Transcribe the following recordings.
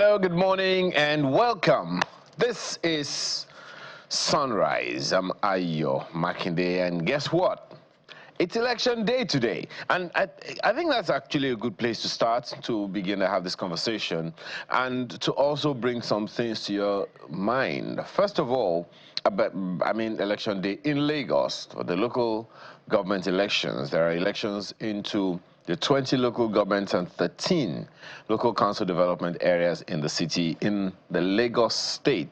Hello, good morning, and welcome. This is Sunrise. I'm Ayo Makinde, and guess what? It's election day today, and I think that's actually a good place to start to begin to have this conversation and to also bring some things to your mind. First of all, election day in Lagos for the local government elections. There are elections into the 20 local governments and 13 local council development areas in the city in the Lagos state,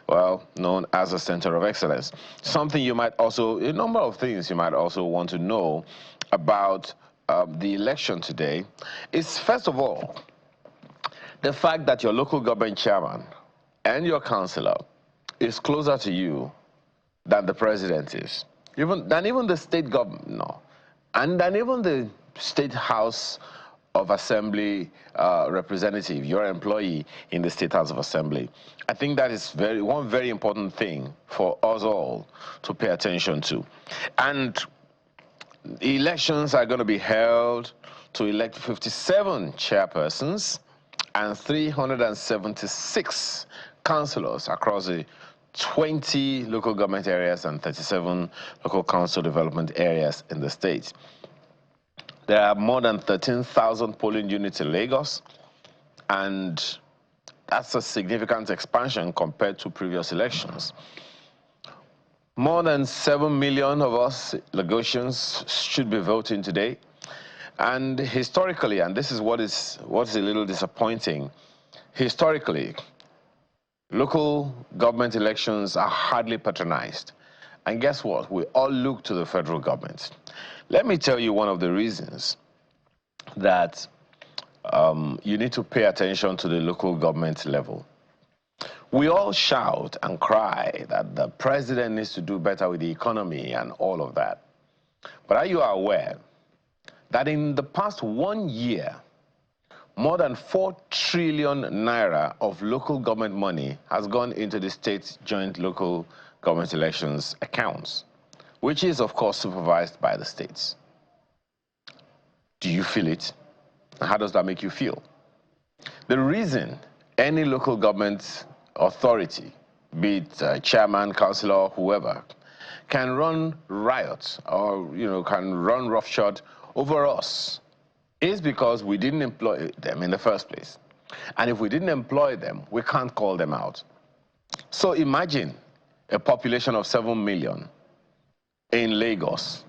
well, known as a center of excellence. Something you might also, a number of things you might also want to know about the election today is, first of all, the fact that your local government chairman and your councillor is closer to you than the president is, even the state government, no, and than even the State House of Assembly representative, your employee in the State House of Assembly. I think that is one very important thing for us all to pay attention to. And elections are going to be held to elect 57 chairpersons and 376 councillors across the 20 local government areas and 37 local council development areas in the state. There are more than 13,000 polling units in Lagos, and that's a significant expansion compared to previous elections. More than 7 million of us Lagosians should be voting today. And historically, and this is what's a little disappointing, historically, local government elections are hardly patronized. And guess what? We all look to the federal government. Let me tell you one of the reasons that you need to pay attention to the local government level. We all shout and cry that the president needs to do better with the economy and all of that. But are you aware that in the past 1 year, more than 4 trillion naira of local government money has gone into the state's joint local government elections accounts, which is, of course, supervised by the states? Do you feel it? And how does that make you feel? The reason any local government authority, be it chairman, councillor, whoever, can run riots or can run roughshod over us is because we didn't employ them in the first place. And if we didn't employ them, we can't call them out. So imagine a population of 7 million in Lagos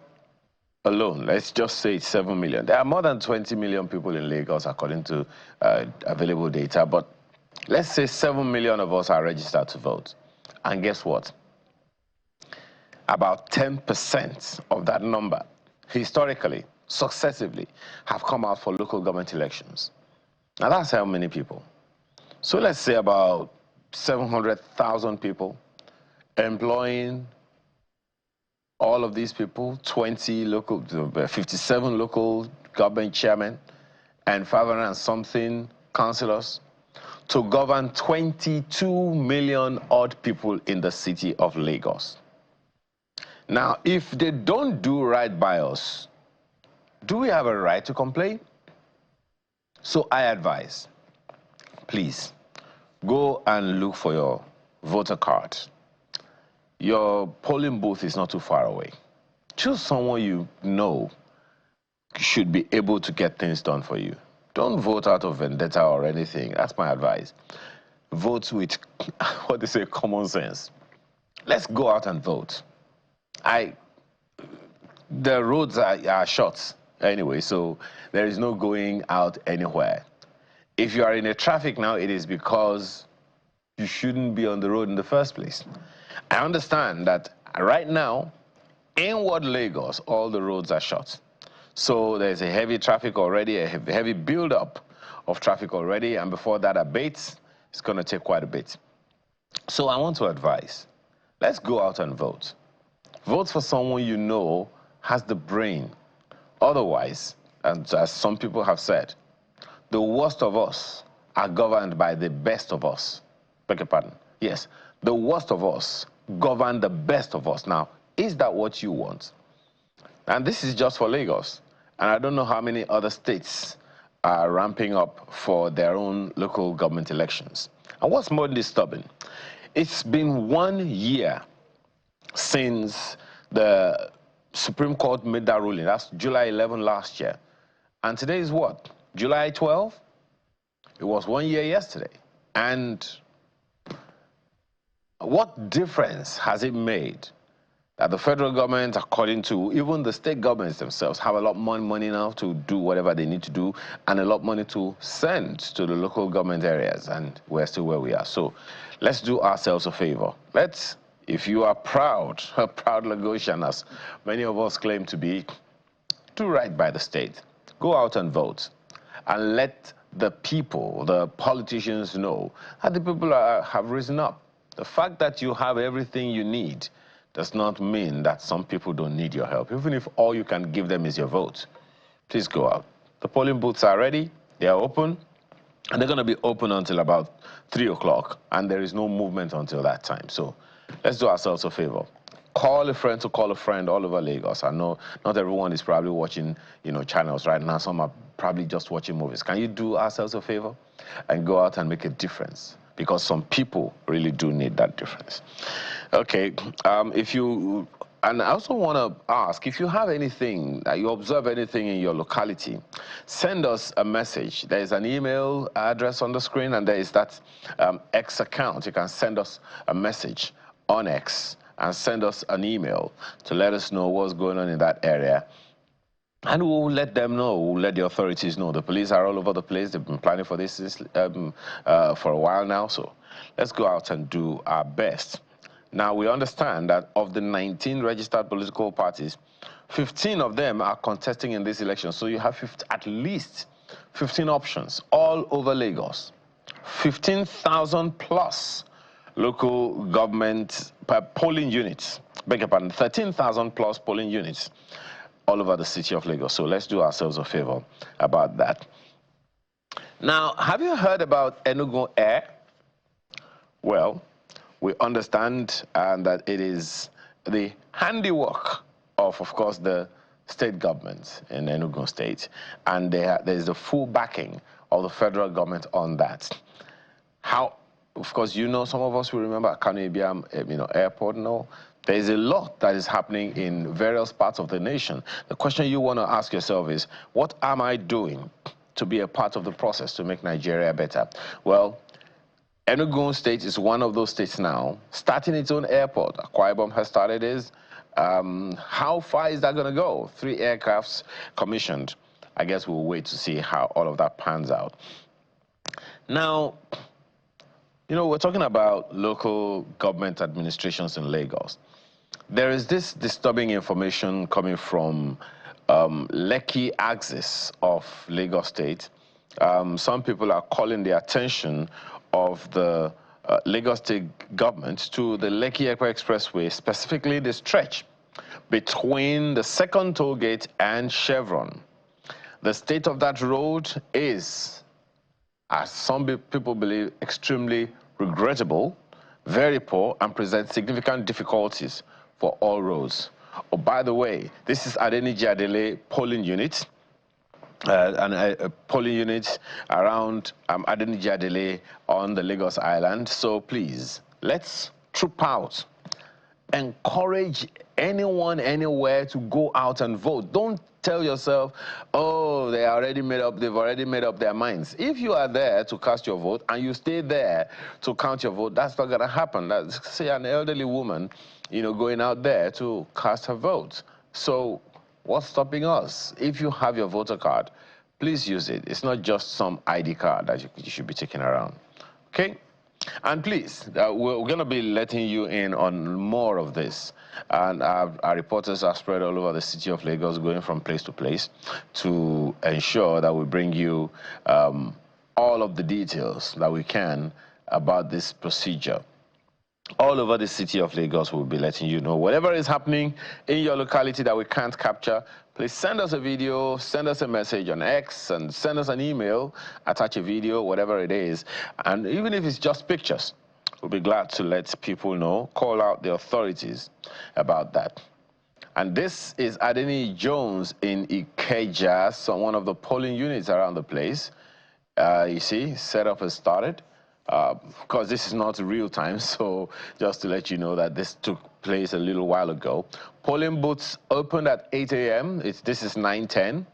alone. Let's just say it's 7 million. There are more than 20 million people in Lagos according to available data, but let's say 7 million of us are registered to vote. And guess what? About 10% of that number, historically, successively, have come out for local government elections. Now that's how many people? So let's say about 700,000 people employing all of these people, 57 local government chairmen and 500 and something councillors to govern 22 million odd people in the city of Lagos. Now, if they don't do right by us, do we have a right to complain? So I advise, please, go and look for your voter card. Your polling booth is not too far away. Choose someone you know should be able to get things done for you. Don't vote out of vendetta or anything. That's my advice. Vote with, what they say, common sense. Let's go out and vote. The roads are short anyway, so there is no going out anywhere. If you are in a traffic now, it is because you shouldn't be on the road in the first place. I understand that right now, inward Lagos, all the roads are shut. So there's a heavy traffic already, a heavy build-up of traffic already, and before that abates, it's going to take quite a bit. So I want to advise, let's go out and vote. Vote for someone you know has the brain. Otherwise, and as some people have said, the worst of us are governed by the best of us. Beg your pardon. Yes, the worst of us govern the best of us. Now, is that what you want? And this is just for Lagos. And I don't know how many other states are ramping up for their own local government elections. And what's more disturbing, it's been 1 year since the Supreme Court made that ruling. That's July 11 last year. And today is what? July 12? It was 1 year yesterday. And what difference has it made that the federal government, according to even the state governments themselves, have a lot more money now to do whatever they need to do and a lot of money to send to the local government areas, and we're still where we are. So let's do ourselves a favor. Let's, if you are proud, a proud Lagosian, as many of us claim to be, do right by the state. Go out and vote and let the people, the politicians know that the people have risen up. The fact that you have everything you need does not mean that some people don't need your help, even if all you can give them is your vote. Please go out. The polling booths are ready, they are open, and they're going to be open until about 3 o'clock, and there is no movement until that time. So let's do ourselves a favor. Call a friend to call a friend all over Lagos. I know not everyone is probably watching, channels right now. Some are probably just watching movies. Can you do ourselves a favor and go out and make a difference? Because some people really do need that difference. Okay, and I also want to ask, if you have anything, you observe anything in your locality, send us a message. There is an email address on the screen, and there is that X account. You can send us a message on X and send us an email to let us know what's going on in that area. And we'll let them know, we'll let the authorities know. The police are all over the place. They've been planning for this for a while now. So let's go out and do our best. Now, we understand that of the 19 registered political parties, 15 of them are contesting in this election. So you have at least 15 options all over Lagos. 15,000 plus local government polling units. Beg your pardon, 13,000 plus polling units all over the city of Lagos. So let's do ourselves a favor about that. Now, have you heard about Enugu Air? Well, we understand that it is the handiwork of course, the state government in Enugu State, and there is the full backing of the federal government on that. How, of course, some of us will remember Kano Ibiam, airport. No, there is a lot that is happening in various parts of the nation. The question you want to ask yourself is, what am I doing to be a part of the process to make Nigeria better? Well, Enugu State is one of those states now, starting its own airport. Akwa Ibom has started his. How far is that going to go? 3 aircrafts commissioned. I guess we'll wait to see how all of that pans out. Now, we're talking about local government administrations in Lagos. There is this disturbing information coming from Lekki axis of Lagos State. Some people are calling the attention of the Lagos State government to the Lekki-Ekpa Expressway, specifically the stretch between the second toll gate and Chevron. The state of that road is, as some people believe, extremely regrettable, very poor, and presents significant difficulties for all roads. Oh, by the way, this is Adeniji Adele polling unit, and a polling unit around Adeniji Adele on the Lagos Island. So please, let's troop out. Encourage anyone, anywhere to go out and vote. Don't tell yourself, oh, they've already made up their minds. If you are there to cast your vote and you stay there to count your vote, that's not going to happen. Let's say an elderly woman, going out there to cast her vote. So what's stopping us? If you have your voter card, please use it. It's not just some ID card that you should be taking around. Okay? And please, we're going to be letting you in on more of this. And our reporters are spread all over the city of Lagos, going from place to place to ensure that we bring you all of the details that we can about this procedure. All over the city of Lagos, we'll be letting you know whatever is happening in your locality that we can't capture. Please send us a video, send us a message on X, and send us an email, attach a video, whatever it is. And even if it's just pictures, we'll be glad to let people know, call out the authorities about that. And this is Adeni Jones in Ikeja, one of the polling units around the place. You see, setup has started. Of course, this is not real time, so just to let you know that this took place a little while ago. Polling booths opened at 8 a.m. This is 9:10.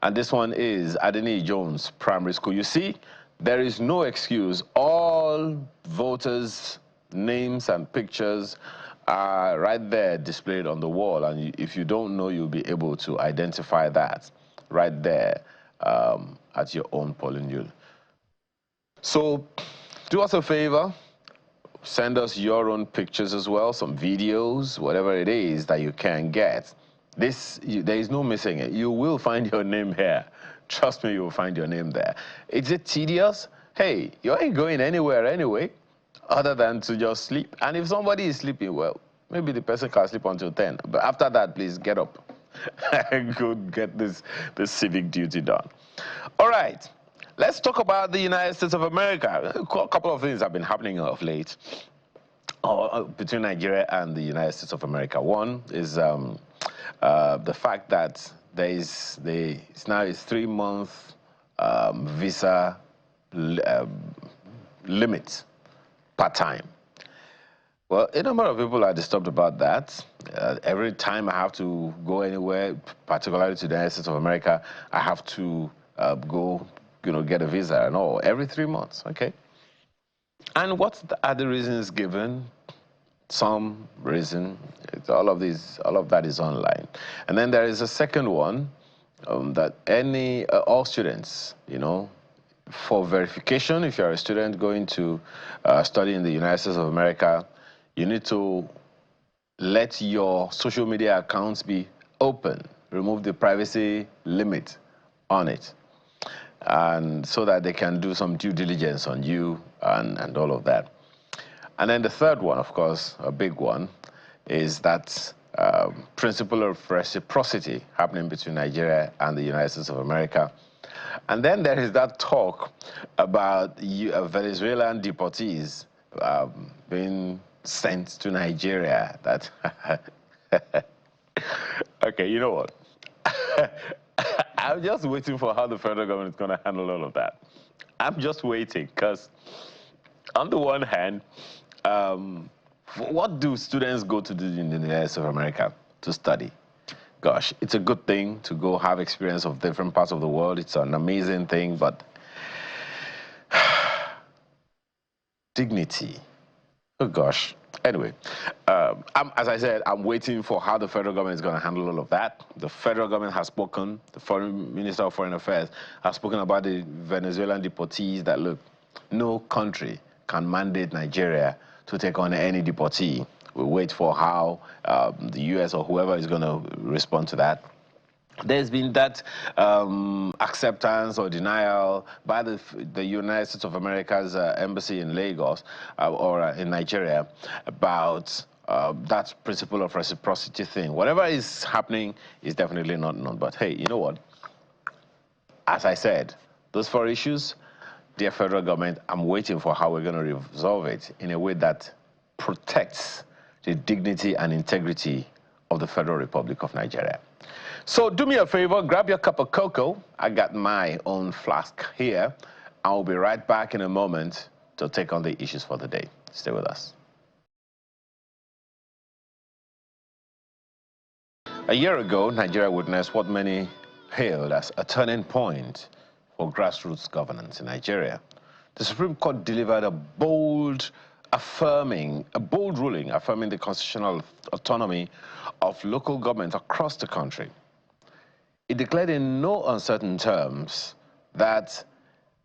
And this one is Adeni Jones Primary School. You see, there is no excuse. All voters' names and pictures are right there displayed on the wall. And if you don't know, you'll be able to identify that right there at your own polling unit. So do us a favor. Send us your own pictures as well, some videos, whatever it is that you can get. There is no missing it. You will find your name here. Trust me, you will find your name there. Is it tedious? Hey, you ain't going anywhere anyway, other than to just sleep. And if somebody is sleeping, well, maybe the person can sleep until 10. But after that, please get up and go get this civic duty done. All right. Let's talk about the United States of America. A couple of things have been happening of late between Nigeria and the United States of America. One is the fact that it's now a 3-month visa limit per time. Well, a number of people are disturbed about that. Every time I have to go anywhere, particularly to the United States of America, I have to go, get a visa and all, every 3 months, okay? And what are the reasons given? Some reason, all of that is online. And then there is a second one, that all students, for verification, if you're a student going to study in the United States of America, you need to let your social media accounts be open, remove the privacy limit on it, and so that they can do some due diligence on you and all of that. And then the third one, of course, a big one, is that principle of reciprocity happening between Nigeria and the United States of America. And then there is that talk about Venezuelan deportees being sent to Nigeria. That okay, you know what? I'm just waiting for how the federal government is going to handle all of that. I'm just waiting because, on the one hand, what do students go to do in the United States of America? To study. Gosh, it's a good thing to go have experience of different parts of the world. It's an amazing thing, but dignity. Oh, gosh. Anyway, as I said, I'm waiting for how the federal government is going to handle all of that. The federal government has spoken. The foreign minister of Foreign Affairs has spoken about the Venezuelan deportees that, look, no country can mandate Nigeria to take on any deportee. We'll wait for how the U.S. or whoever is going to respond to that. There's been that acceptance or denial by the United States of America's embassy in Lagos or in Nigeria about that principle of reciprocity thing. Whatever is happening is definitely not known. But hey, you know what? As I said, those 4 issues, dear federal government, I'm waiting for how we're going to resolve it in a way that protects the dignity and integrity of the Federal Republic of Nigeria. So do me a favor, grab your cup of cocoa. I got my own flask here. I'll be right back in a moment to take on the issues for the day. Stay with us. A year ago, Nigeria witnessed what many hailed as a turning point for grassroots governance in Nigeria. The Supreme Court delivered a bold ruling affirming the constitutional autonomy of local government across the country. It declared in no uncertain terms that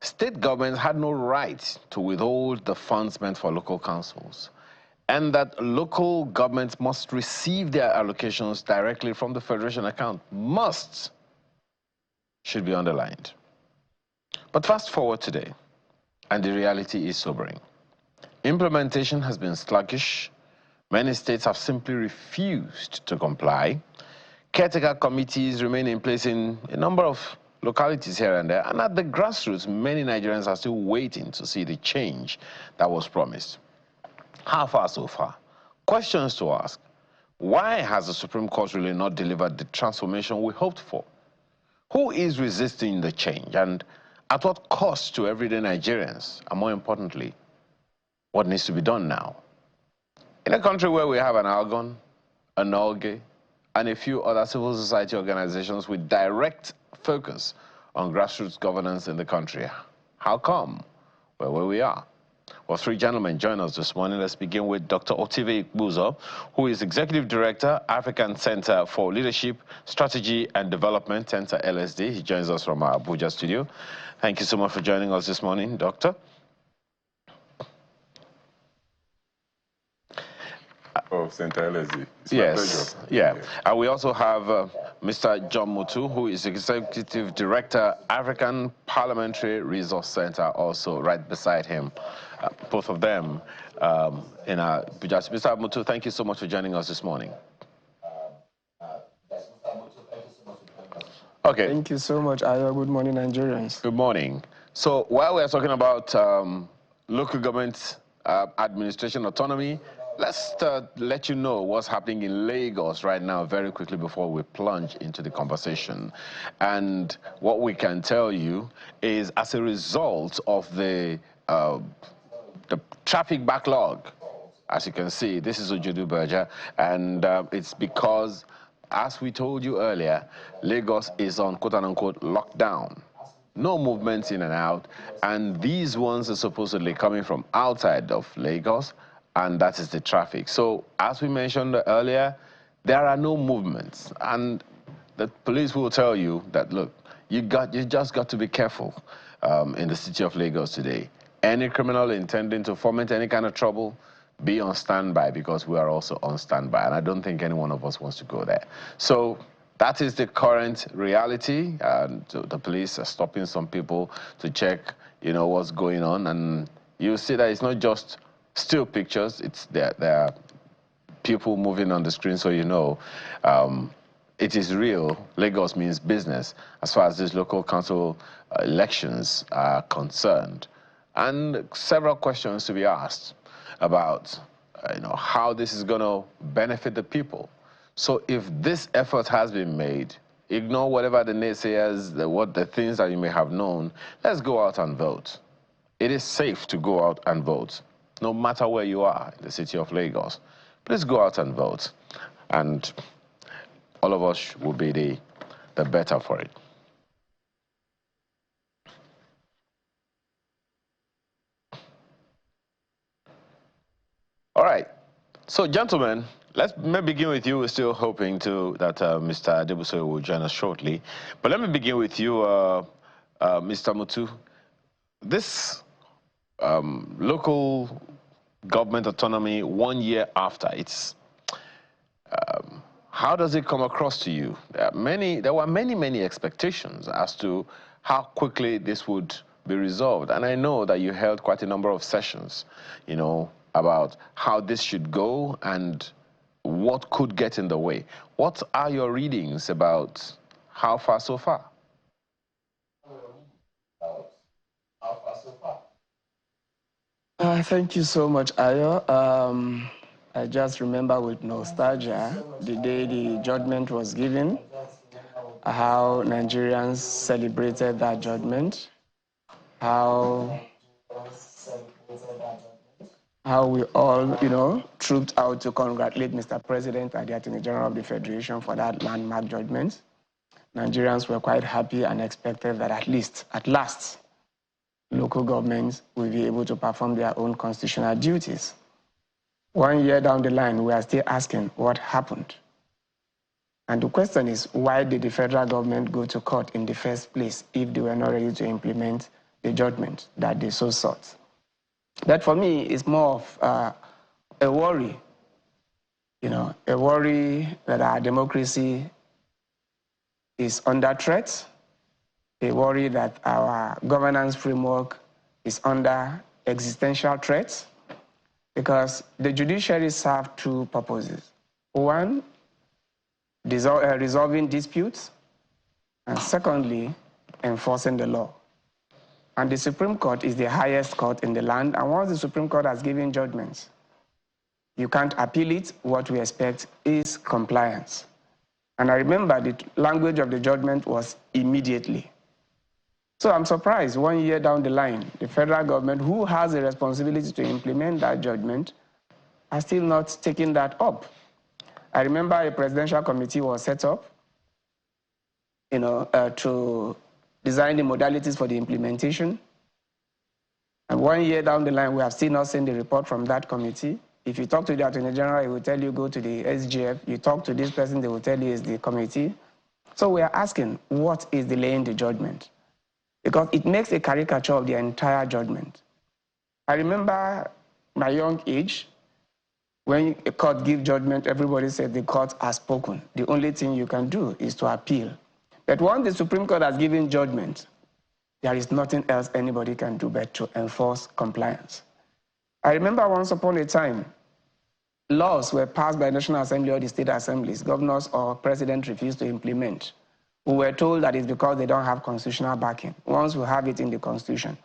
state governments had no right to withhold the funds meant for local councils, and that local governments must receive their allocations directly from the federation account. Must should be underlined. But fast forward today, and the reality is sobering. Implementation has been sluggish. Many states have simply refused to comply. Caretaker committees remain in place in a number of localities here and there. And at the grassroots, many Nigerians are still waiting to see the change that was promised. How far so far? Questions to ask. Why has the Supreme Court really not delivered the transformation we hoped for? Who is resisting the change, and at what cost to everyday Nigerians? And more importantly, what needs to be done now? In a country where we have an Algon, a NOLGE, and a few other civil society organizations with direct focus on grassroots governance in the country, how come we're where we are? Well, three gentlemen join us this morning. Let's begin with Dr. Otive Buzo, who is Executive Director, African Center for Leadership, Strategy and Development, Center LSD. He joins us from our Abuja studio. Thank you so much for joining us this morning, Doctor. Of Center LSD. It's yes, my pleasure. yeah. And we also have Mr. John Mutu, who is Executive Director, African Parliamentary Resource Center, also right beside him. Both of them in our Abuja. Mr. Mutu, thank you so much for joining us this morning. Okay. Thank you so much, Ayo. Good morning, Nigerians. Good morning. So while we're talking about local government administration autonomy, let's let you know what's happening in Lagos right now very quickly before we plunge into the conversation. And what we can tell you is, as a result of the traffic backlog, as you can see, this is Ojudu Berger, and it's because, as we told you earlier, Lagos is on quote-unquote lockdown. No movements in and out, and these ones are supposedly coming from outside of Lagos, and that is the traffic. So, as we mentioned earlier, there are no movements, and the police will tell you that, look, you just got to be careful in the city of Lagos today. Any criminal intending to foment any kind of trouble, be on standby, because we are also on standby, and I don't think any one of us wants to go there. So that is the current reality. The police are stopping some people to check, what's going on, and you see that it's not just still pictures. It's there are people moving on the screen, so it is real. Lagos means business as far as these local council elections are concerned. And several questions to be asked about how this is going to benefit the people. So if this effort has been made, ignore whatever the naysayers, the things that you may have known. Let's go out and vote. It is safe to go out and vote, no matter where you are in the city of Lagos. Please go out and vote, and all of us will be the better for it. All right. So, gentlemen, let's maybe begin with you. We're still hoping that Mr. Adebuse will join us shortly. But let me begin with you, Mr. Mutu. This local government autonomy 1 year after, how does it come across to you? There were many expectations as to how quickly this would be resolved. And I know that you held quite a number of sessions, about how this should go and what could get in the way. What are your readings about how far so far? Thank you so much, Ayo. I just remember with nostalgia the day the judgment was given, how Nigerians celebrated that judgment, how we all, trooped out to congratulate Mr. President and the Attorney General of the Federation for that landmark judgment. Nigerians were quite happy and expected that at last, local governments will be able to perform their own constitutional duties. 1 year down the line, we are still asking what happened. And the question is, why did the federal government go to court in the first place if they were not ready to implement the judgment that they so sought? That for me is more of a worry, a worry that our democracy is under threat, a worry that our governance framework is under existential threat, because the judiciary serves two purposes. One, resolving disputes, and secondly, enforcing the law. And the Supreme Court is the highest court in the land, and once the Supreme Court has given judgments, You can't appeal it. What we expect is compliance. And I remember the language of the judgment was immediately. So I'm surprised 1 year down the line, the federal government, who has a responsibility to implement that judgment, are still not taking that up. I remember a presidential committee was set up, to design the modalities for the implementation. And 1 year down the line, we have still not seen the report from that committee. If you talk to the Attorney General, he will tell you go to the SGF. You talk to this person, they will tell you it's the committee. So we are asking, what is delaying the judgment? Because it makes a caricature of the entire judgment. I remember my young age, when a court gives judgment, everybody said the court has spoken. The only thing you can do is to appeal. But once the Supreme Court has given judgment, there is nothing else anybody can do but to enforce compliance. I remember once upon a time, laws were passed by National Assembly or the state assemblies. Governors or president refused to implement. We were told that it's because they don't have constitutional backing. Once we have it in the Constitution,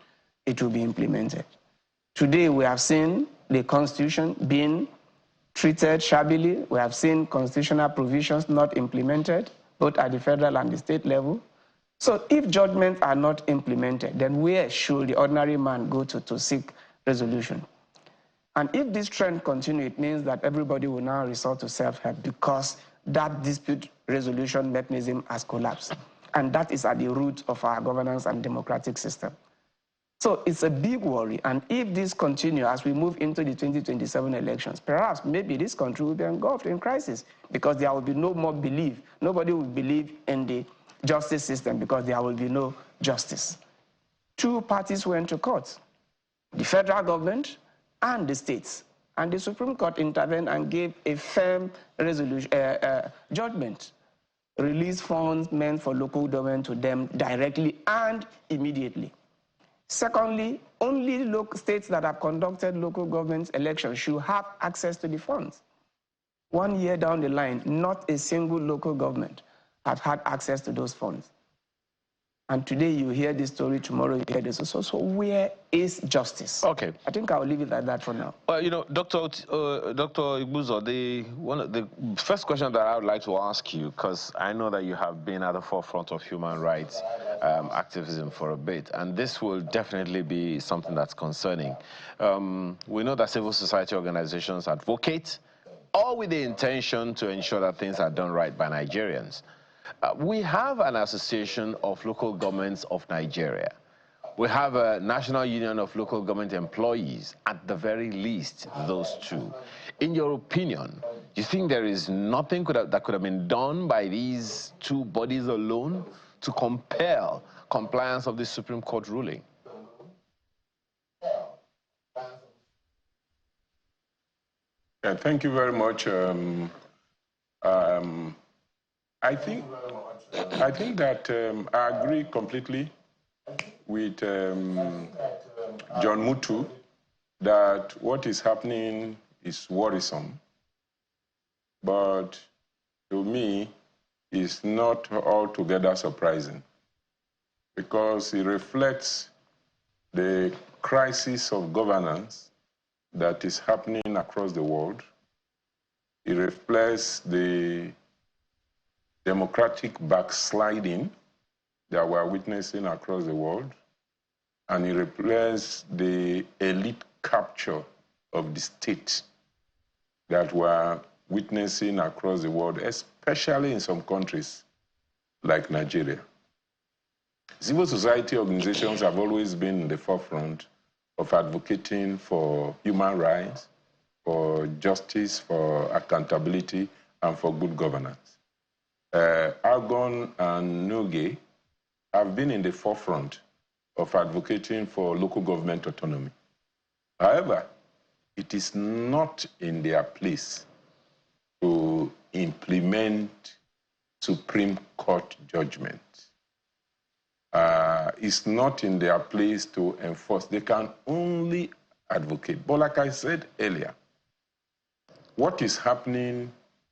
it will be implemented. Today, we have seen the Constitution being treated shabbily. We have seen constitutional provisions not implemented, both at the federal and the state level. So if judgments are not implemented, then where should the ordinary man go to seek resolution? And if this trend continues, it means that everybody will now resort to self-help because that dispute resolution mechanism has collapsed. And that is at the root of our governance and democratic system. So it's a big worry. And if this continues as we move into the 2027 elections, perhaps maybe this country will be engulfed in crisis because there will be no more belief. Nobody will believe in the justice system because there will be no justice. Two parties went to court, the federal government and the states. And the Supreme Court intervened and gave a firm resolution, judgment. Release funds meant for local government to them directly and immediately. Secondly, only states that have conducted local government elections should have access to the funds. 1 year down the line, not a single local government have had access to those funds. And today you hear this story, tomorrow you hear this. So where is justice? Okay. I think I'll leave it at that for now. Well, Dr. Igbuzo, the first question that I would like to ask you, because I know that you have been at the forefront of human rights activism for a bit, and this will definitely be something that's concerning. We know that civil society organizations advocate, all with the intention to ensure that things are done right by Nigerians. We have an association of local governments of Nigeria. We have a National Union of Local Government Employees, at the very least, those two. In your opinion, do you think there is nothing that could have been done by these two bodies alone to compel compliance of this Supreme Court ruling? Yeah, thank you very much. I think that I agree completely with John Mutu that what is happening is worrisome, but to me, it's not altogether surprising because it reflects the crisis of governance that is happening across the world. It reflects the democratic backsliding that we're witnessing across the world, and it reflects the elite capture of the state that we're witnessing across the world, especially in some countries like Nigeria. Civil society organizations have always been in the forefront of advocating for human rights, for justice, for accountability, and for good governance. Argon and Nuge have been in the forefront of advocating for local government autonomy. However, it is not in their place to implement Supreme Court judgment. It's not in their place to enforce. They can only advocate. But like I said earlier, what is happening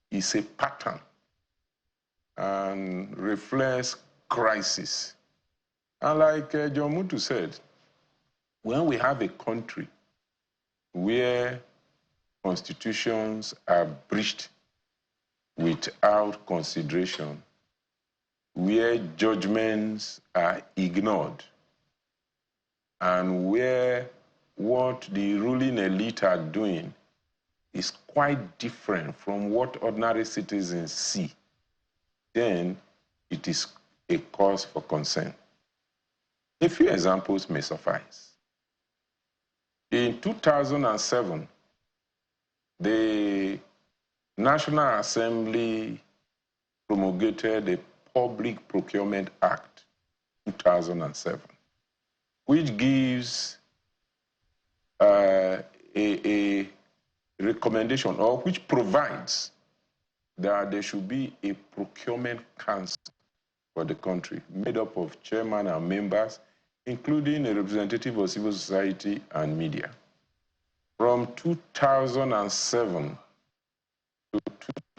is a pattern and reflects crisis. And like John Mutu said, when we have a country where constitutions are breached without consideration, where judgments are ignored, and where what the ruling elite are doing is quite different from what ordinary citizens see, then it is a cause for concern. A few examples may suffice. In 2007, the National Assembly promulgated a Public Procurement Act 2007, which gives a recommendation, or which provides that there should be a procurement council for the country, made up of chairman and members, including a representative of civil society and media. From 2007 to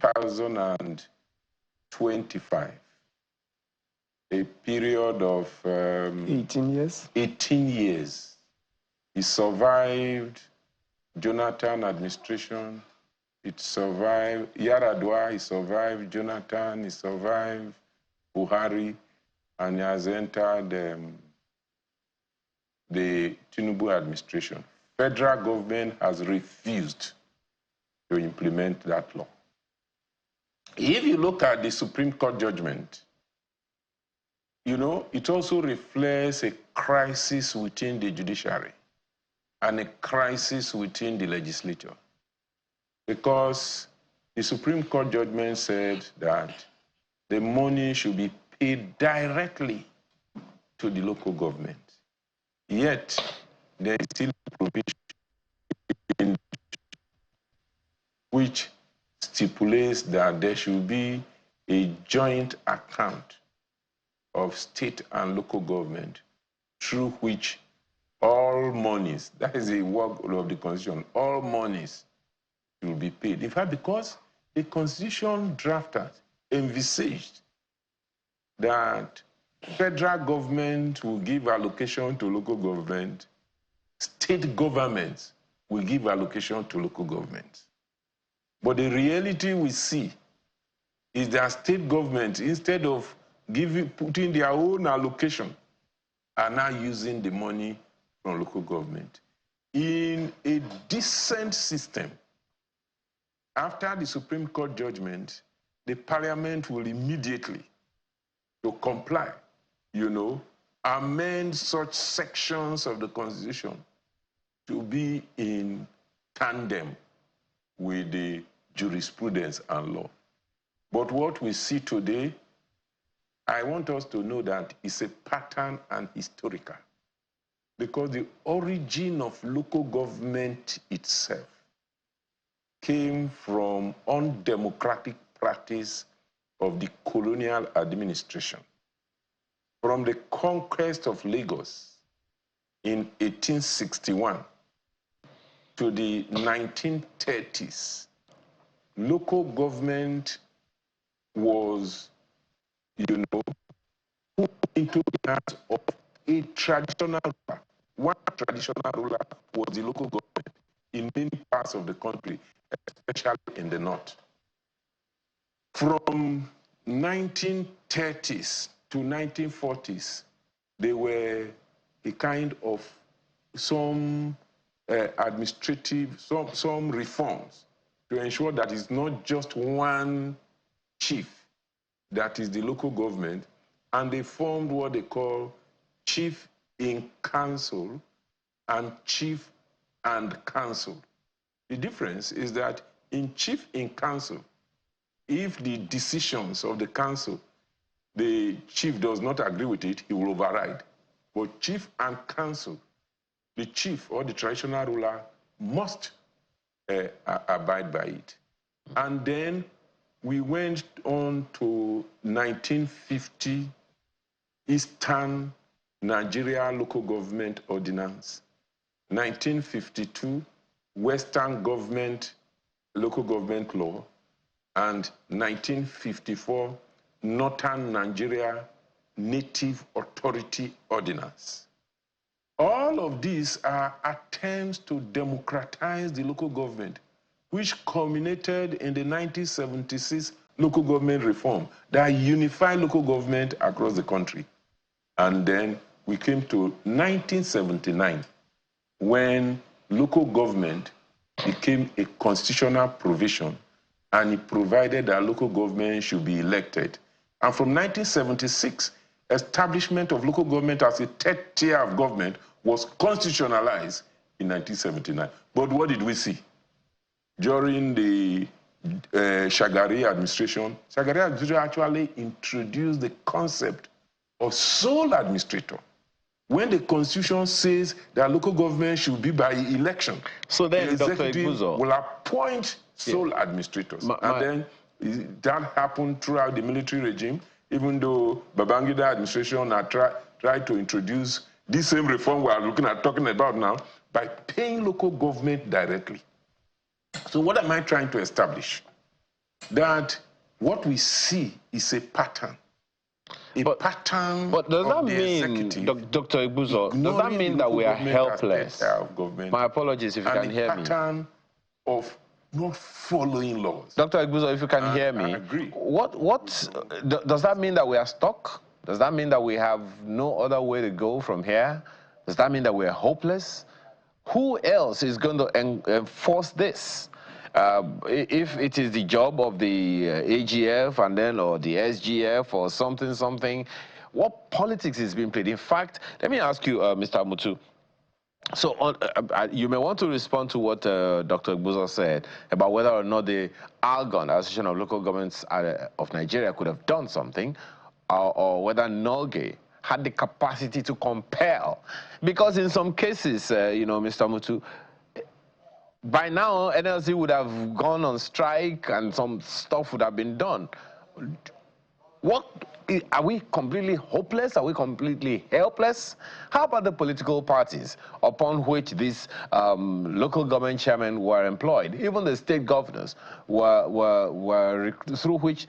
2025, a period of 18 years. 18 years. He survived Jonathan administration. It survived Yaradua. He survived Jonathan. He survived Buhari, and he has entered the Tinubu administration. Federal government has refused to implement that law. If you look at the Supreme Court judgment, you know, it also reflects a crisis within the judiciary and a crisis within the legislature. Because the Supreme Court judgment said that the money should be paid directly to the local government. Yet, there is still a provision in which stipulates that there should be a joint account of state and local government through which all monies, that is the work of the Constitution, all monies will be paid. In fact, because the Constitution drafters envisaged that federal government will give allocation to local government, state governments will give allocation to local governments. But the reality we see is that state governments, instead of putting their own allocation, are now using the money from local government. In a decent system, after the Supreme Court judgment, the Parliament will immediately, to comply, you know, amend such sections of the Constitution to be in tandem with the jurisprudence and law. But what we see today, I want us to know that it's a pattern and historical, because the origin of local government itself came from undemocratic practice of the colonial administration. From the conquest of Lagos in 1861 to the 1930s, local government was, you know, put into the hands of a traditional ruler. One traditional ruler was the local government in many parts of the country, especially in the north. From 1930s to 1940s, there were a kind of some administrative, some reforms to ensure that it's not just one chief that is the local government, and they formed what they call chief in council and chief and council. The difference is that in chief in council, if the decisions of the council, the chief does not agree with it, he will override. But chief and council, the chief or the traditional ruler must abide by it. And then we went on to 1950 Eastern Nigeria Local Government Ordinance, 1952 Western Government Local Government Law, and 1954 Northern Nigeria Native Authority Ordinance. All of these are attempts to democratize the local government, which culminated in the 1976 local government reform that unified local government across the country. And then we came to 1979, when local government became a constitutional provision, and it provided that local government should be elected. And from 1976, establishment of local government as a third tier of government was constitutionalized in 1979. But what did we see? During the Shagari administration actually introduced the concept of sole administrator. When the constitution says that local government should be by election, so then the executive will appoint sole administrators. And then that happened throughout the military regime, even though Babangida administration had tried to introduce this same reform we are talking about now, by paying local government directly. So what am I trying to establish? That what we see is a pattern. But does that mean, Dr. Igbuzo, does that mean that we are helpless? My apologies if you can hear me. A pattern of not following laws. Dr. Igbuzo, if you can hear me, I agree. Does that mean that we are stuck? Does that mean that we have no other way to go from here? Does that mean that we are hopeless? Who else is going to enforce this? If it is the job of the AGF and then or the SGF or something, what politics is being played? In fact, let me ask you, Mr. Mutu. So you may want to respond to what Dr. Igbuzo said about whether or not the ALGON, Association of Local Governments of Nigeria, could have done something, or whether NOLGE had the capacity to compel. Because in some cases, you know, Mr. Mutu, by now, NLC would have gone on strike and some stuff would have been done. Are we completely hopeless? Are we completely helpless? How about the political parties upon which these local government chairmen were employed? Even the state governors through which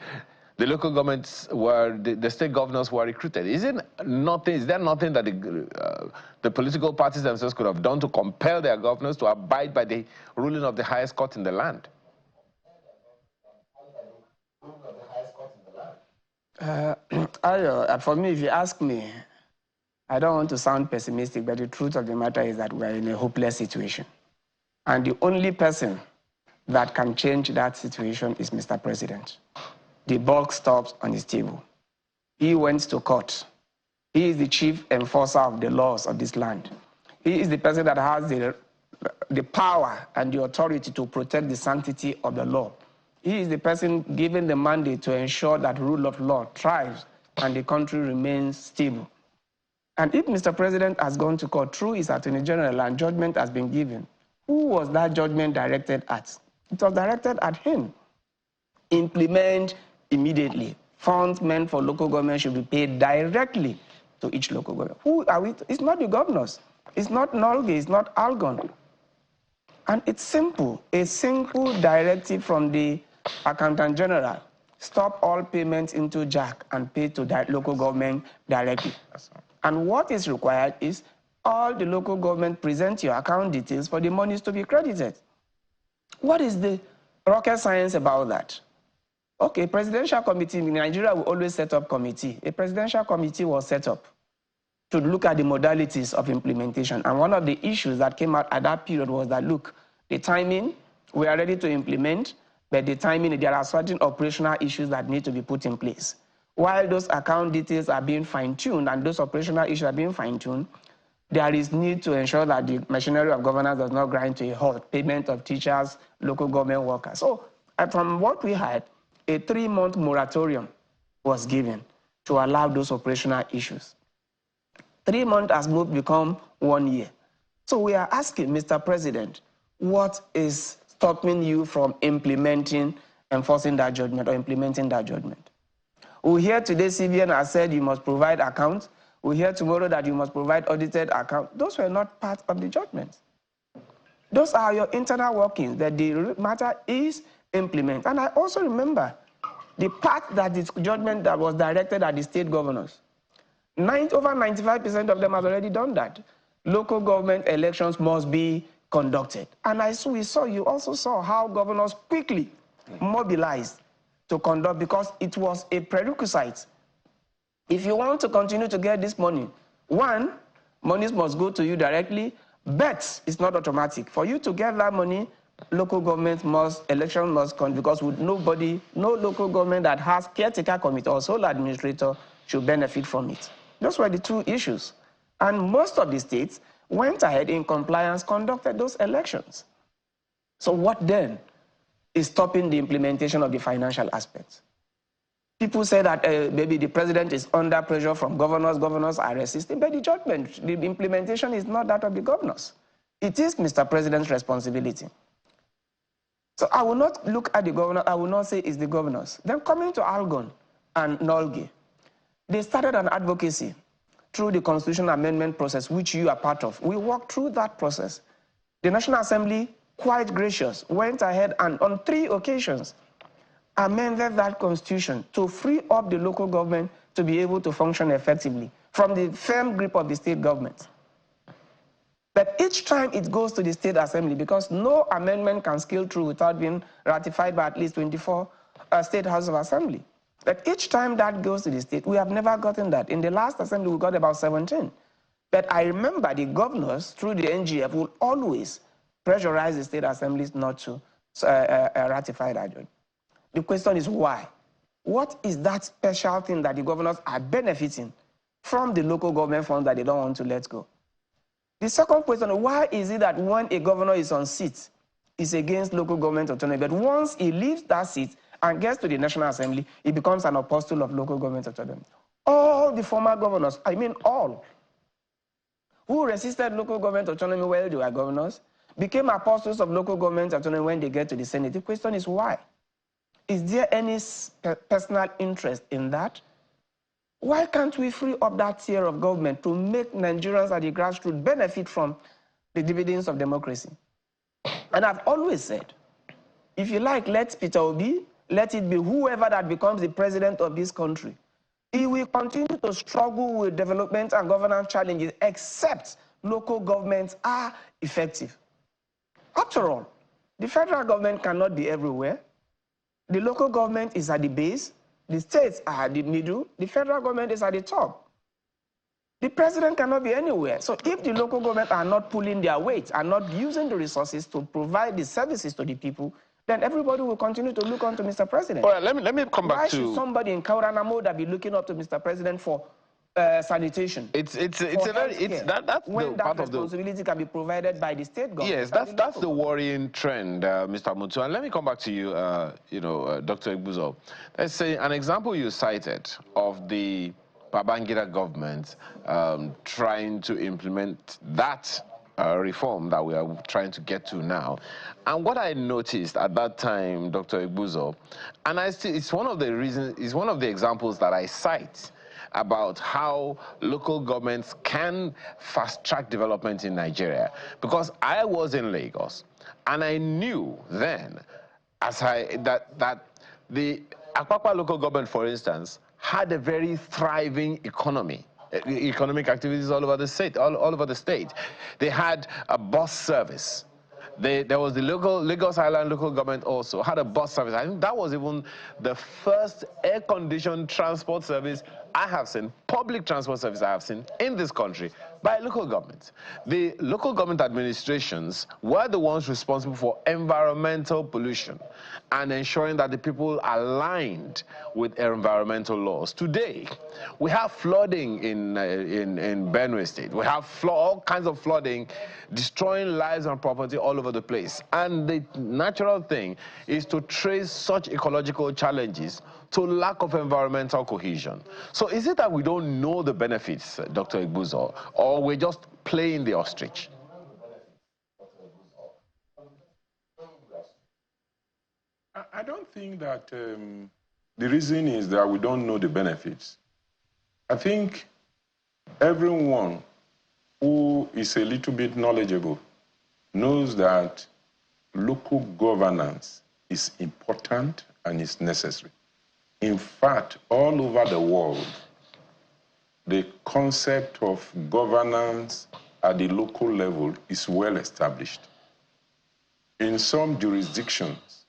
the local governments the state governors were recruited. Is there nothing that the political parties themselves could have done to compel their governors to abide by the ruling of the highest court in the land? For me, if you ask me, I don't want to sound pessimistic, but the truth of the matter is that we are in a hopeless situation. And the only person that can change that situation is Mr. President. The buck stops on his table. He went to court. He is the chief enforcer of the laws of this land. He is the person that has the power and the authority to protect the sanctity of the law. He is the person given the mandate to ensure that rule of law thrives and the country remains stable. And if Mr. President has gone to court through his Attorney General and judgment has been given, who was that judgment directed at? It was directed at him. Implement immediately. Funds meant for local government should be paid directly to each local government. Who are we? It's not the governors. It's not NOLGE. It's not ALGON. And it's simple. A simple directive from the Accountant General. Stop all payments into JAC and pay to that local government directly. And what is required is all the local government present your account details for the monies to be credited. What is the rocket science about that? Okay, presidential committee in Nigeria will always set up committee. A presidential committee was set up to look at the modalities of implementation. And one of the issues that came out at that period was that, look, the timing, we are ready to implement, but the timing, there are certain operational issues that need to be put in place. While those account details are being fine-tuned and those operational issues are being fine-tuned, there is need to ensure that the machinery of governance does not grind to a halt, payment of teachers, local government workers. So from what we had, a 3-month moratorium was given to allow those operational issues. 3 months has become 1 year. So we are asking, Mr. President, what is stopping you from enforcing that judgment or implementing that judgment? We hear today CBN has said you must provide accounts. We hear tomorrow that you must provide audited accounts. Those were not part of the judgment. Those are your internal workings, that the matter is implement. And I also remember the part that this judgment that was directed at the state governors. Over 95% of them have already done that. Local government elections must be conducted. And you also saw how governors quickly mobilized to conduct, because it was a prerequisite. If you want to continue to get this money, one, monies must go to you directly, but it's not automatic. For you to get that money, local government election must come, because with no local government that has caretaker committee or sole administrator should benefit from it. Those were the two issues. And most of the states went ahead in compliance, conducted those elections. So what then is stopping the implementation of the financial aspects? People say that maybe the president is under pressure from governors are resisting, but the judgment, the implementation is not that of the governors. It is Mr. President's responsibility. So I will not look at the governor, I will not say it's the governors. Then coming to Algon and Nolge, they started an advocacy through the constitutional amendment process, which you are part of. We walked through that process. The National Assembly, quite gracious, went ahead and on 3 occasions amended that constitution to free up the local government to be able to function effectively from the firm grip of the state government. But each time it goes to the state assembly, because no amendment can scale through without being ratified by at least 24 state houses of assembly. But each time that goes to the state, we have never gotten that. In the last assembly, we got about 17. But I remember the governors, through the NGF, will always pressurize the state assemblies not to ratify that. The question is why? What is that special thing that the governors are benefiting from the local government funds that they don't want to let go? The second question, why is it that when a governor is on seat, is against local government autonomy, but once he leaves that seat and gets to the National Assembly, he becomes an apostle of local government autonomy? All the former governors, I mean all, who resisted local government autonomy while they were governors, became apostles of local government autonomy when they get to the Senate. The question is why? Is there any personal interest in that? Why can't we free up that tier of government to make Nigerians at the grassroots benefit from the dividends of democracy? And I've always said, if you like, let Peter Obi, let it be whoever that becomes the president of this country. He will continue to struggle with development and governance challenges, except local governments are effective. After all, the federal government cannot be everywhere. The local government is at the base, the states are at the middle, the federal government is at the top. The president cannot be anywhere. So if the local government are not pulling their weight, are not using the resources to provide the services to the people, then everybody will continue to look on to Mr. President. All right, let me come back to... Why should somebody in Kauranamoda be looking up to Mr. President for sanitation? That's when the that part of the responsibility can be provided by the state government. Yes, that's the worrying trend, Mr. Mutu. And let me come back to you, Dr. Egbuzo. Let's say an example you cited of the Babangida government trying to implement that reform that we are trying to get to now. And what I noticed at that time, Dr. Egbuzo, and it's one of the examples that I cite about how local governments can fast-track development in Nigeria. Because I was in Lagos, and I knew then that the Apapa local government, for instance, had a very thriving economic activities all over the state, all over the state. They had a bus service. There was the Lagos Island local government also had a bus service. I think that was even the first air-conditioned transport service I have seen, public transport service I have seen in this country by local governments. The local government administrations were the ones responsible for environmental pollution and ensuring that the people aligned with environmental laws. Today, we have flooding in Benue State. We have all kinds of flooding, destroying lives and property all over the place. And the natural thing is to trace such ecological challenges to lack of environmental cohesion. So is it that we don't know the benefits, Dr. Egbuzo, or we're just playing the ostrich? I don't think that the reason is that we don't know the benefits. I think everyone who is a little bit knowledgeable knows that local governance is important and is necessary. In fact, all over the world, the concept of governance at the local level is well established. In some jurisdictions,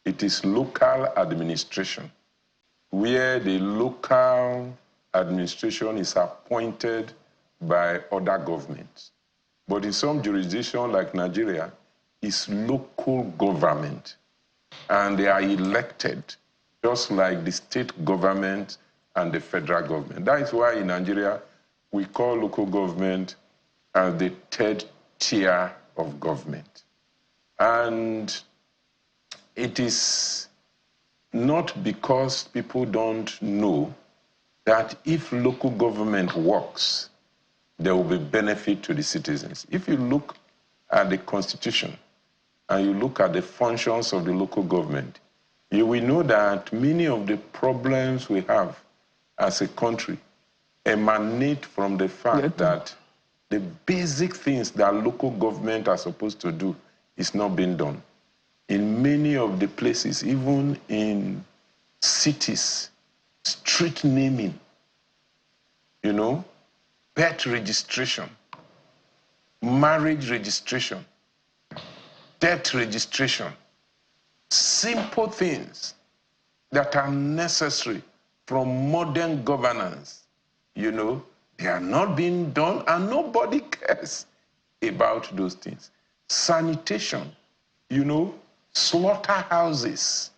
it is local administration, where the local administration is appointed by other governments. But in some jurisdictions like Nigeria, it's local government, and they are elected just like the state government and the federal government. That is why in Nigeria, we call local government as the third tier of government. And it is not because people don't know that if local government works, there will be benefit to the citizens. If you look at the Constitution and you look at the functions of the local government, you will know that many of the problems we have as a country emanate from the fact that the basic things that local government are supposed to do is not being done. In many of the places, even in cities, street naming, you know, birth registration, marriage registration, death registration, simple things that are necessary from modern governance, you know, they are not being done and nobody cares about those things. Sanitation, you know, slaughterhouses,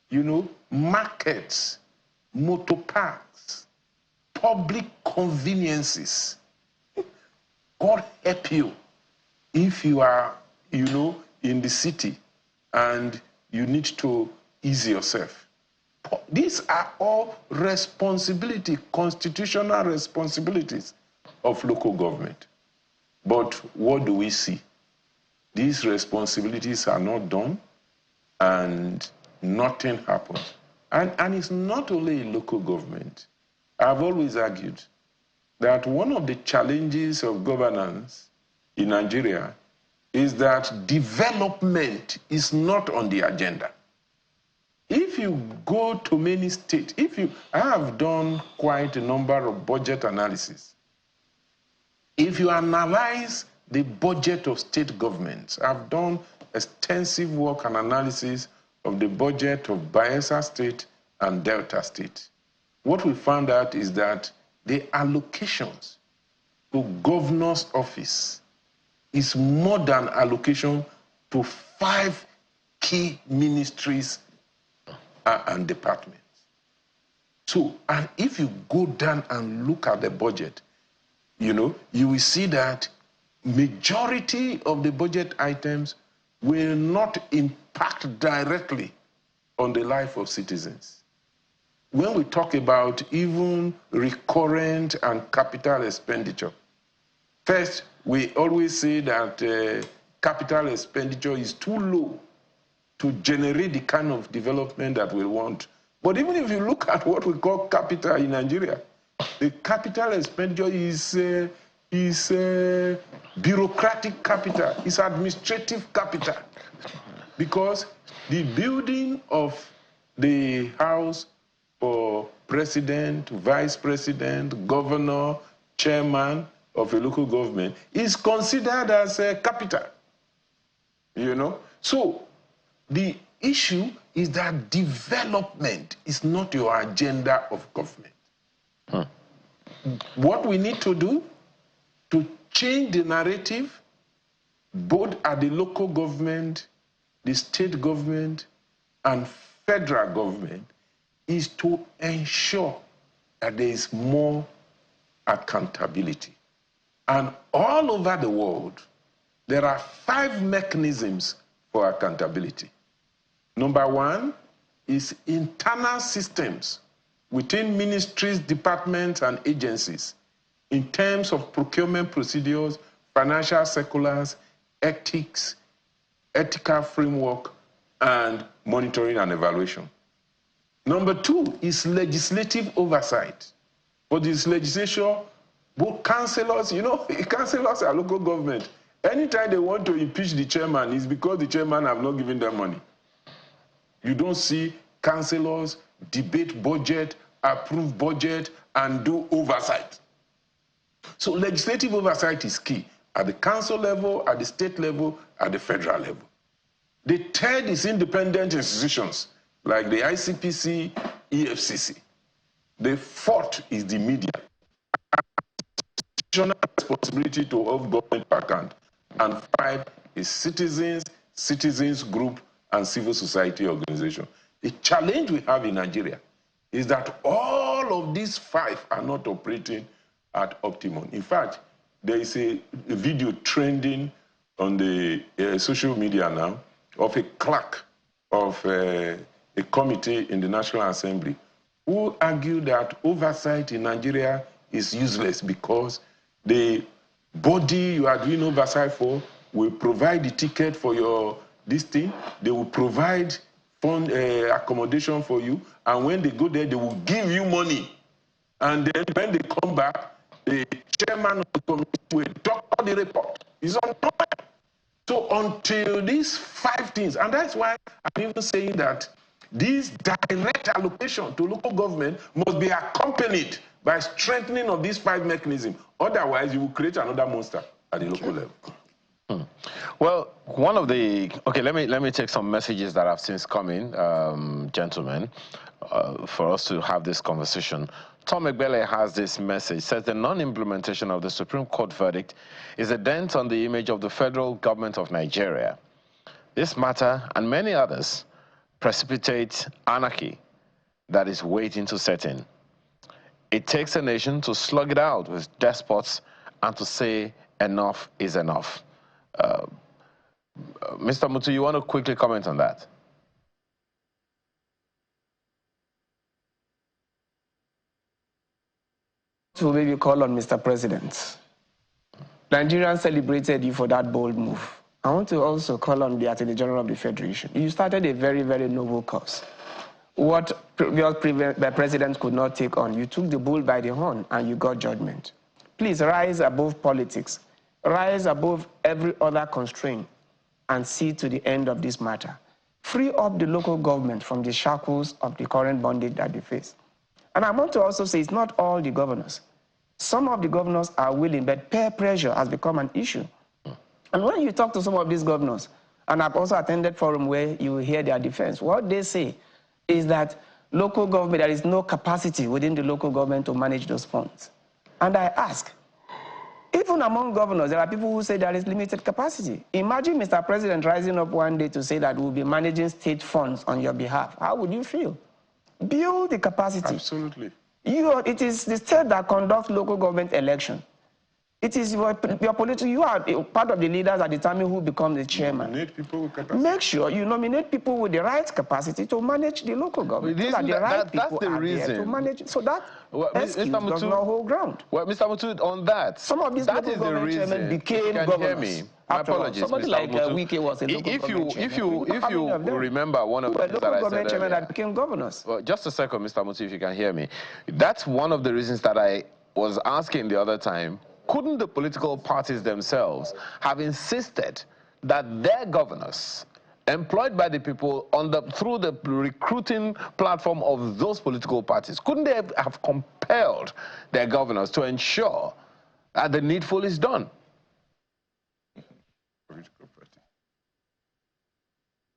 you know, markets, motor parks, public conveniences. God help you if you are, you know, in the city and you need to ease yourself. These are all responsibility, constitutional responsibilities of local government. But what do we see? These responsibilities are not done and nothing happens. And it's not only local government. I've always argued that one of the challenges of governance in Nigeria is that development is not on the agenda. If you go to many states, I have done quite a number of budget analysis. If you analyze the budget of state governments, I've done extensive work and analysis of the budget of Bayelsa State and Delta State. What we found out is that the allocations to governor's office is more than allocation to 5 key ministries and departments. So, and if you go down and look at the budget, you know, you will see that majority of the budget items will not impact directly on the life of citizens. When we talk about even recurrent and capital expenditure, first, we always say that capital expenditure is too low to generate the kind of development that we want. But even if you look at what we call capital in Nigeria, the capital expenditure is bureaucratic capital, it's administrative capital. Because the building of the house for president, vice president, governor, chairman of a local government is considered as a capital, you know? So the issue is that development is not your agenda of government. What we need to do to change the narrative, both at the local government, the state government, and federal government, is to ensure that there is more accountability. And all over the world, there are 5 mechanisms for accountability. Number 1 is internal systems within ministries, departments, and agencies in terms of procurement procedures, financial circulars, ethics, ethical framework, and monitoring and evaluation. Number 2 is legislative oversight. For this legislation, both councillors, you know, councillors are local government. Anytime they want to impeach the chairman, it's because the chairman have not given them money. You don't see councillors debate budget, approve budget, and do oversight. So legislative oversight is key at the council level, at the state level, at the federal level. The third is independent institutions like the ICPC, EFCC. The fourth is the media. Responsibility to hold government account. And five is citizens group, and civil society organization. The challenge we have in Nigeria is that all of these five are not operating at optimum. In fact, there is a video trending on the social media now of a clerk of a committee in the National Assembly who argued that oversight in Nigeria is useless because the body you are doing oversight for will provide the ticket for your this thing. They will provide fund accommodation for you, and when they go there, they will give you money. And then when they come back, the chairman of the committee will doctor the report. It's on time. So until these five things, and that's why I'm even saying that this direct allocation to local government must be accompanied by strengthening of these five mechanisms. Otherwise, you will create another monster at the local level. Well, one of the let me take some messages that have since come in, gentlemen, for us to have this conversation. Tom Egbele has this message, says the non-implementation of the Supreme Court verdict is a dent on the image of the federal government of Nigeria. This matter and many others precipitate anarchy that is waiting to set in. It takes a nation to slug it out with despots and to say enough is enough. Mr. Mutu, you want to quickly comment on that? To maybe call on Mr. President. Nigerians celebrated you for that bold move. I want to also call on the Attorney General of the Federation. You started a very, very noble cause. What previous presidents could not take on, you took the bull by the horn and you got judgment. Please rise above politics, rise above every other constraint and see to the end of this matter. Free up the local government from the shackles of the current bondage that they face. And I want to also say it's not all the governors. Some of the governors are willing, but peer pressure has become an issue. And when you talk to some of these governors, and I've also attended forum where you hear their defense, what they say is that local government, there is no capacity within the local government to manage those funds. And I ask, even among governors, there are people who say there is limited capacity. Imagine Mr. President rising up one day to say that we'll be managing state funds on your behalf. How would you feel? Build the capacity. Absolutely. It is the state that conducts local government election. It is your political, you are part of the leaders that determine who becomes the chairman. Nominate people with capacity. Make sure you nominate people with the right capacity to manage the local government. So that the right people are there to manage. So that excuse does not hold ground. Well, Mr. Mutu, on that, some of these local government chairmen became governors. My apologies, somebody Mr. like Mutu. Wike was a local government chairman. If you remember one of the things that I said chairman that became governors. Well, just a second, Mr. Mutu, if you can hear me. That's one of the reasons that I was asking the other time. Couldn't the political parties themselves have insisted that their governors, employed by the people through the recruiting platform of those political parties, couldn't they have compelled their governors to ensure that the needful is done?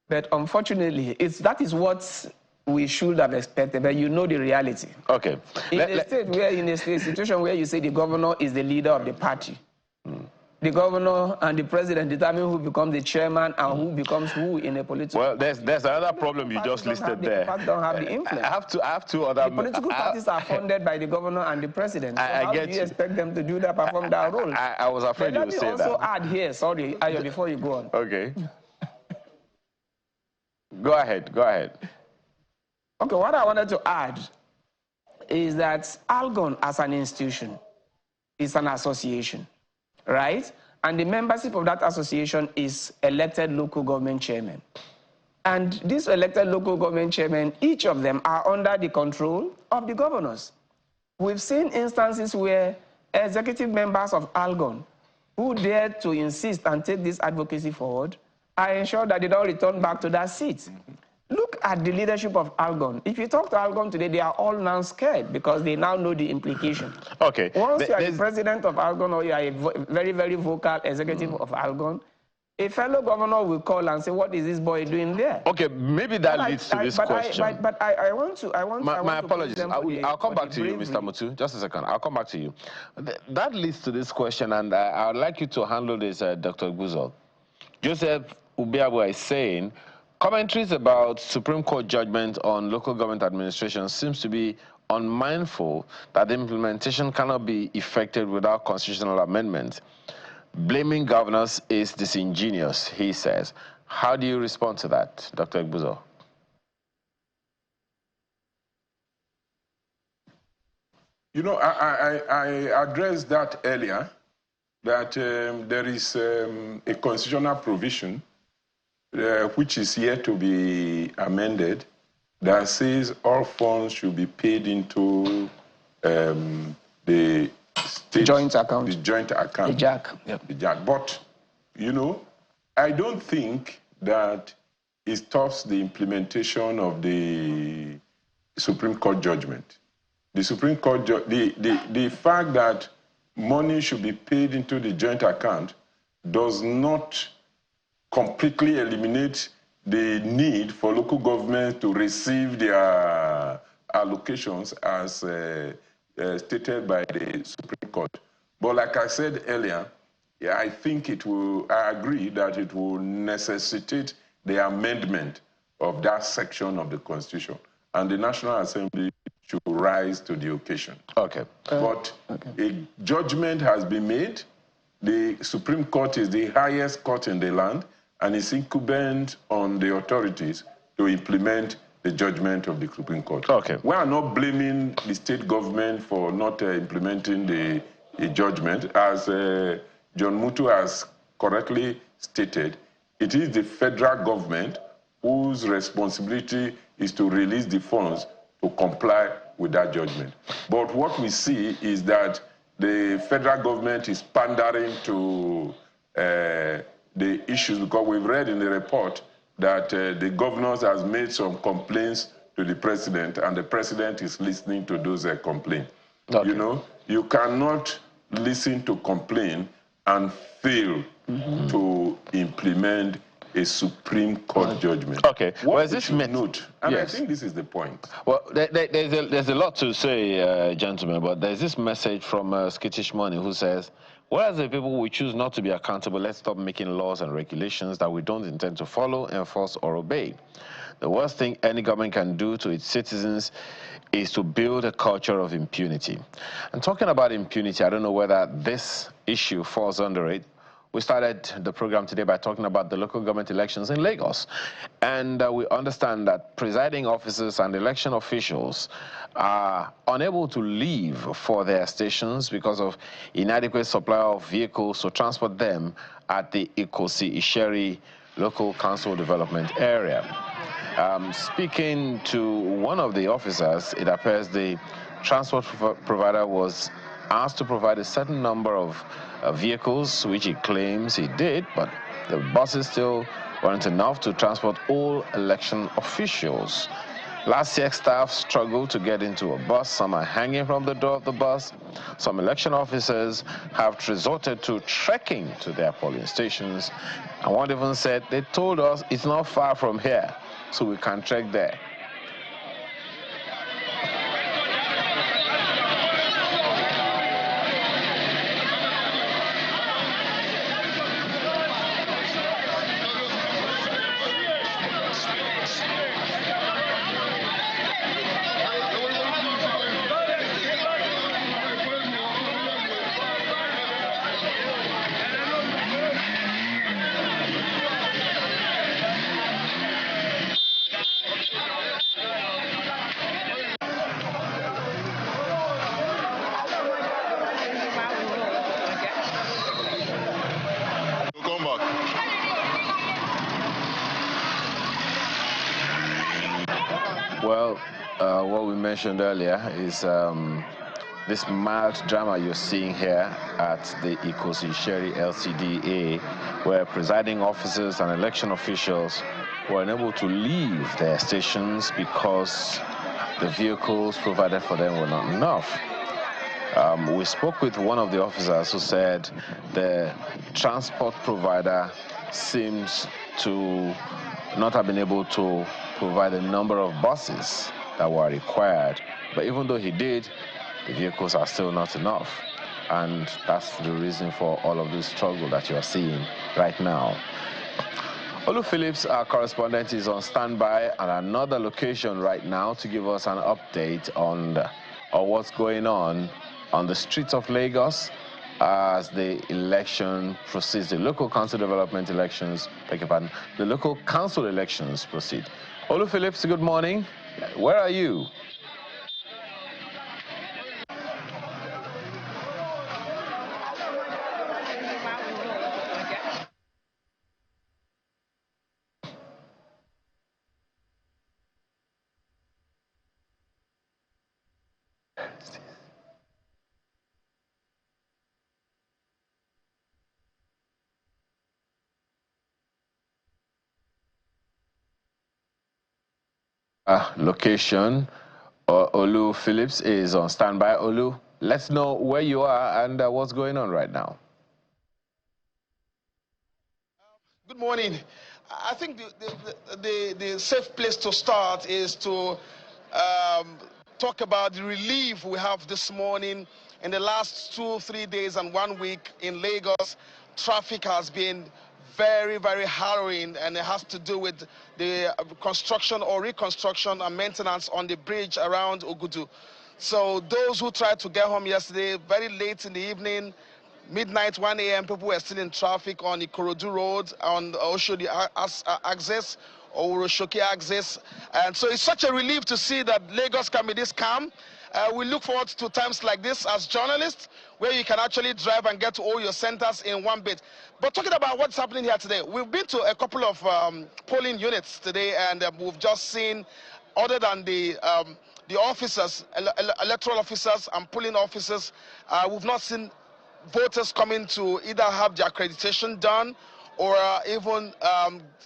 But unfortunately, that is what we should have expected, but you know the reality. Okay. In a situation where you say the governor is the leader of the party, the governor and the president determine who becomes the chairman and who becomes who in a political. Well, there's another problem you just listed there. Don't have the influence. I have two other. The political parties are funded by the governor and the president. So how do you expect them to do that, perform that role? I was afraid you would say that. Let me also add here. Sorry, Ayo, before you go on. Okay. Go ahead. Go ahead. Okay, what I wanted to add is that Algon as an institution is an association, right? And the membership of that association is elected local government chairmen. And these elected local government chairmen, each of them are under the control of the governors. We've seen instances where executive members of Algon who dared to insist and take this advocacy forward are ensured that they don't return back to that seat. Look at the leadership of Algon. If you talk to Algon today, they are all now scared because they now know the implication. Okay. Once you are the president of Algon or you are a very, very vocal executive of Algon, a fellow governor will call and say, "What is this boy doing there?" Okay, maybe that leads to this question. But I want to. My apologies. I'll come back to you, Mr. bravery. Mutu. Just a second. I'll come back to you. That leads to this question, and I would like you to handle this, Dr. Guzol. Joseph Ubiabu is saying, commentaries about Supreme Court judgment on local government administration seems to be unmindful that the implementation cannot be effected without constitutional amendment. Blaming governors is disingenuous, he says. How do you respond to that, Dr. Egbuzo? You know, I addressed that earlier, that there is a constitutional provision which is yet to be amended that says all funds should be paid into the state joint account. The joint account. The JAC. Yep. The JAC. But, you know, I don't think that it stops the implementation of the Supreme Court judgment. The Supreme Court, the fact that money should be paid into the joint account does not completely eliminate the need for local governments to receive their allocations as stated by the Supreme Court. But like I said earlier, yeah, I think I agree that it will necessitate the amendment of that section of the Constitution. And the National Assembly should rise to the occasion. Okay. But a judgment has been made. The Supreme Court is the highest court in the land, and it's incumbent on the authorities to implement the judgment of the Supreme Court. Okay. We are not blaming the state government for not implementing the judgment. As John Mutu has correctly stated, it is the federal government whose responsibility is to release the funds to comply with that judgment. But what we see is that the federal government is pandering to the issues, because we've read in the report that the governors has made some complaints to the president, and the president is listening to those complaints. Okay. You know, you cannot listen to complaint and fail to implement a Supreme Court judgment. Okay. What this note, and yes. I think this is the point. Well, there's a lot to say, gentlemen, but there's this message from Skittish Money who says, whereas the people we choose not to be accountable, let's stop making laws and regulations that we don't intend to follow, enforce, or obey. The worst thing any government can do to its citizens is to build a culture of impunity. And talking about impunity, I don't know whether this issue falls under it. We started the program today by talking about the local government elections in Lagos. And we understand that presiding officers and election officials are unable to leave for their stations because of inadequate supply of vehicles to transport them at the Ikosi Isheri Local Council Development Area. Speaking to one of the officers, it appears the transport provider was asked to provide a certain number of vehicles, which he claims he did, but the buses still weren't enough to transport all election officials. Last year, staff struggled to get into a bus. Some are hanging from the door of the bus. Some election officers have resorted to trekking to their polling stations. And one even said, they told us it's not far from here, so we can trek there. Well, what we mentioned earlier is this mild drama you're seeing here at the Ikosi Isheri LCDA, where presiding officers and election officials were unable to leave their stations because the vehicles provided for them were not enough. We spoke with one of the officers who said the transport provider seems to not have been able to provide a number of buses that were required. But even though he did, the vehicles are still not enough. And that's the reason for all of this struggle that you are seeing right now. Olu Phillips, our correspondent, is on standby at another location right now to give us an update on what's going on the streets of Lagos as the election proceeds. The local council development elections, beg your pardon, the local council elections proceed. Olu Phillips, good morning. Where are you? Location. Olu Phillips is on standby. Olu, let's know where you are and what's going on right now. Good morning. I think the safe place to start is to talk about the relief we have this morning. In the last 2-3 days and 1 week in Lagos, traffic has been very, very harrowing, and it has to do with the construction or reconstruction and maintenance on the bridge around Ogudu. So those who tried to get home yesterday, very late in the evening, midnight, 1 a.m., people were still in traffic on the Ikorodu Road, on the Oshodi axis, or Uroshoki axis. And so it's such a relief to see that Lagos can be this calm. We look forward to times like this as journalists, where you can actually drive and get to all your centers in one bit. But talking about what's happening here today, we've been to a couple of polling units today, and we've just seen, other than the officers, electoral officers and polling officers, we've not seen voters coming to either have their accreditation done or even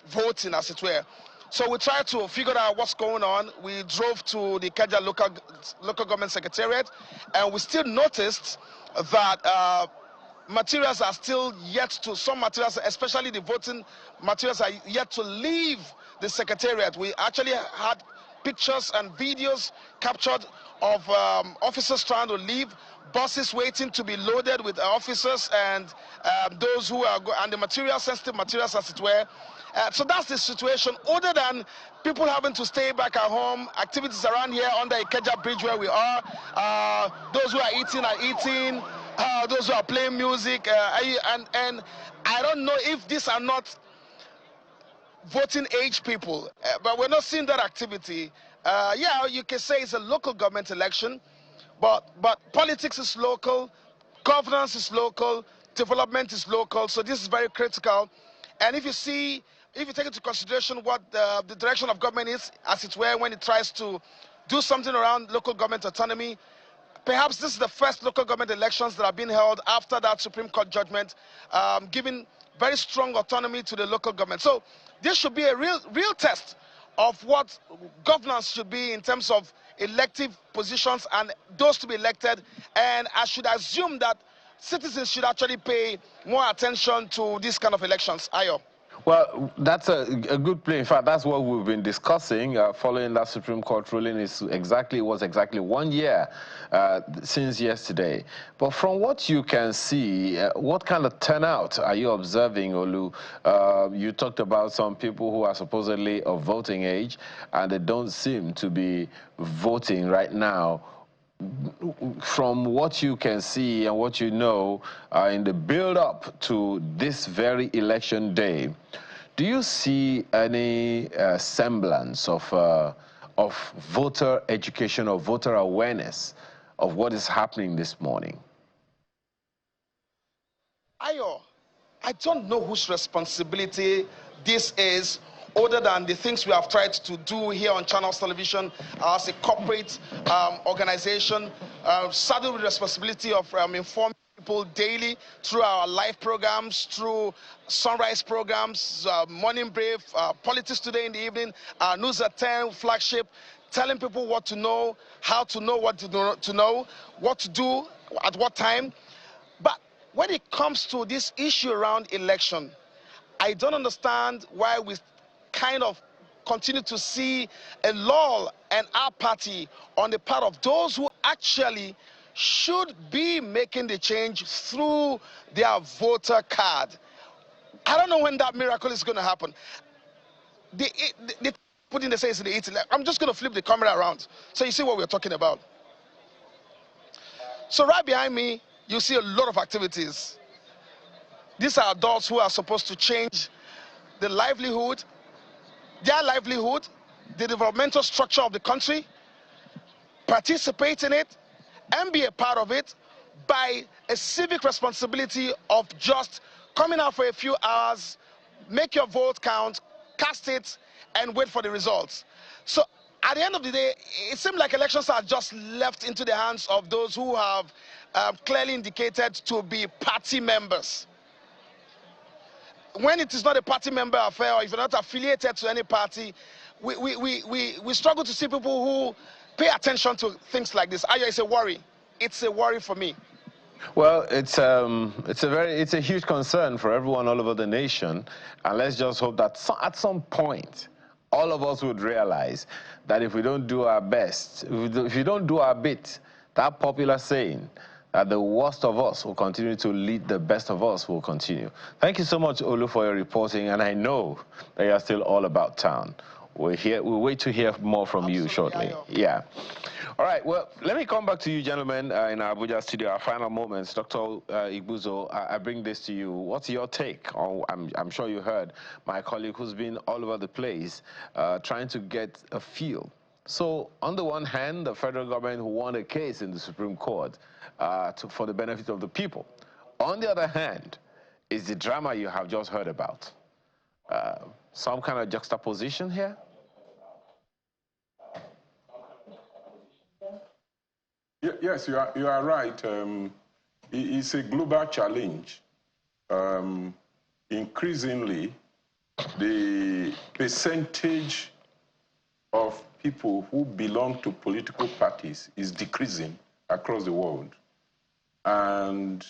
voting, as it were. So we tried to figure out what's going on. We drove to the Ikeja local government secretariat, and we still noticed that materials are still yet to, some materials, especially the voting materials, are yet to leave the secretariat. We actually had pictures and videos captured of officers trying to leave, buses waiting to be loaded with officers and those who are, and the materials, sensitive materials, as it were. So that's the situation. Other than people having to stay back at home, activities around here under Ikeja Bridge where we are, those who are eating, those who are playing music, and I don't know if these are not voting age people, but we're not seeing that activity. Yeah, you can say it's a local government election, but politics is local, governance is local, development is local, so this is very critical. And if you take into consideration what the direction of government is, as it were, when it tries to do something around local government autonomy, perhaps this is the first local government elections that have been held after that Supreme Court judgment, giving very strong autonomy to the local government. So this should be a real test of what governance should be in terms of elective positions and those to be elected. And I should assume that citizens should actually pay more attention to these kind of elections. Ayo. Well, that's a good play. In fact, that's what we've been discussing following that Supreme Court ruling. It was exactly 1 year since yesterday. But from what you can see, what kind of turnout are you observing, Olu? You talked about some people who are supposedly of voting age, and they don't seem to be voting right now. From what you can see and what you know in the build-up to this very election day, do you see any semblance of voter education or voter awareness of what is happening this morning? Ayo, I don't know whose responsibility this is, other than the things we have tried to do here on Channels Television as a corporate organization, saddled with the responsibility of informing people daily through our live programs, through sunrise programs, morning brief, Politics Today in the evening, News at 10 flagship, telling people what to know, how to know what to know, what to do at what time. But when it comes to this issue around election, I don't understand why we kind of continue to see a lull and apathy on the part of those who actually should be making the change through their voter card. I don't know when that miracle is going to happen. They put in the say it's in the 80. I'm just going to flip the camera around so you see what we're talking about. So right behind me, you see a lot of activities. These are adults who are supposed to change the livelihood, their livelihood, the developmental structure of the country, participate in it, and be a part of it by a civic responsibility of just coming out for a few hours, make your vote count, cast it, and wait for the results. So at the end of the day, it seems like elections are just left into the hands of those who have clearly indicated to be party members. When it is not a party member affair, or if you're not affiliated to any party, we struggle to see people who pay attention to things like this. It's a worry. It's a worry for me. Well, it's a huge concern for everyone all over the nation, and let's just hope that at some point, all of us would realize that if we don't do our best, if we don't do our bit, that popular saying that the worst of us will continue to lead, the best of us will continue. Thank you so much, Olu, for your reporting, and I know that you're still all about town. We'll wait to hear more from you shortly. Yeah. All right, well, let me come back to you, gentlemen, in our Abuja studio, our final moments. Dr. Igbuzo, I bring this to you. What's your take on, I'm sure you heard my colleague who's been all over the place trying to get a feel. So, on the one hand, the federal government won a case in the Supreme Court for the benefit of the people. On the other hand, is the drama you have just heard about. Some kind of juxtaposition here? Yes, you are right. It's a global challenge. Increasingly, the percentage of people who belong to political parties is decreasing across the world. And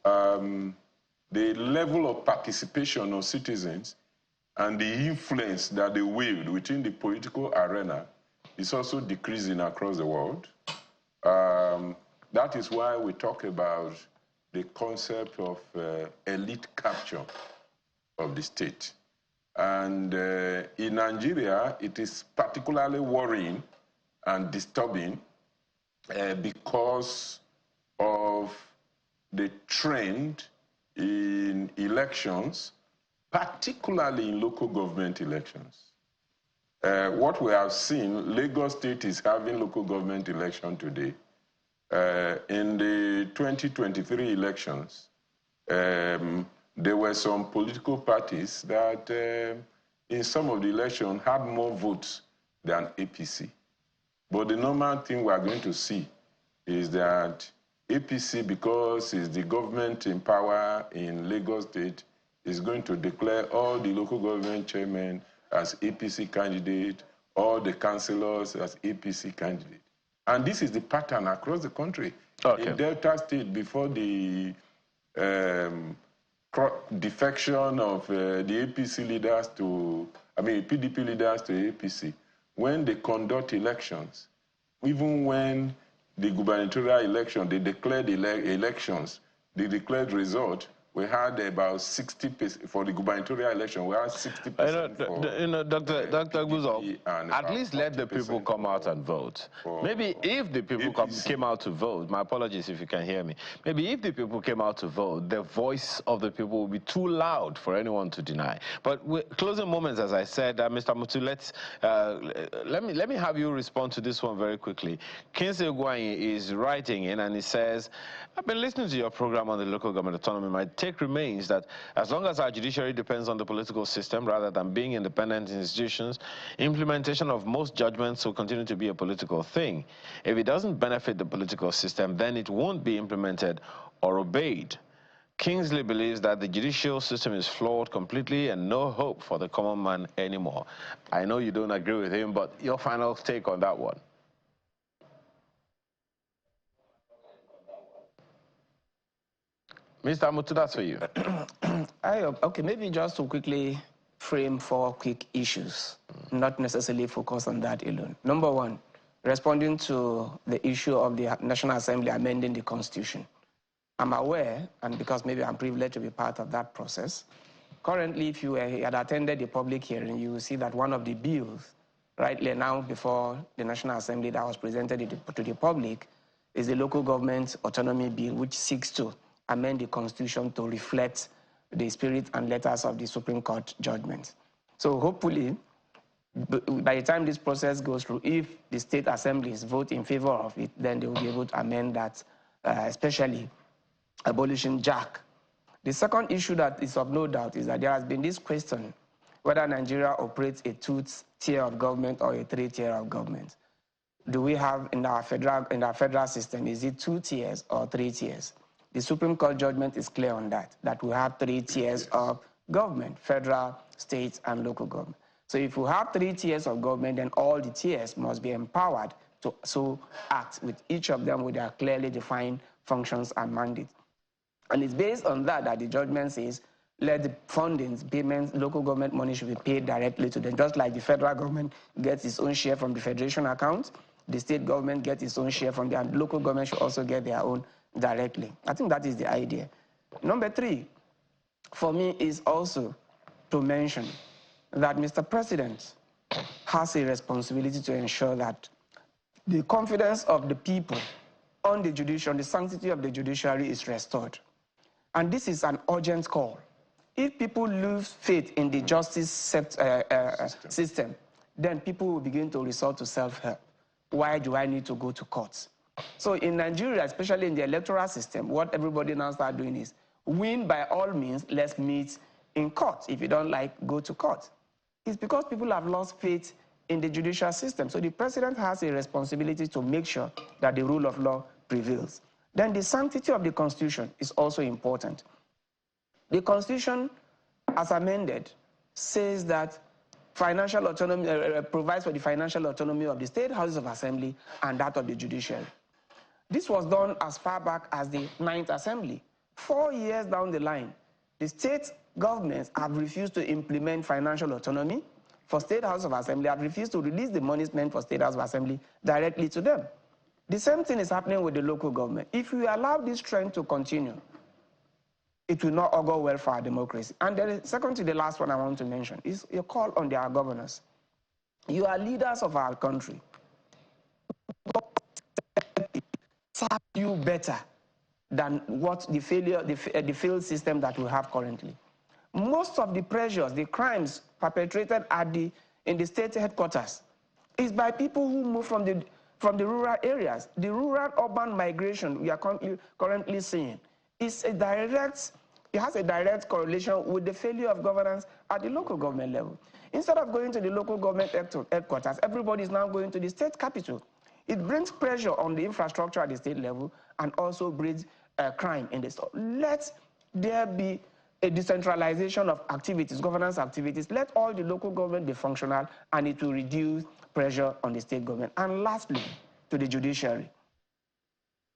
the level of participation of citizens and the influence that they wield within the political arena is also decreasing across the world. That is why we talk about the concept of elite capture of the state. And in Nigeria, it is particularly worrying and disturbing because of the trend in elections, particularly in local government elections. What we have seen, Lagos State is having local government election today. In the 2023 elections, there were some political parties that in some of the elections had more votes than APC. But the normal thing we are going to see is that APC, because it's the government in power in Lagos State, is going to declare all the local government chairmen as APC candidate, all the councillors as APC candidate. And this is the pattern across the country. Okay. In Delta State, before the defection of the APC leaders to, PDP leaders to APC, when they conduct elections, even when the gubernatorial election, they declared elections, the declared result, we had about 60% for the gubernatorial election. We had 60%. Dr. Guzo, at least let the people come out and vote. Maybe if the people came out to vote, my apologies if you can hear me. Maybe if the people came out to vote, the voice of the people will be too loud for anyone to deny. But closing moments, as I said, Mr. Mutu, let me have you respond to this one very quickly. Kingsley Ogwuanyi is writing in and he says, I've been listening to your program on the local government autonomy. My take remains that as long as our judiciary depends on the political system rather than being independent institutions, implementation of most judgments will continue to be a political thing. If it doesn't benefit the political system, then it won't be implemented or obeyed. Kingsley believes that the judicial system is flawed completely and no hope for the common man anymore. I know you don't agree with him, but your final take on that one. Mr. Mutu, that's for you. Okay, maybe just to quickly frame 4 quick issues, not necessarily focus on that alone. Number 1, responding to the issue of the National Assembly amending the Constitution. I'm aware, and because maybe I'm privileged to be part of that process, currently, if you had attended the public hearing, you will see that one of the bills rightly now before the National Assembly that was presented to the public is the Local Government Autonomy Bill, which seeks to amend the Constitution to reflect the spirit and letters of the Supreme Court judgment. So hopefully, by the time this process goes through, if the state assemblies vote in favor of it, then they will be able to amend that, especially abolishing JAC. The second issue that is of no doubt is that there has been this question whether Nigeria operates a 2-tier of government or a 3-tier of government. Do we have in our federal system, is it 2 tiers or 3 tiers? The Supreme Court judgment is clear on that we have 3 tiers of government, federal, state, and local government. So if we have 3 tiers of government, then all the tiers must be empowered to so act, with each of them with their clearly defined functions and mandates. And it's based on that the judgment says, let the fundings, payments, local government money should be paid directly to them. Just like the federal government gets its own share from the federation account, the state government gets its own share from their local government should also get their own directly. I think that is the idea. Number 3, for me, is also to mention that Mr. President has a responsibility to ensure that the confidence of the people on the judiciary, the sanctity of the judiciary is restored. And this is an urgent call. If people lose faith in the justice system, then people will begin to resort to self-help. Why do I need to go to courts? So in Nigeria, especially in the electoral system, what everybody now starts doing is, win by all means, let's meet in court. If you don't like, go to court. It's because people have lost faith in the judicial system. So the president has a responsibility to make sure that the rule of law prevails. Then the sanctity of the Constitution is also important. The Constitution, as amended, says that financial autonomy provides for the financial autonomy of the state houses of assembly and that of the judiciary. This was done as far back as the 9th Assembly. 4 years down the line, the state governments have refused to implement financial autonomy for state houses of assembly, have refused to release the monies meant for state houses of assembly directly to them. The same thing is happening with the local government. If we allow this trend to continue, it will not augur well for our democracy. And the second to the last one I want to mention is a call on their governors. You are leaders of our country. Serve you better than what the failed system that we have currently. Most of the pressures, the crimes perpetrated in the state headquarters is by people who move from the rural areas. The rural-urban migration we are currently seeing is it has a direct correlation with the failure of governance at the local government level. Instead of going to the local government headquarters, everybody is now going to the state capital. It brings pressure on the infrastructure at the state level and also breeds crime in the state. Let there be a decentralization of activities, governance activities. Let all the local government be functional, and it will reduce pressure on the state government. And lastly, to the judiciary.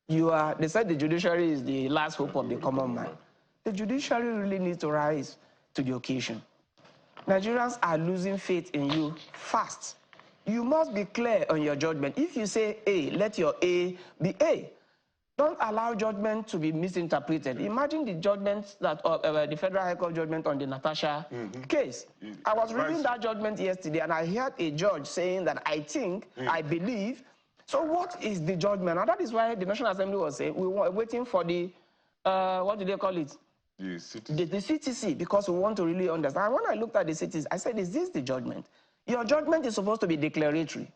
They said the judiciary is the last hope of the common man. The judiciary really needs to rise to the occasion. Nigerians are losing faith in you fast. You must be clear on your judgment. If you say A, let your A be A. Don't allow judgment to be misinterpreted. Imagine the judgment that the Federal High Court judgment on the Natasha case. I was reading that judgment yesterday, and I heard a judge saying that I think, I believe. So what is the judgment? And that is why the National Assembly was saying we were waiting for the, what do they call it? The CTC, because we want to really understand. And when I looked at the CTC, I said, is this the judgment? Your judgment is supposed to be declaratory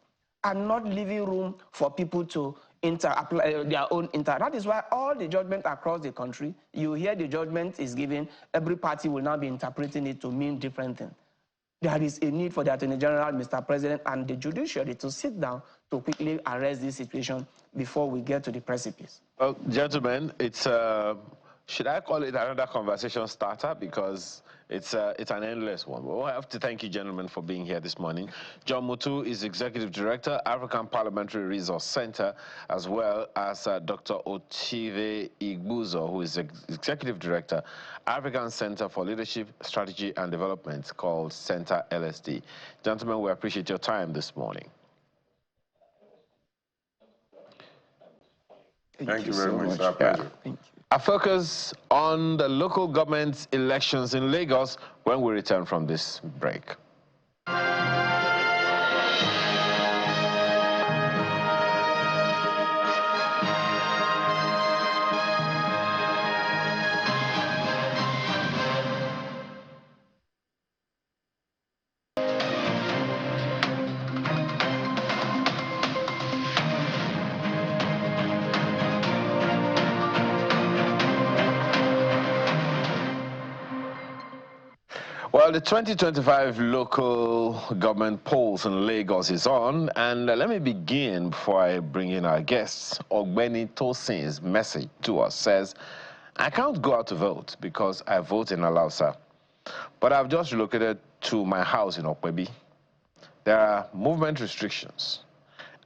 and not leaving room for people to apply their own That is why all the judgment across the country, you hear the judgment is given, every party will now be interpreting it to mean different things. There is a need for the Attorney General, Mr. President, and the judiciary to sit down to quickly arrest this situation before we get to the precipice. Well, gentlemen, it's should I call it another conversation starter? Because It's an endless one. Well, I have to thank you, gentlemen, for being here this morning. John Mutu is Executive Director, African Parliamentary Resource Center, as well as Dr. Ochive Igbuzo, who is Executive Director, African Center for Leadership, Strategy and Development, called Center LSD. Gentlemen, we appreciate your time this morning. Thank you very much. It's our pleasure. Thank you. A focus on the local government elections in Lagos when we return from this break. Well, the 2025 local government polls in Lagos is on, and let me begin before I bring in our guests. Ogbeni Tosin's message to us says, I can't go out to vote because I vote in Alausa, but I've just relocated to my house in Okwebi. There are movement restrictions,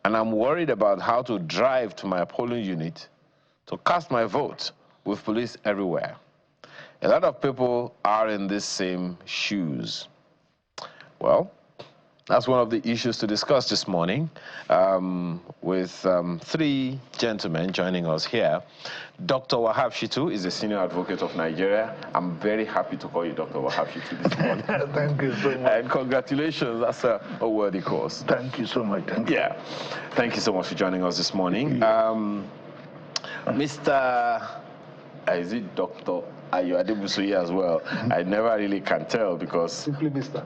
and I'm worried about how to drive to my polling unit to cast my vote with police everywhere. A lot of people are in the same shoes. Well, that's one of the issues to discuss this morning with three gentlemen joining us here. Dr. Wahab Shitu is a senior advocate of Nigeria. I'm very happy to call you Dr. Wahab Shitu this morning. Thank you so much. And congratulations, that's a worthy cause. Thank you so much. Thank you. Yeah, thank you so much for joining us this morning. Mr. Is it Dr. Ayo Adebusuye as well? I never really can tell because Simply Mr.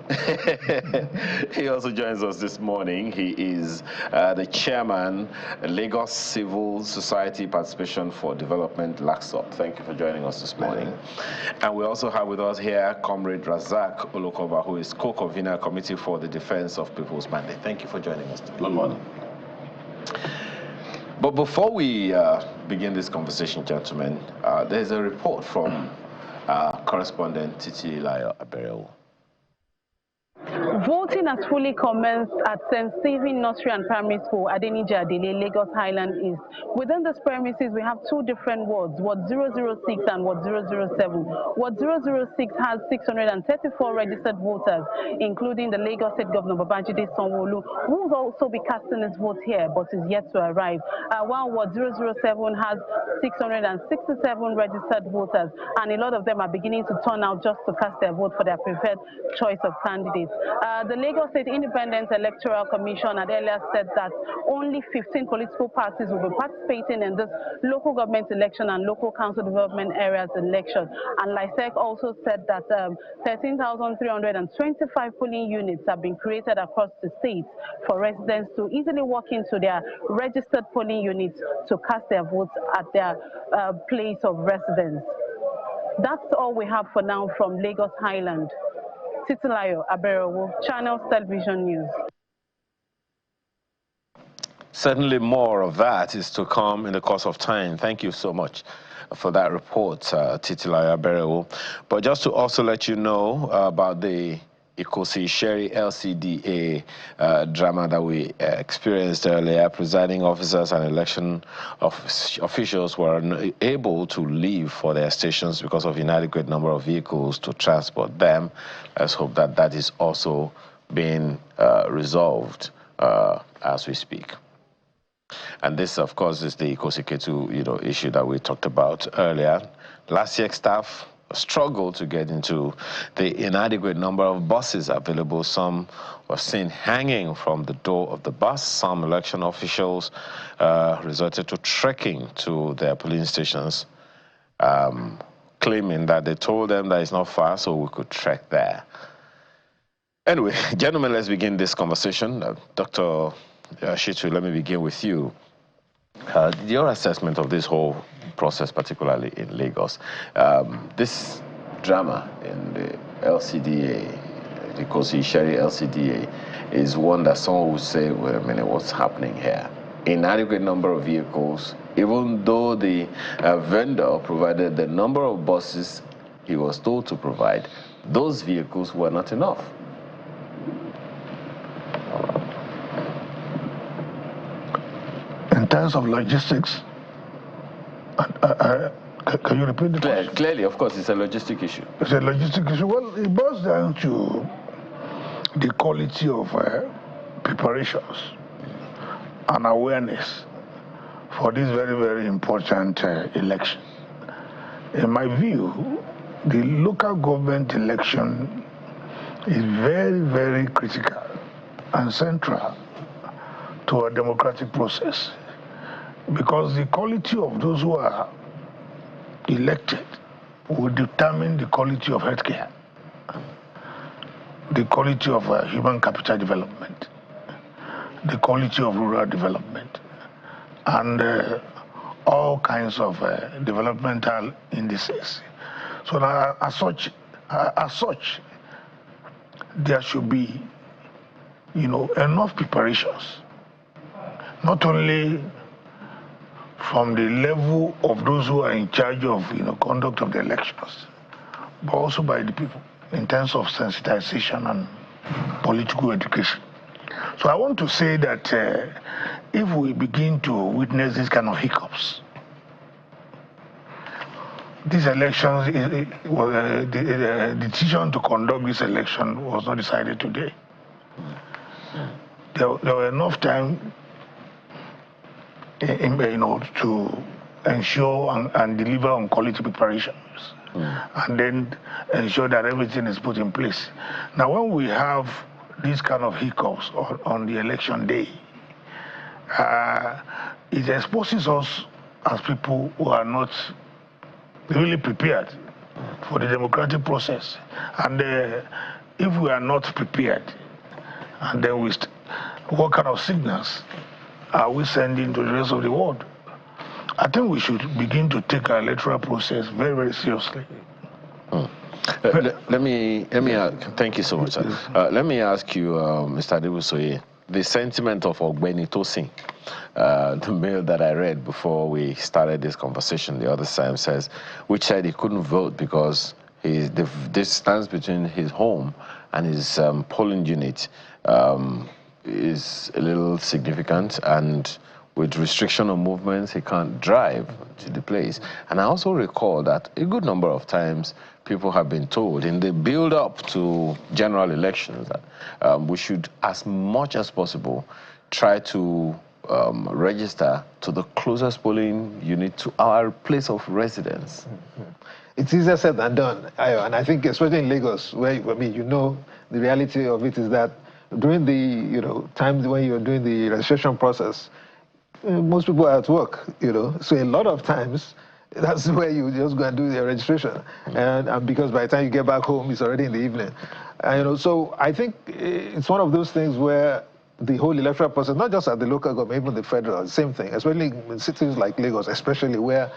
He also joins us this morning. He is the chairman, Lagos Civil Society Participation for Development, LACSOP. Thank you for joining us this morning. And we also have with us here Comrade Razak Olokoba, who is co-convener Committee for the Defense of People's Mandate. Thank you for joining us today. Good morning. But before we begin this conversation, gentlemen, there's a report from correspondent Titilayo Abereo. Voting has fully commenced at St. Stephen Nursery and Primary School, Adenija Adele, Lagos Highland East. Within this premises, we have two different wards, Ward 006 and Ward 007. Ward 006 has 634 registered voters, including the Lagos State Governor Babajide Sanwo-Olu, who will also be casting his vote here, but is yet to arrive. While Ward 007 has 667 registered voters, and a lot of them are beginning to turn out just to cast their vote for their preferred choice of candidates. The Lagos State Independent Electoral Commission had earlier said that only 15 political parties will be participating in this local government election and local council development areas election. And LISEC also said that 13,325 polling units have been created across the state for residents to easily walk into their registered polling units to cast their votes at their place of residence. That's all we have for now from Lagos Highland. Titilayo Abereo, Channels Television News. Certainly more of that is to come in the course of time. Thank you so much for that report, Titilayo Abereo. But just to also let you know about the Ikosi Sherry LCDA drama that we experienced earlier. Presiding officers and election officials were unable to leave for their stations because of inadequate number of vehicles to transport them. Let's hope that that is also being resolved as we speak. And this, of course, is the Ikosi Ketu, issue that we talked about earlier. Last year's staff struggled to get into the inadequate number of buses available. Some were seen hanging from the door of the bus. Some election officials resorted to trekking to their polling stations, claiming that they told them that it's not far, so we could trek there. Anyway, gentlemen, let's begin this conversation. Dr. Shitu, let me begin with you. Your assessment of this whole process, particularly in Lagos, this drama in the LCDA, the Ikosi Sherry LCDA, is one that someone would say, wait a minute, what's happening here? Inadequate number of vehicles, even though the vendor provided the number of buses he was told to provide, those vehicles were not enough. In terms of logistics, can you repeat the question? Clearly, of course, it's a logistic issue. It's a logistic issue. Well, it boils down to the quality of preparations and awareness for this very, very important election. In my view, the local government election is very, very critical and central to a democratic process, because the quality of those who are elected will determine the quality of healthcare, the quality of human capital development, the quality of rural development, and all kinds of developmental indices. So now, as such, there should be, enough preparations, not only from the level of those who are in charge of, conduct of the elections, but also by the people in terms of sensitization and political education. So I want to say that if we begin to witness these kind of hiccups, these elections, the decision to conduct this election was not decided today. There were enough time to ensure and deliver on quality preparations, and then ensure that everything is put in place. Now, when we have these kind of hiccups on the election day, it exposes us as people who are not really prepared for the democratic process. And if we are not prepared, and then what kind of signals are we sending to the rest of the world? I think we should begin to take our electoral process very, very seriously. Let me thank you so much, sir. Let me ask you, Mr. Adebusoye, the sentiment of Ogbeni Tosin, the mail that I read before we started this conversation the other time which said he couldn't vote because the distance between his home and his polling unit is a little significant, and with restriction on movements, he can't drive to the place. And I also recall that a good number of times people have been told in the build-up to general elections that we should, as much as possible, try to register to the closest polling unit to our place of residence. It's easier said than done, and I think especially in Lagos, where the reality of it is that during the times when you're doing the registration process, most people are at work, so a lot of times that's where you just go and do the registration, and because by the time you get back home, it's already in the evening. So I think it's one of those things where the whole electoral process, not just at the local government, even the federal, the same thing, especially in cities like Lagos, especially where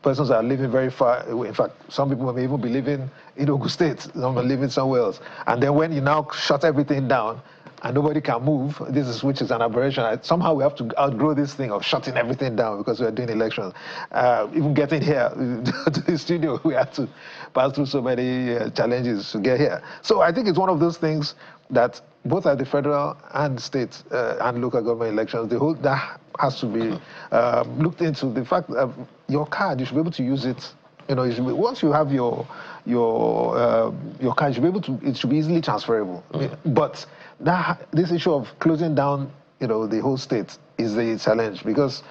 persons are living very far away. In fact, some people may even be living in Ogun State, some are living somewhere else. And then when you now shut everything down and nobody can move, which is an aberration. Somehow we have to outgrow this thing of shutting everything down because we are doing elections. Even getting here to the studio, we have to pass through so many challenges to get here. So I think it's one of those things that both at the federal and state and local government elections, that has to be looked into. The fact that your card, you should be able to use it. Once you have your card, you should be able to. It should be easily transferable. But this issue of closing down, the whole state is the challenge, because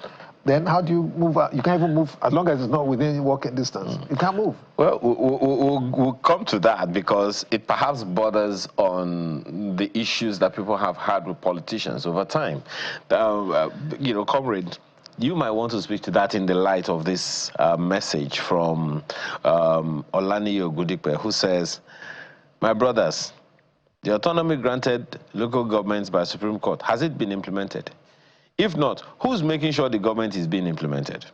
then how do you move out? You can't even move as long as it's not within walking distance. You can't move. Well, we'll come to that, because it perhaps borders on the issues that people have had with politicians over time. Comrade, you might want to speak to that in the light of this message from Olani Ogudipe, who says, "My brothers, the autonomy granted local governments by Supreme Court, has it been implemented? If not, who's making sure the government is being implemented?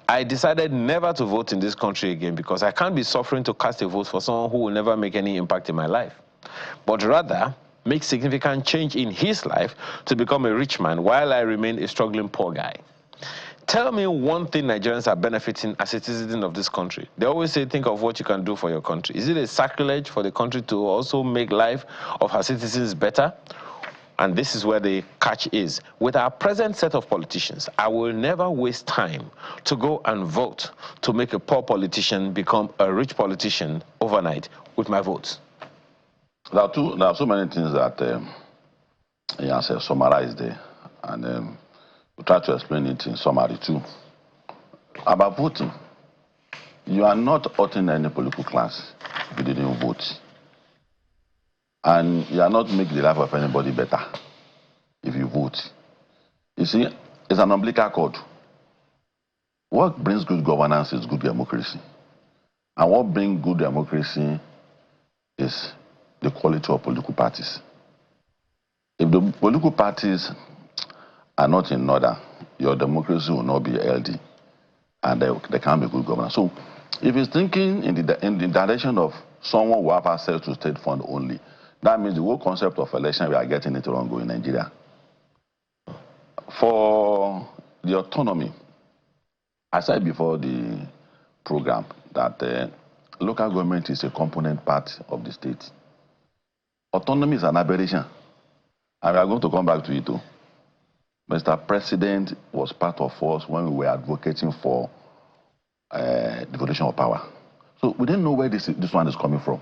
I decided never to vote in this country again because I can't be suffering to cast a vote for someone who will never make any impact in my life, but rather make significant change in his life to become a rich man while I remain a struggling poor guy. Tell me one thing Nigerians are benefiting as a citizen of this country. They always say, think of what you can do for your country. Is it a sacrilege for the country to also make life of her citizens better? And this is where the catch is. With our present set of politicians, I will never waste time to go and vote to make a poor politician become a rich politician overnight with my votes. There are so many things that he has summarized there, and we try to explain it in summary too. About voting, you are not hurting any political class if you didn't vote. And you are not making the life of anybody better if you vote. You see, it's an umbilical cord. What brings good governance is good democracy. And what brings good democracy is the quality of political parties. If the political parties are not in order, your democracy will not be healthy, and there can't be good governance. So, if it's thinking in the direction of someone who have access to state fund only, that means the whole concept of election, we are getting it wrong in Nigeria. For the autonomy, I said before the program that local government is a component part of the state. Autonomy is an aberration, and we are going to come back to it too. Mr. President was part of us when we were advocating for devolution of power. So we didn't know where this one is coming from.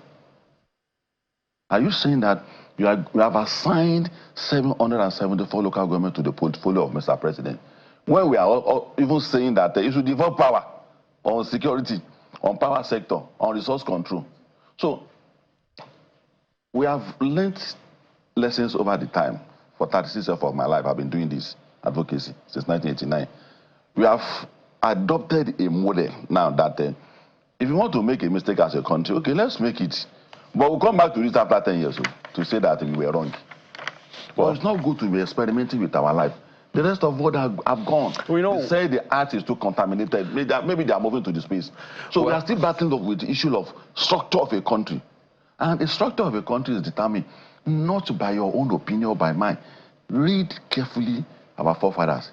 Are you saying that you have assigned 774 local government to the portfolio of Mr. President, when we are all even saying that you should devolve power on security, on power sector, on resource control? So we have learned lessons over the time. For 36 years of my life, I've been doing this advocacy since 1989. We have adopted a model now that if you want to make a mistake as a country, okay, let's make it. But we'll come back to this after 10 years to say that we were wrong. Well, it's not good to be experimenting with our life. The rest of what have gone. We know. They say the earth is too contaminated. Maybe they are moving to the space. So we are still battling with the issue of structure of a country. And the structure of a country is determined not by your own opinion or by mine. Read carefully our forefathers.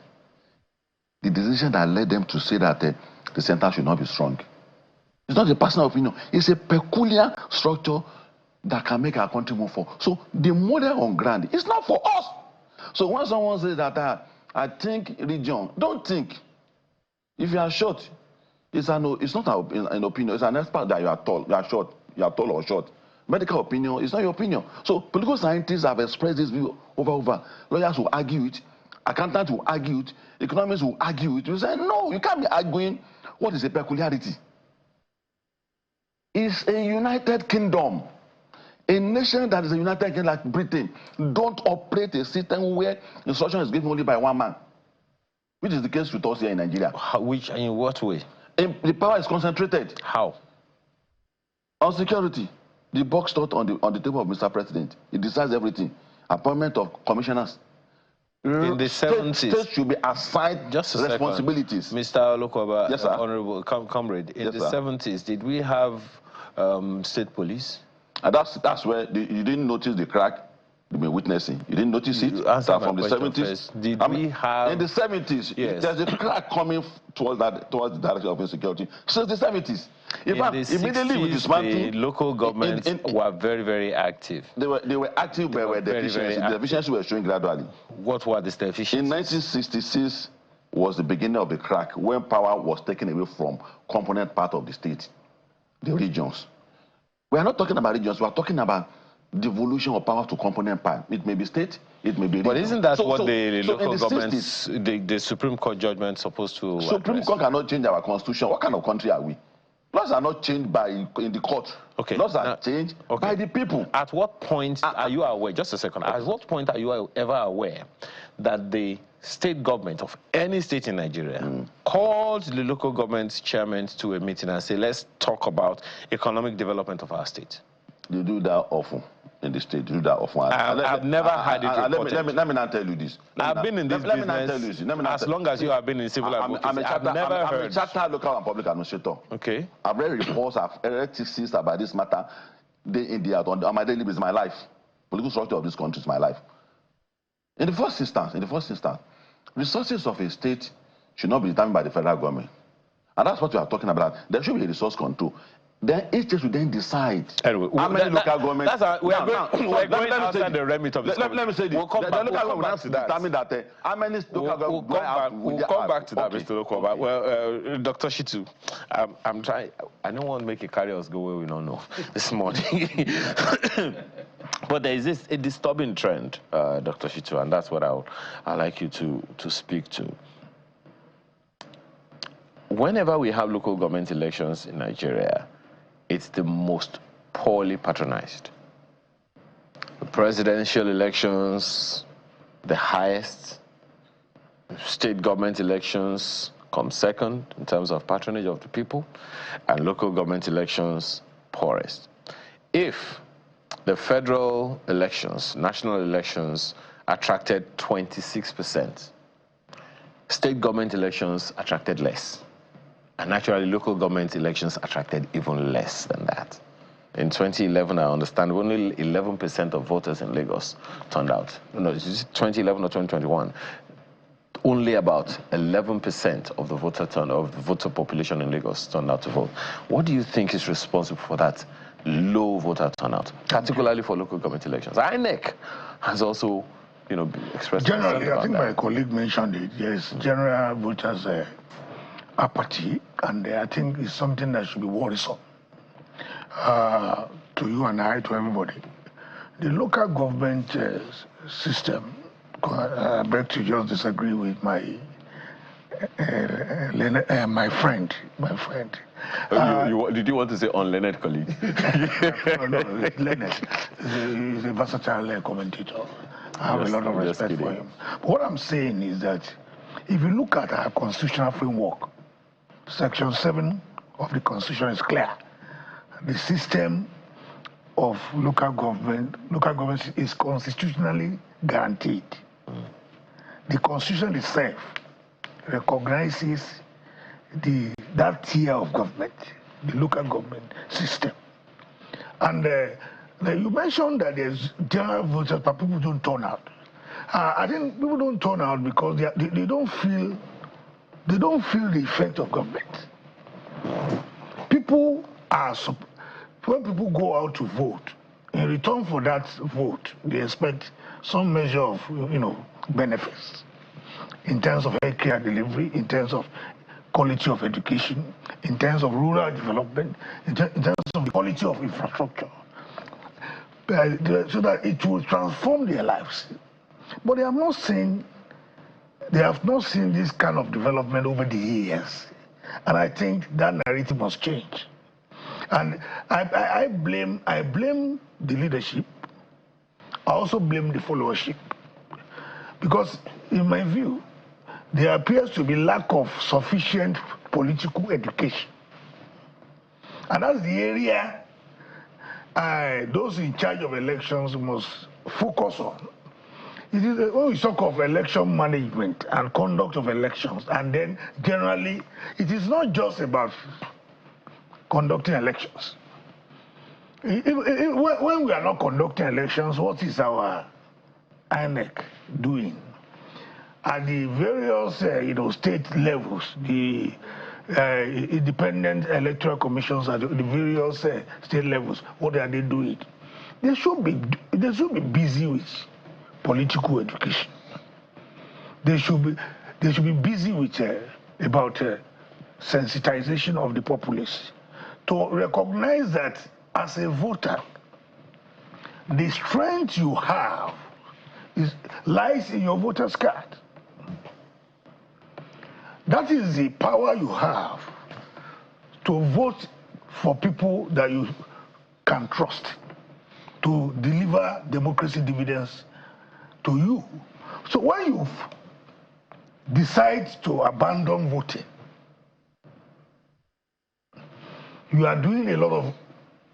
The decision that led them to say that the center should not be strong. It's not a personal opinion. It's a peculiar structure that can make our country move forward. So the model on ground is not for us. So when someone says that I think region, don't think. If you are short, it's not an opinion. It's an expert that you are tall. You are short. You are tall or short. Medical opinion is not your opinion. So political scientists have expressed this view over. Lawyers will argue it. Accountants will argue it. Economists will argue it. You say, no, you can't be arguing what is a peculiarity. It's a United Kingdom. A nation that is a United Kingdom like Britain don't operate a system where instruction is given only by one man, which is the case with us here in Nigeria. In what way? The power is concentrated. How? On security. The box stood on the table of Mr. President. He decides everything. Appointment of commissioners. In the 70s, states should be assigned just responsibilities. Mr. Lokoba, yes, Honorable Comrade, in the 70s, did we have state police? And that's where you didn't notice the crack you've been witnessing. You didn't notice it. From the 70s. Did we have in the 70s? Yes. There's a crack coming towards the direction of insecurity since the 70s. In fact, immediately with dismantling, the local governments were very, very active. They were active, but were deficiencies. The deficiencies were showing gradually. What were these deficiencies? In 1966 was the beginning of the crack when power was taken away from component part of the state, the regions. We are not talking about regions. We are talking about devolution of power to component part. It may be state, it may be region. But isn't that what the local governments, the Supreme Court judgment supposed to Supreme Court cannot change our constitution. What kind of country are we? Laws are not changed in the court. Okay. Laws are changed by the people. At what point are you aware, just a second, at what point are you ever aware that the state government of any state in Nigeria called the local government chairman to a meeting and say, let's talk about economic development of our state? They do that often in the state. They do that often. I've never had it reported. Let me not tell you this. I've been in this business as long as you have been in civil advocacy. I've never heard. I'm a chartered local and public administrator. Okay. I've read reports, I've read theses about this matter day in, day out. On my daily basis, my life. Political structure of this country is my life. In the first instance, resources of a state should not be determined by the federal government. And that's what we are talking about. There should be a resource control. Then each state should then decide anyway, how many local governments. We're going outside the remit of this. Let me say this. We'll come back, the local government has to determine that how many local governments do I have. We'll come back to that, Mr. Lokoba. Well, Dr. Shitu, I'm trying. I don't want to make a carry us go where we don't know this morning. But there is a disturbing trend, Dr. Shitu, and that's what I'd like you to speak to. Whenever we have local government elections in Nigeria, it's the most poorly patronized. The presidential elections, the highest. State government elections come second in terms of patronage of the people, and local government elections poorest. If the federal elections, national elections, attracted 26%, state government elections attracted less. And actually, local government elections attracted even less than that. In 2011, I understand only 11% of voters in Lagos turned out. No, it's 2011 or 2021. Only about 11% of the voter population in Lagos turned out to vote. What do you think is responsible for that low voter turnout, particularly for local government elections? INEC has also, expressed. Generally, I think my colleague mentioned it. Yes, general voters. Apathy, and I think it's something that should be worrisome to you and I, to everybody. The local government system, I beg to just disagree with my friend. Did you want to say unlearned colleague? No, Leonard is a versatile commentator. I have a lot of respect for him. But what I'm saying is that if you look at our constitutional framework, Section 7 of the Constitution is clear. The system of local government is constitutionally guaranteed. The Constitution itself recognizes that tier of government, the local government system. And you mentioned that there's general voters, but people don't turn out. I think people don't turn out because they don't feel the effect of government. When people go out to vote, in return for that vote, they expect some measure of, benefits in terms of healthcare delivery, in terms of quality of education, in terms of rural development, in terms of the quality of infrastructure, so that it will transform their lives. But they have not seen this kind of development over the years. And I think that narrative must change. And I blame the leadership. I also blame the followership. Because in my view, there appears to be lack of sufficient political education. And that's the area those in charge of elections must focus on. It is when we talk of election management and conduct of elections, and then generally, it is not just about conducting elections. When we are not conducting elections, what is our INEC doing? At the various state levels, the independent electoral commissions at the various state levels, what are they doing? They should be busy with political education. They should be busy with about sensitization of the populace to recognize that as a voter, the strength you have lies in your voter's card. That is the power you have to vote for people that you can trust to deliver democracy dividends to you. So when you decide to abandon voting, you are doing a lot of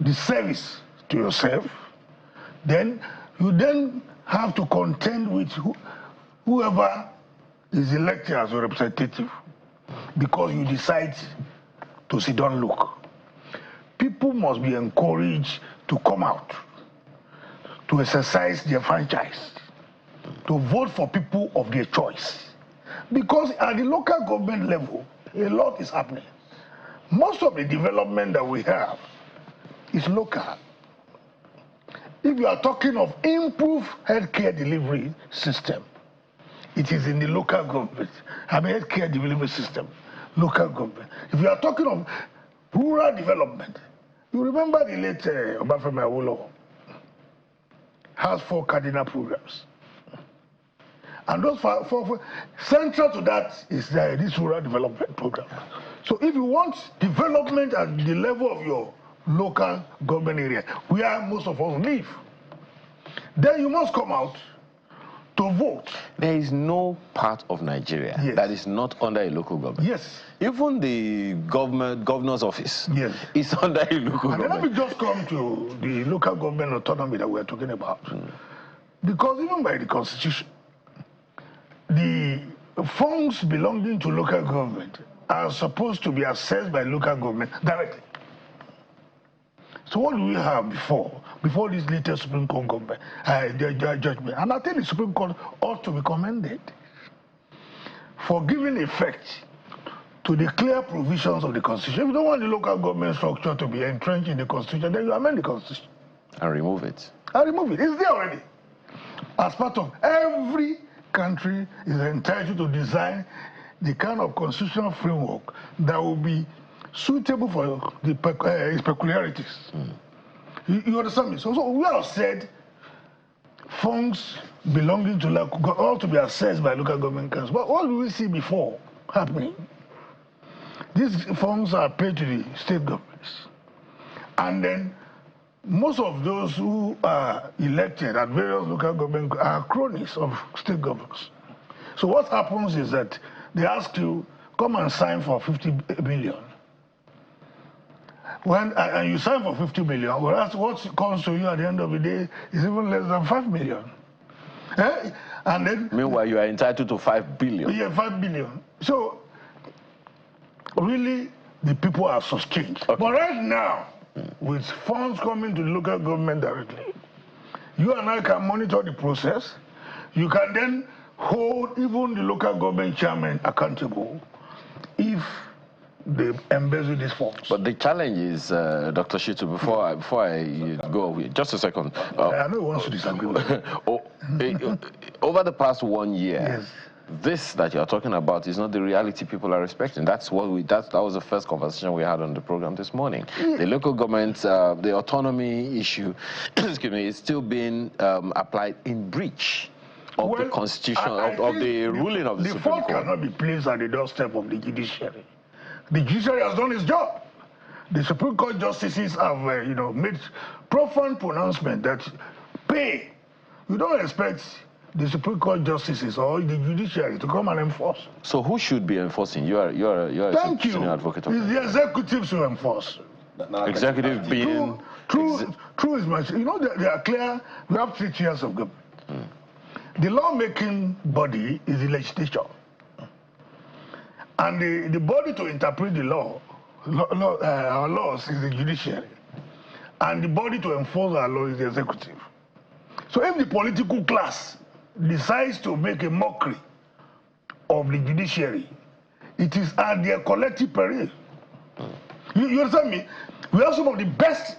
disservice to yourself. Then you have to contend with whoever is elected as a representative because you decide to sit down look. People must be encouraged to come out, to exercise their franchise, to vote for people of their choice. Because at the local government level, a lot is happening. Most of the development that we have is local. If you are talking of improved healthcare delivery system, it is in the local government. Healthcare delivery system, local government. If you are talking of rural development, you remember the late Obafemi Awolowo has 4 cardinal programs. And those four central to that is this rural development program. So if you want development at the level of your local government area, where most of us live, then you must come out to vote. There is no part of Nigeria that is not under a local government. Yes. Even the governor's office is under a local government. And let me just come to the local government autonomy that we're talking about. Because even by the constitution, the funds belonging to local government are supposed to be assessed by local government directly. So what do we have before this latest Supreme Court government, judgment? And I think the Supreme Court ought to be commended for giving effect to the clear provisions of the Constitution. If you don't want the local government structure to be entrenched in the Constitution, then you amend the Constitution. And remove it. It's there already. As part of every country is entitled to design the kind of constitutional framework that will be suitable for its peculiarities. You understand me? So we have said funds belonging to local ought to be assessed by local government councils. But what do we see before happening? These funds are paid to the state governments. And then most of those who are elected at various local government are cronies of state governments. So what happens is that they ask you, come and sign for 50 billion. And you sign for 50 million, whereas what comes to you at the end of the day is even less than 5 million. And then, meanwhile, you are entitled to 5 billion. Yeah, 5 billion. So, really, the people are sustained. Okay. But right now, with funds coming to the local government directly, you and I can monitor the process. You can then hold even the local government chairman accountable if they embezzle these funds. But the challenge is, Dr. Shitu, before I go away, just a second. I know he wants to disagree with me. Over the past 1 year, this that you're talking about is not the reality people are expecting. That was the first conversation we had on the program this morning. The local government, the autonomy issue, excuse me, is still being applied in breach of the constitution, of the ruling of the Supreme Court. The fault cannot be placed at the doorstep of the judiciary. The judiciary has done its job. The Supreme Court justices have, made profound pronouncement that pay. You don't expect the Supreme Court justices or the judiciary to come and enforce. So who should be enforcing? You're a senior advocate. It's the executives who enforce. Executive being true is much. You know, they are clear. We have 3 tiers of government. The lawmaking body is the legislature. And the body to interpret the our laws is the judiciary. And the body to enforce our law is the executive. So if the political class decides to make a mockery of the judiciary, it is at their collective peril. You understand me? We have some of the best,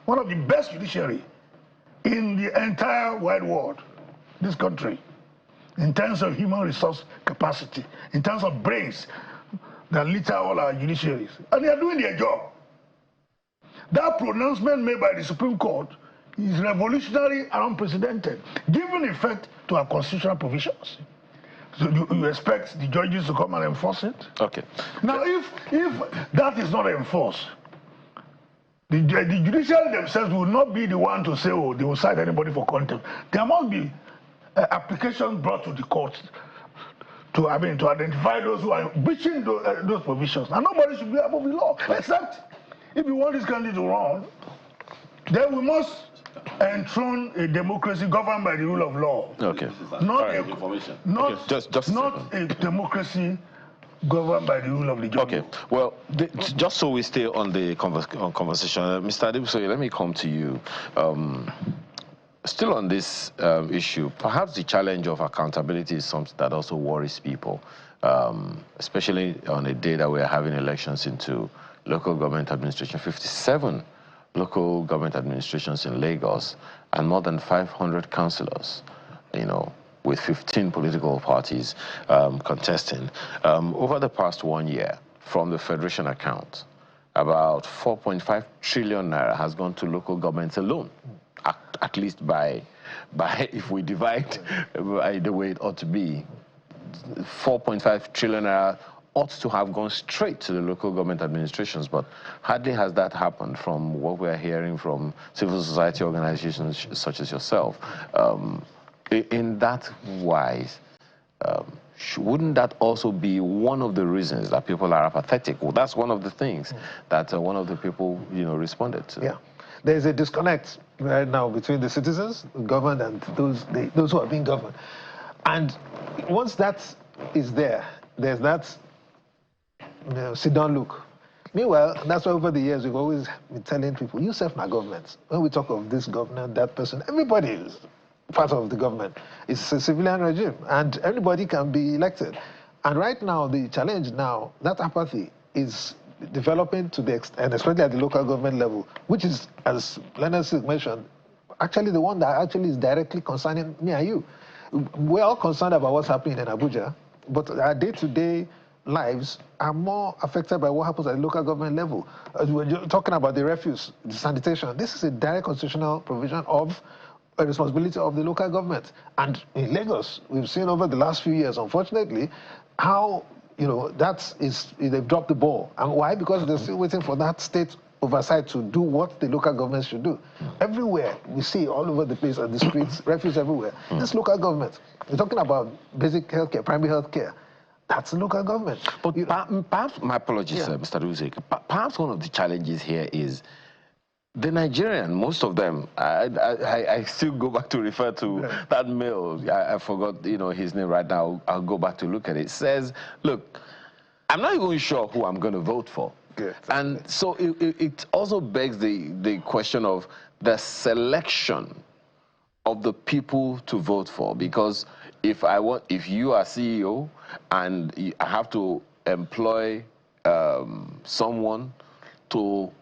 one of the best judiciary in the entire wide world, this country, in terms of human resource capacity, in terms of brains that litter all our judiciaries. And they are doing their job. That pronouncement made by the Supreme Court is revolutionary and unprecedented, giving effect to our constitutional provisions. So you expect the judges to come and enforce it? Okay. Now, if that is not enforced, the judiciary themselves will not be the one to say, oh, they will cite anybody for contempt. There must be applications brought to the court to identify those who are breaching those provisions. And nobody should be above the law, except if you want this country to run, then we must enthrone a democracy governed by the rule of law. Okay. Not a democracy governed by the rule of the jungle. Okay. Well, just so we stay on the conversation, Mr. Adibusoye, let me come to you. Still on this issue, perhaps the challenge of accountability is something that also worries people, especially on a day that we're having elections into local government administration. 57 local government administrations in Lagos and more than 500 councillors, you know, with 15 political parties contesting. Over the past 1 year, from the Federation account, about 4.5 trillion naira has gone to local governments alone. At least by if we divide by the way it ought to be, 4.5 trillion naira ought to have gone straight to the local government administrations, but hardly has that happened from what we're hearing from civil society organizations such as yourself. In that wise, wouldn't that also be one of the reasons that people are apathetic? Well, that's one of the things that one of the people, you know, responded to. Yeah. There's a disconnect right now between the citizens, the government, and those who are being governed. And once that is there, there's that sit-down look. Meanwhile, that's why over the years we've always been telling people, you self my government. When we talk of this governor, that person, everybody is part of the government. It's a civilian regime, and everybody can be elected. And right now, the challenge now, that apathy is developing to the extent, and especially at the local government level, which is, as Leonard Silk mentioned, actually the one that actually is directly concerning me and you. We're all concerned about what's happening in Abuja, but our day-to-day lives are more affected by what happens at the local government level. When you're talking about the refuse, the sanitation, this is a direct constitutional provision of a responsibility of the local government. And in Lagos, we've seen over the last few years, unfortunately, how they've dropped the ball. And why? Because they're still waiting for that state oversight to do what the local government should do. Everywhere we see all over the place on the streets, refuse everywhere. This local government. We're talking about basic healthcare, primary healthcare. That's the local government. But perhaps, my apologies, Mr. Uzik, perhaps one of the challenges here is the Nigerian, most of them, I still go back to refer to that mail. I forgot, you know, his name right now. I'll go back to look at it. It says, look, I'm not even sure who I'm going to vote for. Good. And so it also begs the question of the selection of the people to vote for. Because if you are CEO and I have to employ someone to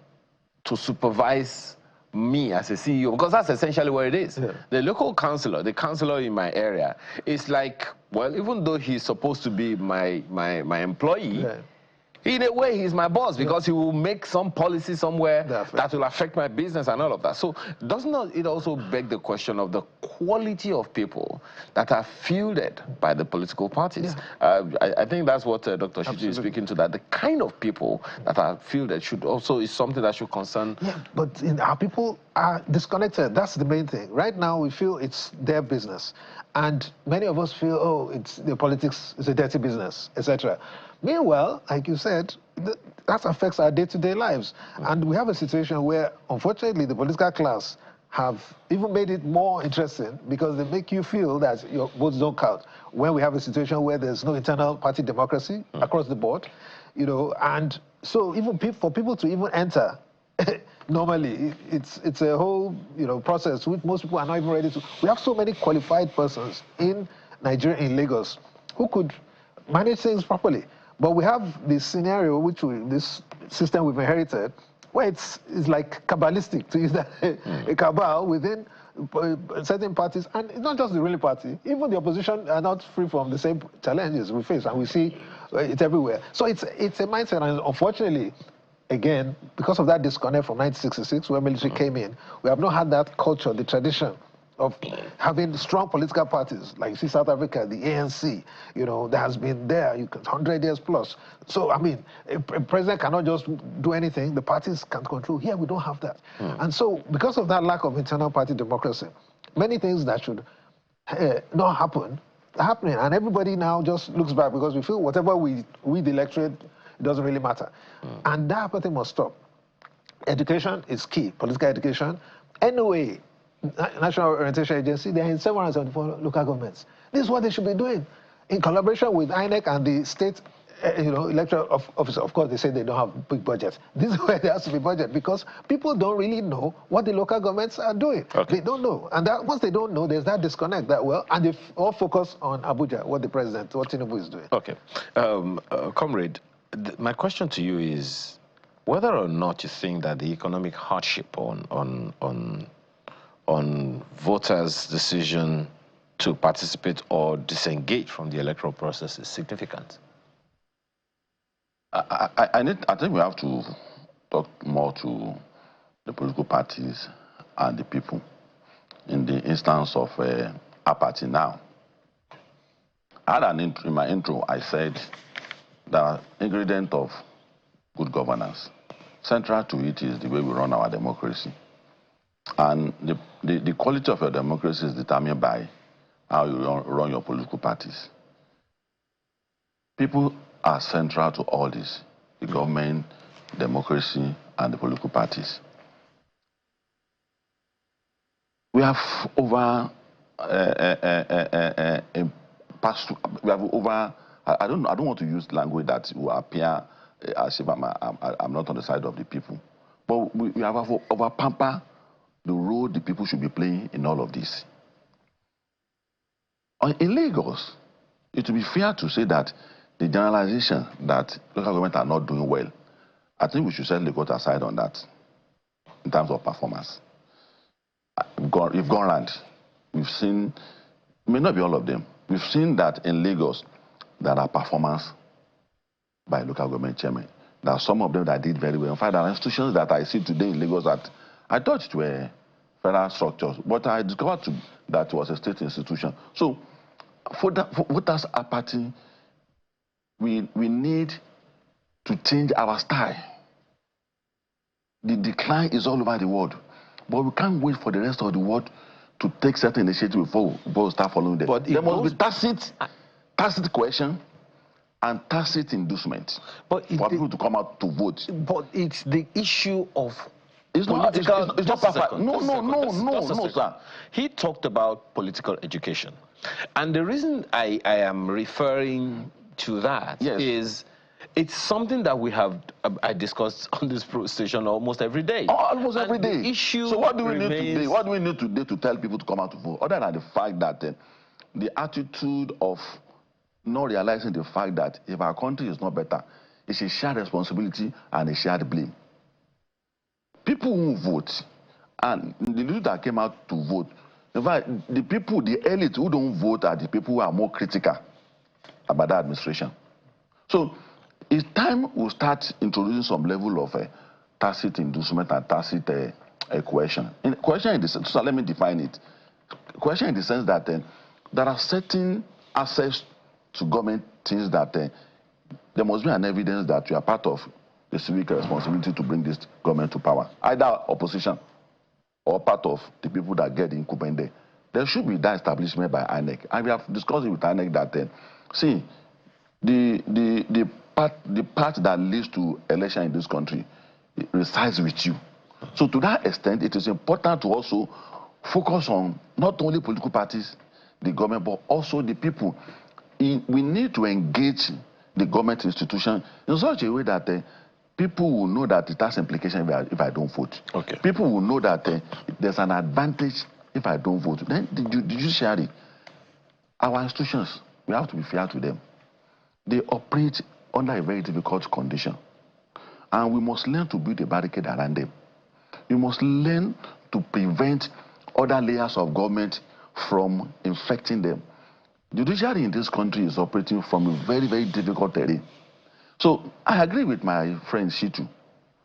supervise me as a CEO, because that's essentially what it is. Yeah. The local councillor, the councillor in my area, is like, well, even though he's supposed to be my employee, in a way, he's my boss, because he will make some policy somewhere that will affect my business and all of that. So doesn't it also beg the question of the quality of people that are fielded by the political parties? Yeah. I think that's what Dr. Shitu is speaking to, that the kind of people that are fielded is something that should concern. Yeah, but our people are disconnected. That's the main thing. Right now, we feel it's their business. And many of us feel, oh, it's the politics, it's a dirty business, etc. Meanwhile, like you said, that affects our day-to-day lives. And we have a situation where, unfortunately, the political class have even made it more interesting because they make you feel that your votes don't count. When we have a situation where there's no internal party democracy across the board, you know, and so even for people to even enter, normally, it's a whole, you know, process which most people are not even ready to. We have so many qualified persons in Nigeria, in Lagos, who could manage things properly. But we have this scenario, this system we've inherited, where it's like Kabbalistic, to use that, a cabal within certain parties, and it's not just the ruling party, even the opposition are not free from the same challenges we face, and we see it everywhere. So it's a mindset, and unfortunately, again, because of that disconnect from 1966, where military came in, we have not had that culture, the tradition of having strong political parties, like you see South Africa, the ANC, you know, that has been there 100 years plus. So, I mean, a president cannot just do anything, the parties can control. Here, we don't have that. And so, because of that lack of internal party democracy, many things that should not happen are happening. And everybody now just looks back because we feel whatever we the electorate, it doesn't really matter. And that apathy must stop. Education is key, political education. Anyway, National Orientation Agency, they are in 774 local governments. This is what they should be doing in collaboration with INEC and the state electoral officer, of course, they say they don't have big budgets. This is where there has to be budget because people don't really know what the local governments are doing. Okay. They don't know. And that, once they don't know, there's that disconnect that, and they all focus on Abuja, what Tinubu is doing. Okay. Comrade, my question to you is whether or not you think that the economic hardship on voters' decision to participate or disengage from the electoral process is significant. I think we have to talk more to the political parties and the people in the instance of our party now. In my intro, I said the ingredient of good governance, central to it is the way we run our democracy. And the quality of your democracy is determined by how you run your political parties. People are central to all this, the government, democracy, and the political parties. We have over I don't want to use language that will appear as if I'm not on the side of the people. But we have over pamper the role the people should be playing in all of this. In Lagos, it would be fair to say that the generalization that local government are not doing well, I think we should set Lagos aside on that in terms of performance. We've gone around. We've seen, it may not be all of them, we've seen that in Lagos there are performance by local government chairmen. There are some of them that did very well. In fact, there are institutions that I see today in Lagos that I thought it were federal structures, but I discovered that it was a state institution. So for voters apathy, we need to change our style. The decline is all over the world, but we can't wait for the rest of the world to take certain initiatives before we start following them. But there must be tacit question and tacit inducement for people to come out to vote. But it's the issue of it's not perfect. No, sir. He talked about political education. And the reason I am referring to that is it's something that we have I discussed on this station almost every day. Almost every day. The issue so what do we need today? What do we need today to tell people to come out to vote? Other than the fact that the attitude of not realizing the fact that if our country is not better, it's a shared responsibility and a shared blame. People who vote, and the people that came out to vote, in fact, the people, the elite who don't vote are the people who are more critical about the administration. So it's time we start introducing some level of tacit inducement and tacit coercion. Coercion in the sense, so let me define it. Coercion in the sense that there are certain access to government things that there must be an evidence that you are part of the civic responsibility to bring this government to power, either opposition or part of the people that get the incumbent there. There should be that establishment by INEC. And we have discussed it with INEC that, see, the part that leads to election in this country resides with you. So to that extent, it is important to also focus on not only political parties, the government, but also the people. We need to engage the government institution in such a way that people will know that it has implications if I don't vote. Okay. People will know that there's an advantage if I don't vote. Then the judiciary, our institutions, we have to be fair to them. They operate under a very difficult condition. And we must learn to build a barricade around them. We must learn to prevent other layers of government from infecting them. The judiciary in this country is operating from a very, very difficult terrain. So I agree with my friend Shitu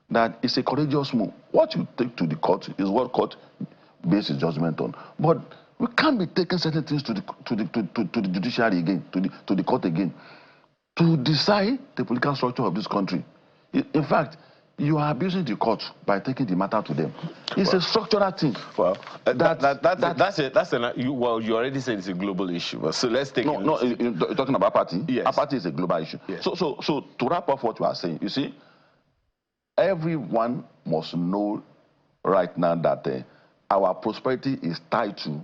that it's a courageous move. What you take to the court is what court bases judgment on. But we can't be taking certain things to the judiciary again, to the court again, to decide the political structure of this country. In fact, you are abusing the court by taking the matter to them. It's a structural thing. Well, you already said it's a global issue. But so let's take you're talking about party. Yes. Apathy is a global issue. Yes. So to wrap up what you are saying, you see, everyone must know right now that our prosperity is tied to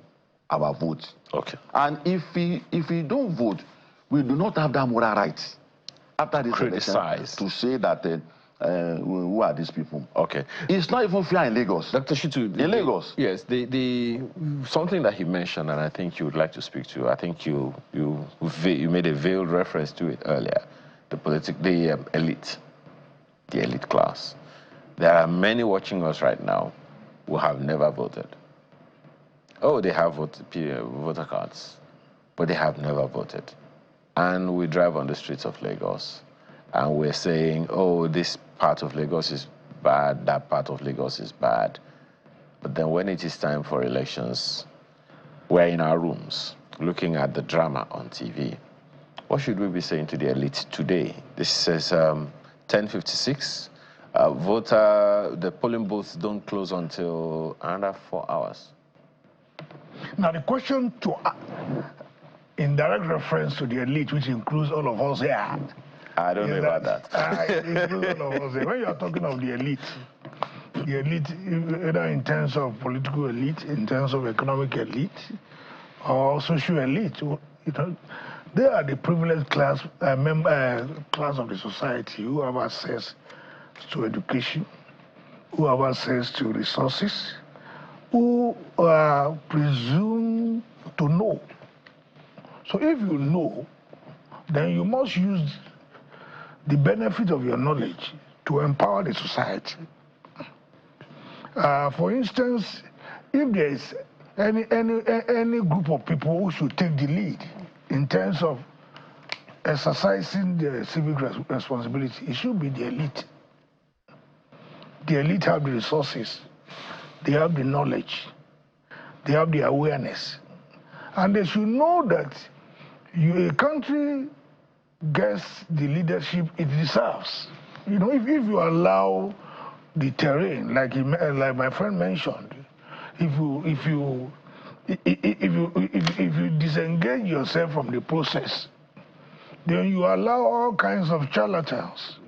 our vote. Okay. And if we don't vote, we do not have that moral right after this election to say that who are these people? Okay. It's not even fair in Lagos. Dr. Shitu, in Lagos. Yes, something that he mentioned, and I think you would like to speak to. I think you made a veiled reference to it earlier. The elite class. There are many watching us right now who have never voted. Oh, they have voter cards, but they have never voted. And we drive on the streets of Lagos, and we're saying, oh, this part of Lagos is bad, that part of Lagos is bad. But then when it is time for elections, we're in our rooms looking at the drama on TV. What should we be saying to the elite today? This says 10:56. The polling booths don't close until another 4 hours. Now the question in direct reference to the elite, which includes all of us here. I don't know about that. It includes all of us here. When you are talking of the elite, either in terms of political elite, in terms of economic elite, or social elite, they are the privileged class class of the society who have access to education, who have access to resources, who are presumed to know. So if you know, then you must use the benefit of your knowledge to empower the society. For instance, if there is any group of people who should take the lead in terms of exercising their civic responsibility, it should be the elite. The elite have the resources, they have the knowledge, they have the awareness. And they should know that a country gets the leadership it deserves. You know, if you allow the terrain, like my friend mentioned, if you disengage yourself from the process, then you allow all kinds of charlatans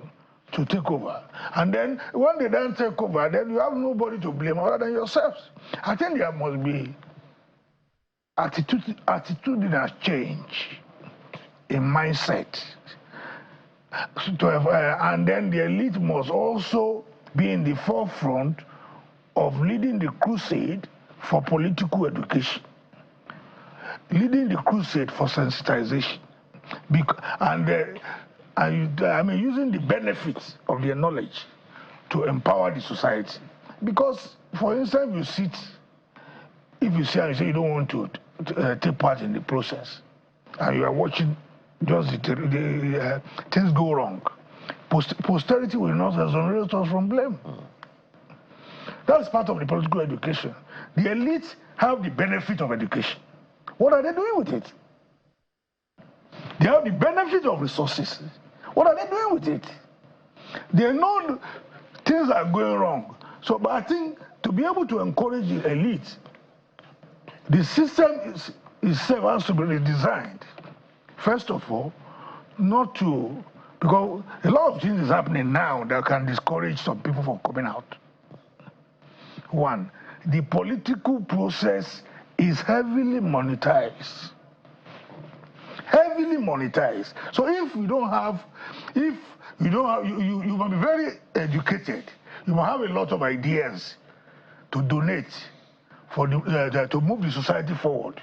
to take over. And then when they don't take over, then you have nobody to blame other than yourselves. I think there must be attitudinal change in mindset. And then the elite must also be in the forefront of leading the crusade for political education, leading the crusade for sensitization, and using the benefits of their knowledge to empower the society. Because, for instance, if you say you don't want to take part in the process, and you are watching just the things go wrong, posterity will not exonerate us from blame. That's part of the political education. The elites have the benefit of education. What are they doing with it? They have the benefit of resources. What are they doing with it? They know things are going wrong. So, but I think to be able to encourage the elite, the system itself has to be redesigned. First of all, because a lot of things is happening now that can discourage some people from coming out. One, the political process is heavily monetized. Heavily monetized. So if you must be very educated. You must have a lot of ideas to donate to move the society forward.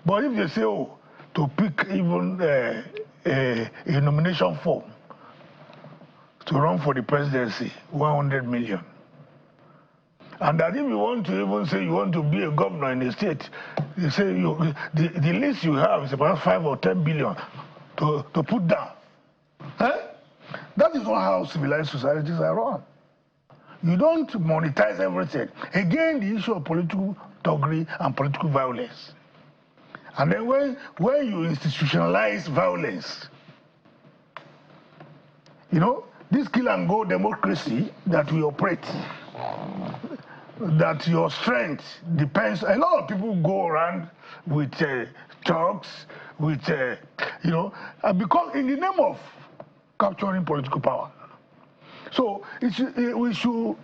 But if they say, to pick even a nomination form to run for the presidency, 100 million. And that if you want to even say you want to be a governor in a state, you say the list you have is about 5 or 10 billion to put down. That is not how civilized societies are run. You don't monetize everything. Again, the issue of political thuggery and political violence. And then when you institutionalize violence, this kill and go democracy that we operate, that your strength depends. A lot of people go around with talks, with because in the name of capturing political power. So we should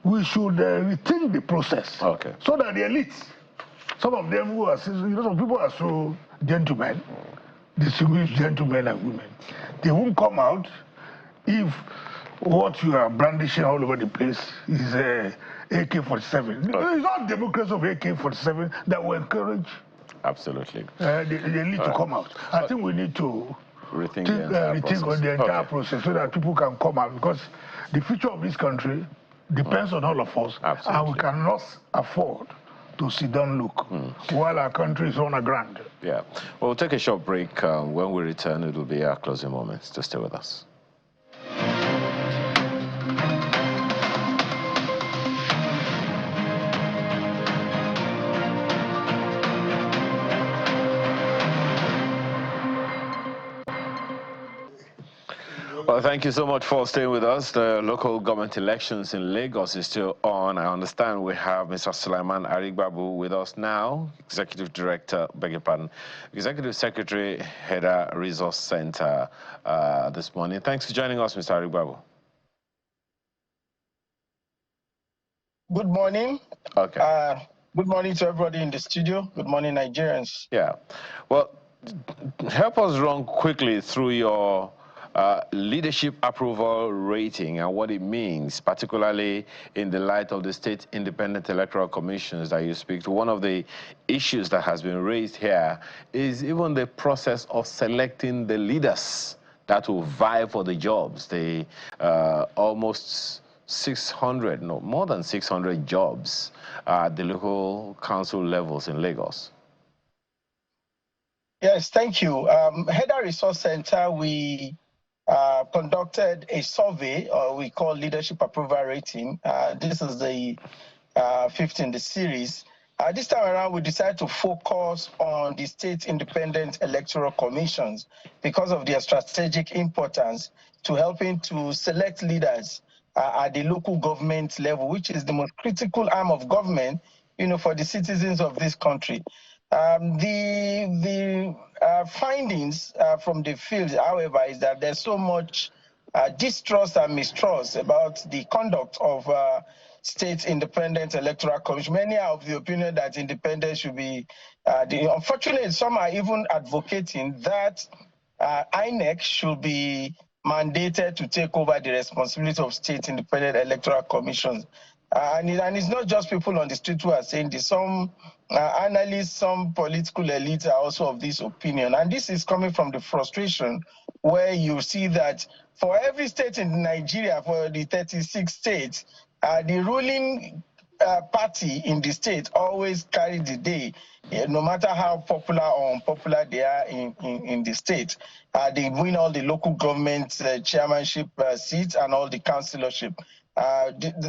rethink the process. Okay. So that the elites, some of them some people are so gentlemen, distinguished gentlemen and women. They won't come out if what you are brandishing all over the place is AK-47. It's not democracy of AK-47 that will encourage. Absolutely. They need to come out. I think we need to rethink the entire process so that people can come out, because the future of this country depends on all of us. Absolutely. And we cannot afford to sit down look while our country is on the ground. Yeah. Well, we'll take a short break. When we return, it will be our closing moments. To stay with us. Well, thank you so much for staying with us. The local government elections in Lagos is still on. I understand we have Mr. Sulaiman Arigbabu with us now, Executive Director, Executive Secretary, Header Resource Center this morning. Thanks for joining us, Mr. Arigbabu. Good morning. Okay. Good morning to everybody in the studio. Good morning, Nigerians. Yeah. Well, help us run quickly through your leadership approval rating and what it means, particularly in the light of the state independent electoral commissions that you speak to. One of the issues that has been raised here is even the process of selecting the leaders that will vie for the jobs. The almost 600, no, more than 600 jobs at the local council levels in Lagos. Yes, thank you. Header Resource Center, we conducted a survey, we call leadership approval rating. This is the fifth in the series. This time around, we decided to focus on the state independent electoral commissions because of their strategic importance to helping to select leaders at the local government level, which is the most critical arm of government, for the citizens of this country. The findings from the field, however, is that there's so much distrust and mistrust about the conduct of state independent electoral commission. Many are of the opinion that independence should be, unfortunately, some are even advocating that INEC should be mandated to take over the responsibility of state independent electoral commissions. And it's not just people on the street who are saying this. Some analysts, some political elites are also of this opinion. And this is coming from the frustration where you see that for every state in Nigeria, for the 36 states, the ruling party in the state always carry the day, no matter how popular or unpopular they are in the state. They win all the local government chairmanship seats and all the councillorship.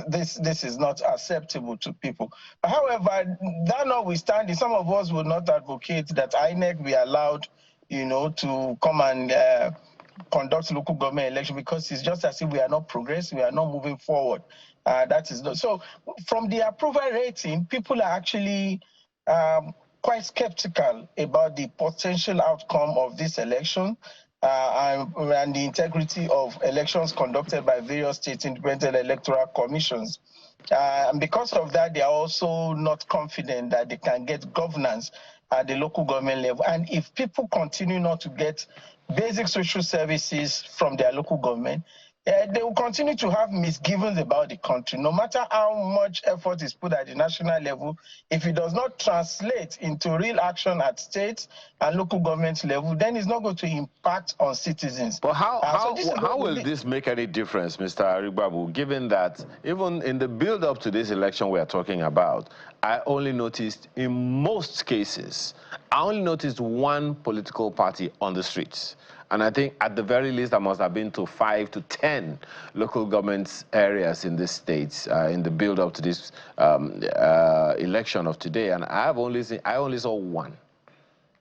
This is not acceptable to people. However, that notwithstanding, some of us will not advocate that INEC be allowed, to come and conduct local government election, because it's just as if we are not progressing, we are not moving forward. That is not so. From the approval rating, people are actually quite skeptical about the potential outcome of this election. And the integrity of elections conducted by various state independent electoral commissions. And because of that, they are also not confident that they can get governance at the local government level. And if people continue not to get basic social services from their local government, they will continue to have misgivings about the country. No matter how much effort is put at the national level, if it does not translate into real action at state and local government level, then it's not going to impact on citizens. But how will this make any difference, Mr. Arigbabu, given that even in the build-up to this election we are talking about, I only noticed in most cases, I only noticed one political party on the streets. And I think at the very least, I must have been to 5 to 10 local government areas in this state in the build-up to this election of today. And I only saw one.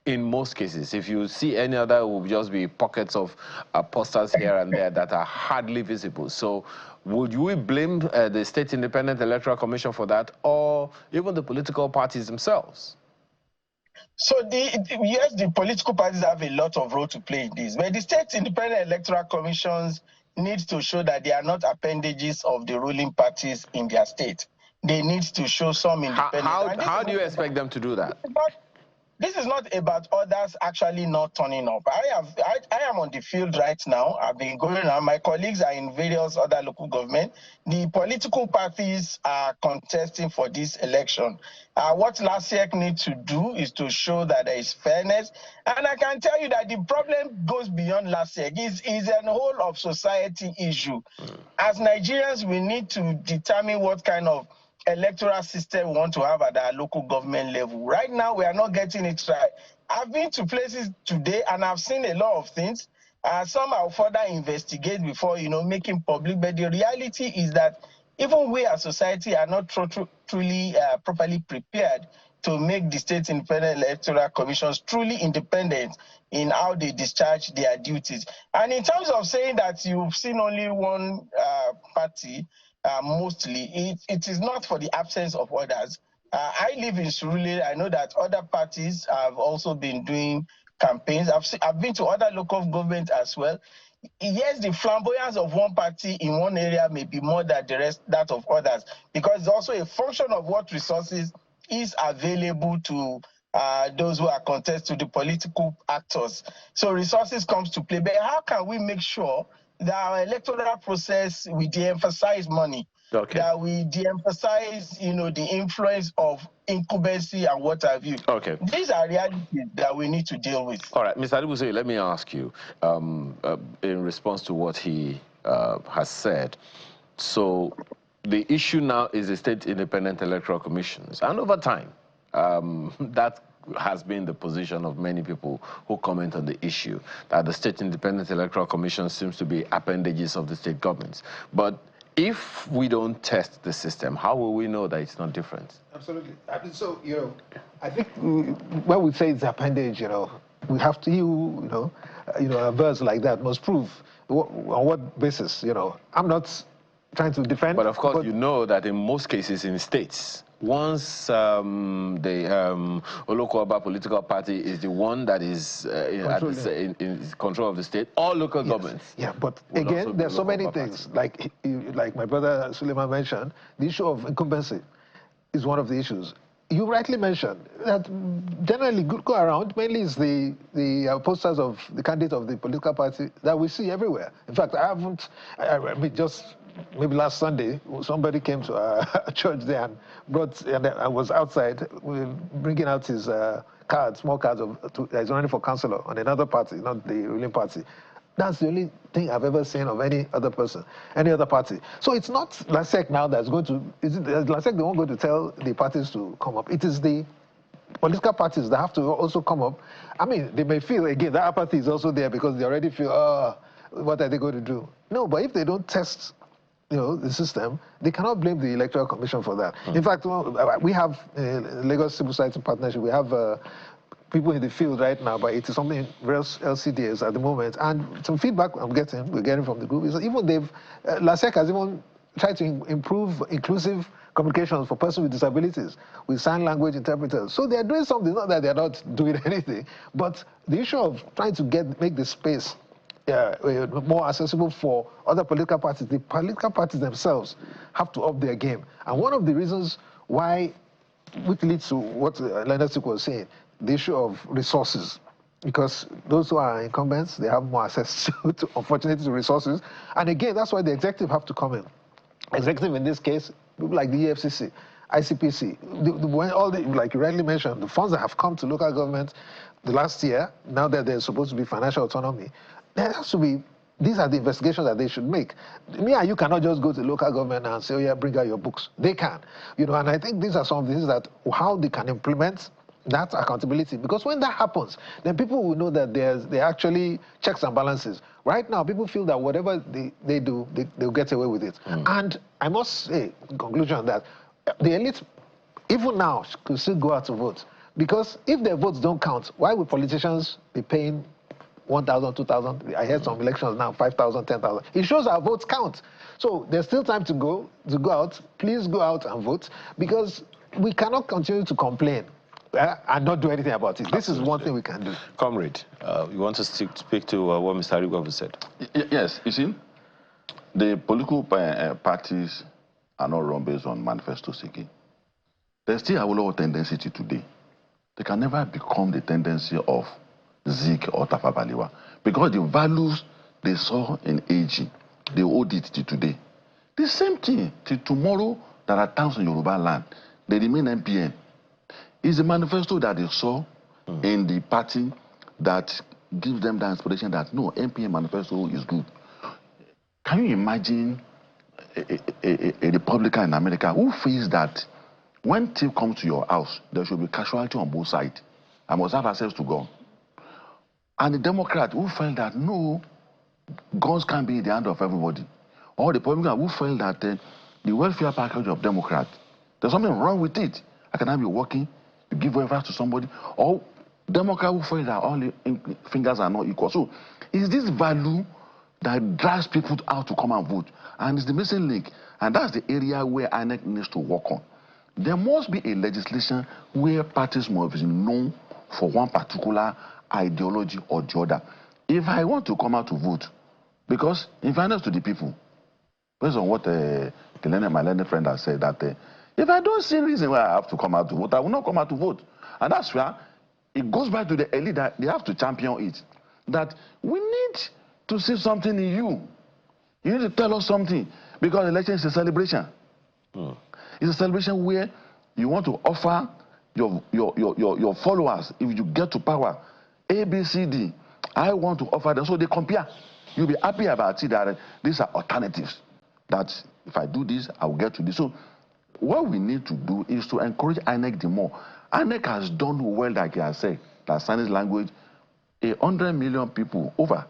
In most cases, if you see any other, it will just be pockets of posters here and there that are hardly visible. So would we blame the State Independent Electoral Commission for that, or even the political parties themselves? So yes, the political parties have a lot of role to play in this, but the state independent electoral commissions need to show that they are not appendages of the ruling parties in their state. They need to show some independence. How do you expect them to do that? this is not about others actually not turning up. I am on the field right now. I've been going around. My colleagues are in various other local government. The political parties are contesting for this election. What LASEC needs to do is to show that there is fairness. And I can tell you that the problem goes beyond LASEC. It's a whole of society issue. As Nigerians, we need to determine what kind of electoral system we want to have at our local government level. Right now, we are not getting it right. I've been to places today and I've seen a lot of things. Some I'll further investigate before, making public. But the reality is that even we as society are not truly properly prepared to make the state independent electoral commissions truly independent in how they discharge their duties. And in terms of saying that you've seen only one party, mostly, it is not for the absence of others. I live in Surulere. I know that other parties have also been doing campaigns. I've been to other local governments as well. Yes, the flamboyance of one party in one area may be more than the rest that of others, because it's also a function of what resources is available to those who are contesting, to the political actors. So resources comes to play. But how can we make sure that our electoral process, we de-emphasize money, that we de-emphasize, the influence of incumbency and what have you? Okay. These are realities that we need to deal with. All right, Mr. Adibuse, let me ask you, in response to what he has said. So the issue now is the state independent electoral commissions, and over time, that has been the position of many people who comment on the issue, that the state independent electoral commission seems to be appendages of the state governments. But if we don't test the system, how will we know that it's not different? Absolutely. I mean, so, I think when we say it's appendage, we have to, a verse like that must prove on what basis, I'm not trying to defend. But of course, you know that in most cases in states, once the Olokoaba political party is the one that is in control of the state, all local governments. Yeah, but again, there's so many things. Like my brother Suleiman mentioned, the issue of incumbency is one of the issues. You rightly mentioned that generally go around, mainly is the posters of the candidate of the political party that we see everywhere. In fact, I mean, just maybe last Sunday, somebody came to a church there and I was outside bringing out his cards, small cards he's running for councillor on another party, not the ruling party. That's the only thing I've ever seen of any other person, any other party. So it's not LASEC now that's going to, LASEC, they won't go to tell the parties to come up. It is the political parties that have to also come up. I mean, they may feel, again, that apathy is also there because they already feel, what are they going to do? No, but if they don't test the system, they cannot blame the Electoral Commission for that. In fact, we have Lagos Civil Society Partnership, we have people in the field right now, but it is something various LCDs at the moment. And some feedback we're getting from the group is that even LASEC has even tried to improve inclusive communications for persons with disabilities with sign language interpreters. So they are doing something, not that they're not doing anything, but the issue of trying to make the space more accessible for other political parties, the political parties themselves have to up their game. And one of the reasons why, which leads to what Leonard was saying, the issue of resources, because those who are incumbents, they have more access to unfortunately, to resources. And again, that's why the executive have to come in. Executive in this case, people like the EFCC, ICPC, like you rightly mentioned, the funds that have come to local government the last year, now that they're supposed to be financial autonomy, there has to be, these are the investigations that they should make. Me and you cannot just go to local government and say, oh yeah, bring out your books. They can. And I think these are some of the things that, how they can implement that accountability. Because when that happens, then people will know that there are actually checks and balances. Right now, people feel that whatever they do, they'll get away with it. And I must say, in conclusion, that the elite, even now, could still go out to vote. Because if their votes don't count, why would politicians be paying 1,000, 2,000? I heard some elections now, 5,000, 10,000. It shows our votes count. So there's still time to go out. Please go out and vote, because we cannot continue to complain and not do anything about it. This is one thing we can do. Comrade, you want to speak to what Mr. Arigwa said? Yes, you see, the political parties are not run based on manifesto seeking. There's still a lot of tendency today they can never become the tendency of Zik or Tafawa Balewa, because the values they saw in AG, they hold it till today. The same thing till tomorrow. There are towns in Yoruba land, they remain MPN. It's a manifesto that they saw in the party that gives them the inspiration that no, MPN manifesto is good. Can you imagine a Republican in America who feels that when thief comes to your house, there should be casualty on both sides? I must have access to gun. And the Democrat who felt that no, guns can't be in the hand of everybody. Or the Republican who felt that the welfare package of Democrats, there's something wrong with it. I cannot be working, you give welfare to somebody. Or Democrat who felt that all the fingers are not equal. So it's this value that drives people out to come and vote. And it's the missing link. And that's the area where INEC needs to work on. There must be a legislation where parties must be known for one particular ideology or the other. If I want to come out to vote, because in fairness to the people, based on what my learned friend has said, that if I don't see reason why I have to come out to vote, I will not come out to vote. And that's where it goes back to the elite that they have to champion it. That we need to see something in you. You need to tell us something, because election is a celebration. It's a celebration where you want to offer your followers, if you get to power, A, B, C, D. I want to offer them, so they compare. You'll be happy about it that these are alternatives. That if I do this, I will get to this. So what we need to do is to encourage INEC the more. INEC has done well, like I said, that Spanish language, 100 million people over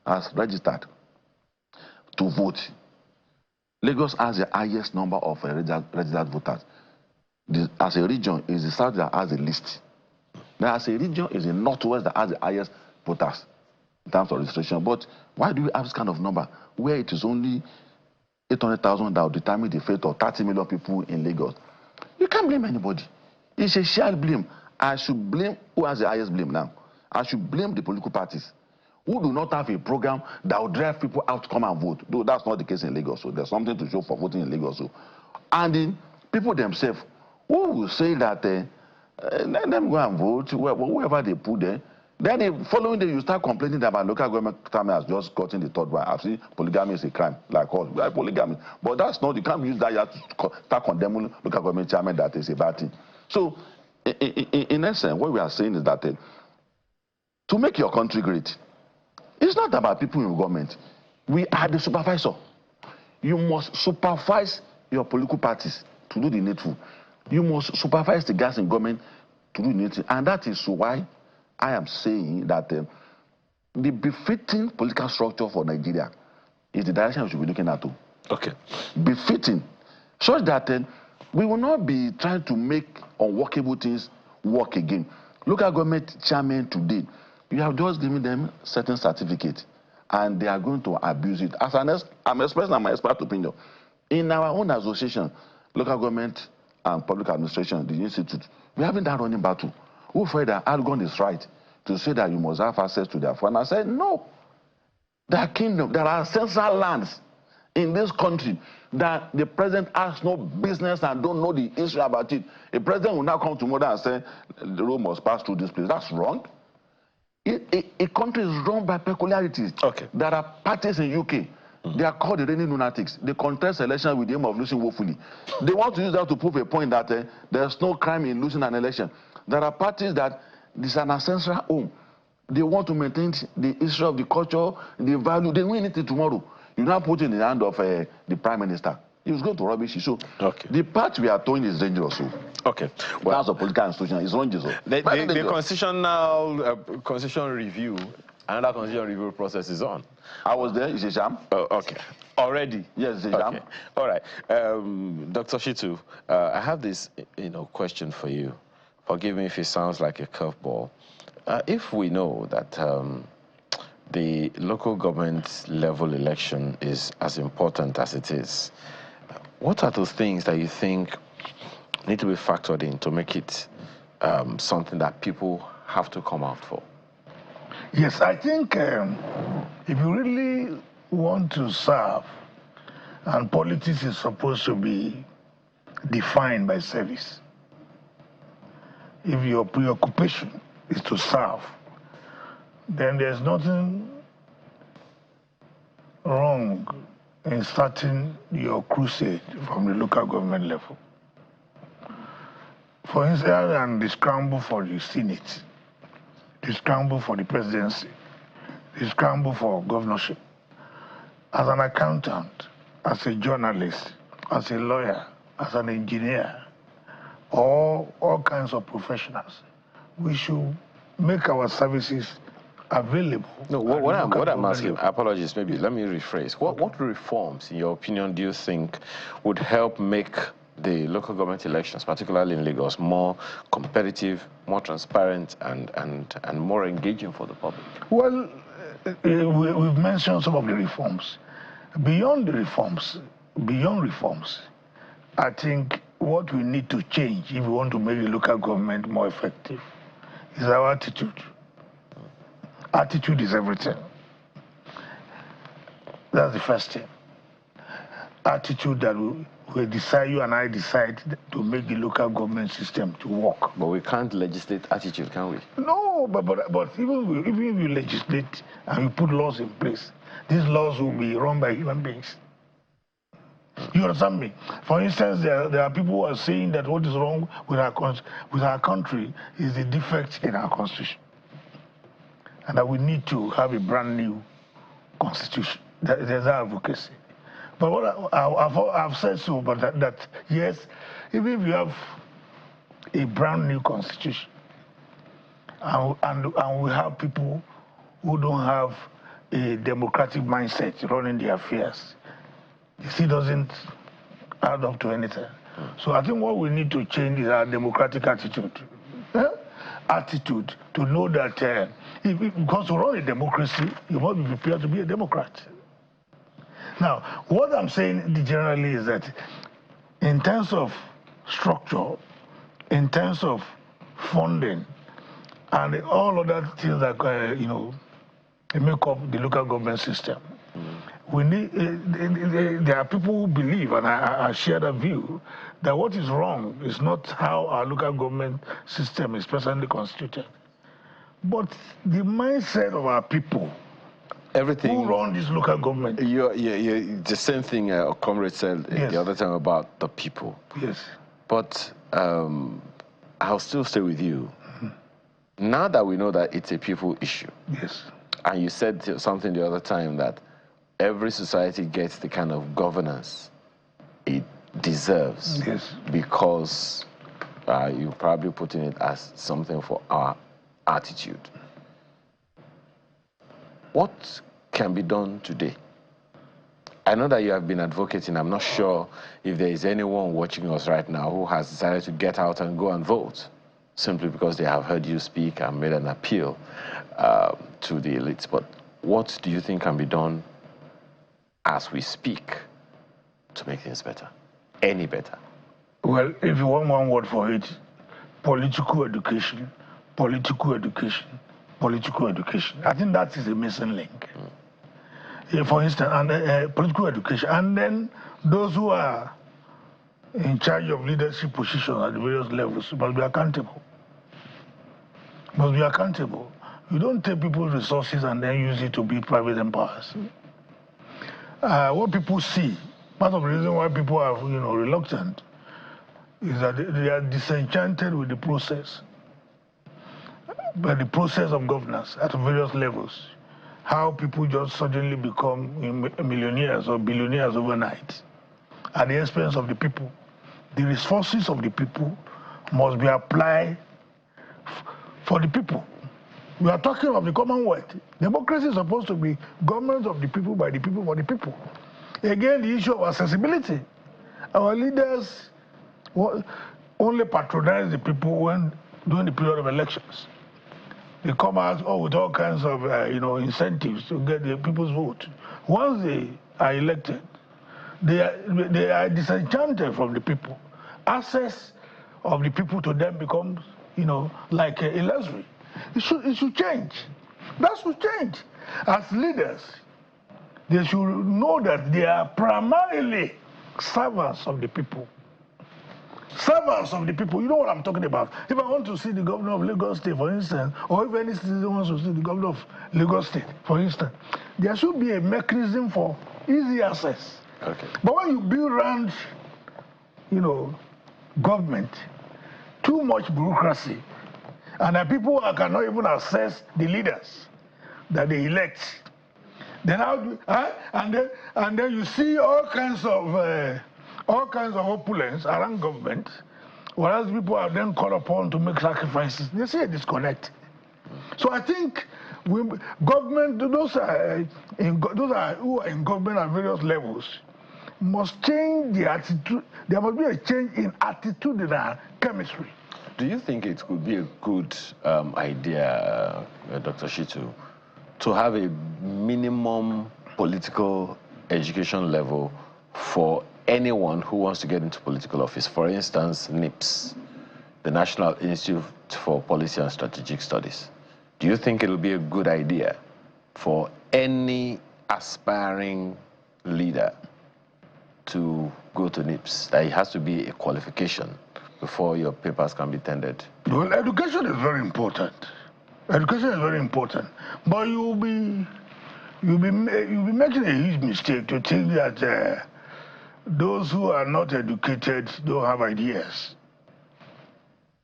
has registered to vote. Lagos has the highest number of registered voters. As a region, is the south that has the least. Now, as a region, is the northwest that has the highest voters in terms of registration. But why do we have this kind of number where it is only 800,000 that will determine the fate of 30 million people in Lagos? You can't blame anybody. It's a shared blame. I should blame who has the highest blame now. I should blame the political parties who do not have a program that will drive people out to come and vote. Though that's not the case in Lagos, so there's something to show for voting in Lagos. So. And the people themselves, who will say that let them go and vote, whoever they put there. Then the following day, you start complaining about local government has just gotten the third one. I've seen polygamy is a crime, like all polygamy. But that's not, you can't use that to start condemning local government chairman that is a bad thing. So, in essence, what we are saying is that to make your country great, it's not about people in government. We are the supervisor. You must supervise your political parties to do the needful. You must supervise the guys in government to do the needful. And that is why I am saying that the befitting political structure for Nigeria is the direction we should be looking at. Okay. Befitting. Such that we will not be trying to make unworkable things work again. Local government chairman today, you have just given them certain certificate and they are going to abuse it. I'm expressing my expert opinion. In our own association, local government and public administration, the institute, we haven't done running battle. Who felt that Algon is right to say that you must have access to their fund? I said, no. There are ancestral lands in this country that the president has no business and don't know the history about it. A president will now come tomorrow and say, the road must pass through this place. That's wrong. A country is run by peculiarities. Okay. There are parties in UK. They are called the reigning lunatics. They contest election with the aim of losing woefully. They want to use that to prove a point that there's no crime in losing an election. There are parties that this is an ancestral home. They want to maintain the history of the culture, the value. They win it tomorrow. You now put it in the hand of the prime minister. He was going to rubbish it. So the path we are towing is dangerous. Okay. Well, as a political institution, it's dangerous. The constitutional review, another constitutional review process is on. I was there. It's a sham. Oh, okay. Already? Yes, it's a sham. Okay. All right. Dr. Shitu, I have this question for you. Forgive me if it sounds like a curveball. If we know that the local government level election is as important as it is, what are those things that you think need to be factored in to make it something that people have to come out for? Yes, I think if you really want to serve, and politics is supposed to be defined by service, if your preoccupation is to serve, then there's nothing wrong in starting your crusade from the local government level. For instance, and the scramble for the Senate, the scramble for the presidency, the scramble for governorship. As an accountant, as a journalist, as a lawyer, as an engineer, all kinds of professionals, we should make our services available. No, what I'm asking, apologies, maybe let me rephrase. What reforms, in your opinion, do you think would help make the local government elections, particularly in Lagos, more competitive, more transparent, and more engaging for the public? Well, we've mentioned some of the reforms. Beyond reforms, I think what we need to change if we want to make the local government more effective is our attitude. Attitude is everything. That's the first thing. Attitude that we decide, you and I decide to make the local government system to work. But we can't legislate attitude, can we? No, but even if you legislate and you put laws in place, these laws will be run by human beings. You understand me? For instance, there are people who are saying that what is wrong with our country is the defect in our constitution, and that we need to have a brand new constitution. There's our advocacy. But what I've said so, but that yes, even if you have a brand new constitution, and we have people who don't have a democratic mindset running their affairs, it still doesn't add up to anything. So I think what we need to change is our democratic attitude. Attitude to know that because to run a democracy, you must be prepared to be a Democrat. Now, what I'm saying generally is that in terms of structure, in terms of funding, and all other things that make up the local government system, we need. There are people who believe, and I share that view, that what is wrong is not how our local government system is presently constituted, but the mindset of our people. Everything. Who run this local government? The same thing a comrade said the other time about the people. Yes. But I'll still stay with you. Mm-hmm. Now that we know that it's a people issue. Yes. And you said something the other time that every society gets the kind of governance it deserves. Yes. Because you're probably putting it as something for our attitude. What can be done today? I know that you have been advocating. I'm not sure if there is anyone watching us right now who has decided to get out and go and vote simply because they have heard you speak and made an appeal to the elites. But what do you think can be done as we speak to make things better? Any better? Well, if you want one word for it, political education, political education. Political education. I think that is a missing link. For instance, political education. And then those who are in charge of leadership positions at the various levels must be accountable. Must be accountable. You don't take people's resources and then use it to build private empires. What people see, part of the reason why people are reluctant is that they are disenchanted with the process. But the process of governance at various levels, how people just suddenly become millionaires or billionaires overnight at the expense of the people. The resources of the people must be applied for the people. We are talking of the Commonwealth. Democracy is supposed to be government of the people, by the people, for the people. Again, the issue of accessibility. Our leaders only patronize the people during the period of elections. They come out with all kinds of incentives to get the people's vote. Once they are elected, they are disenchanted from the people. Access of the people to them becomes like illusory. It should change. That should change. As leaders, they should know that they are primarily servants of the people. servants of the people. You know what I'm talking about. If I want to see the governor of Lagos State, for instance, or if any citizen wants to see the governor of Lagos State, for instance, there should be a mechanism for easy access. Okay. But when you build around, government, too much bureaucracy, and the people cannot even access the leaders that they elect, then how do and then you see all kinds of opulence around government, whereas people are then called upon to make sacrifices. They see a disconnect. So I think government, those who are in government at various levels, must change the attitude. There must be a change in attitudinal chemistry. Do you think it could be a good idea, Dr. Shitu, to have a minimum political education level for anyone who wants to get into political office? For instance, NIPS, the National Institute for Policy and Strategic Studies. Do you think it will be a good idea for any aspiring leader to go to NIPS, that it has to be a qualification before your papers can be tendered? Well, education is very important. Education is very important, but you'll be making a huge mistake to think that those who are not educated don't have ideas.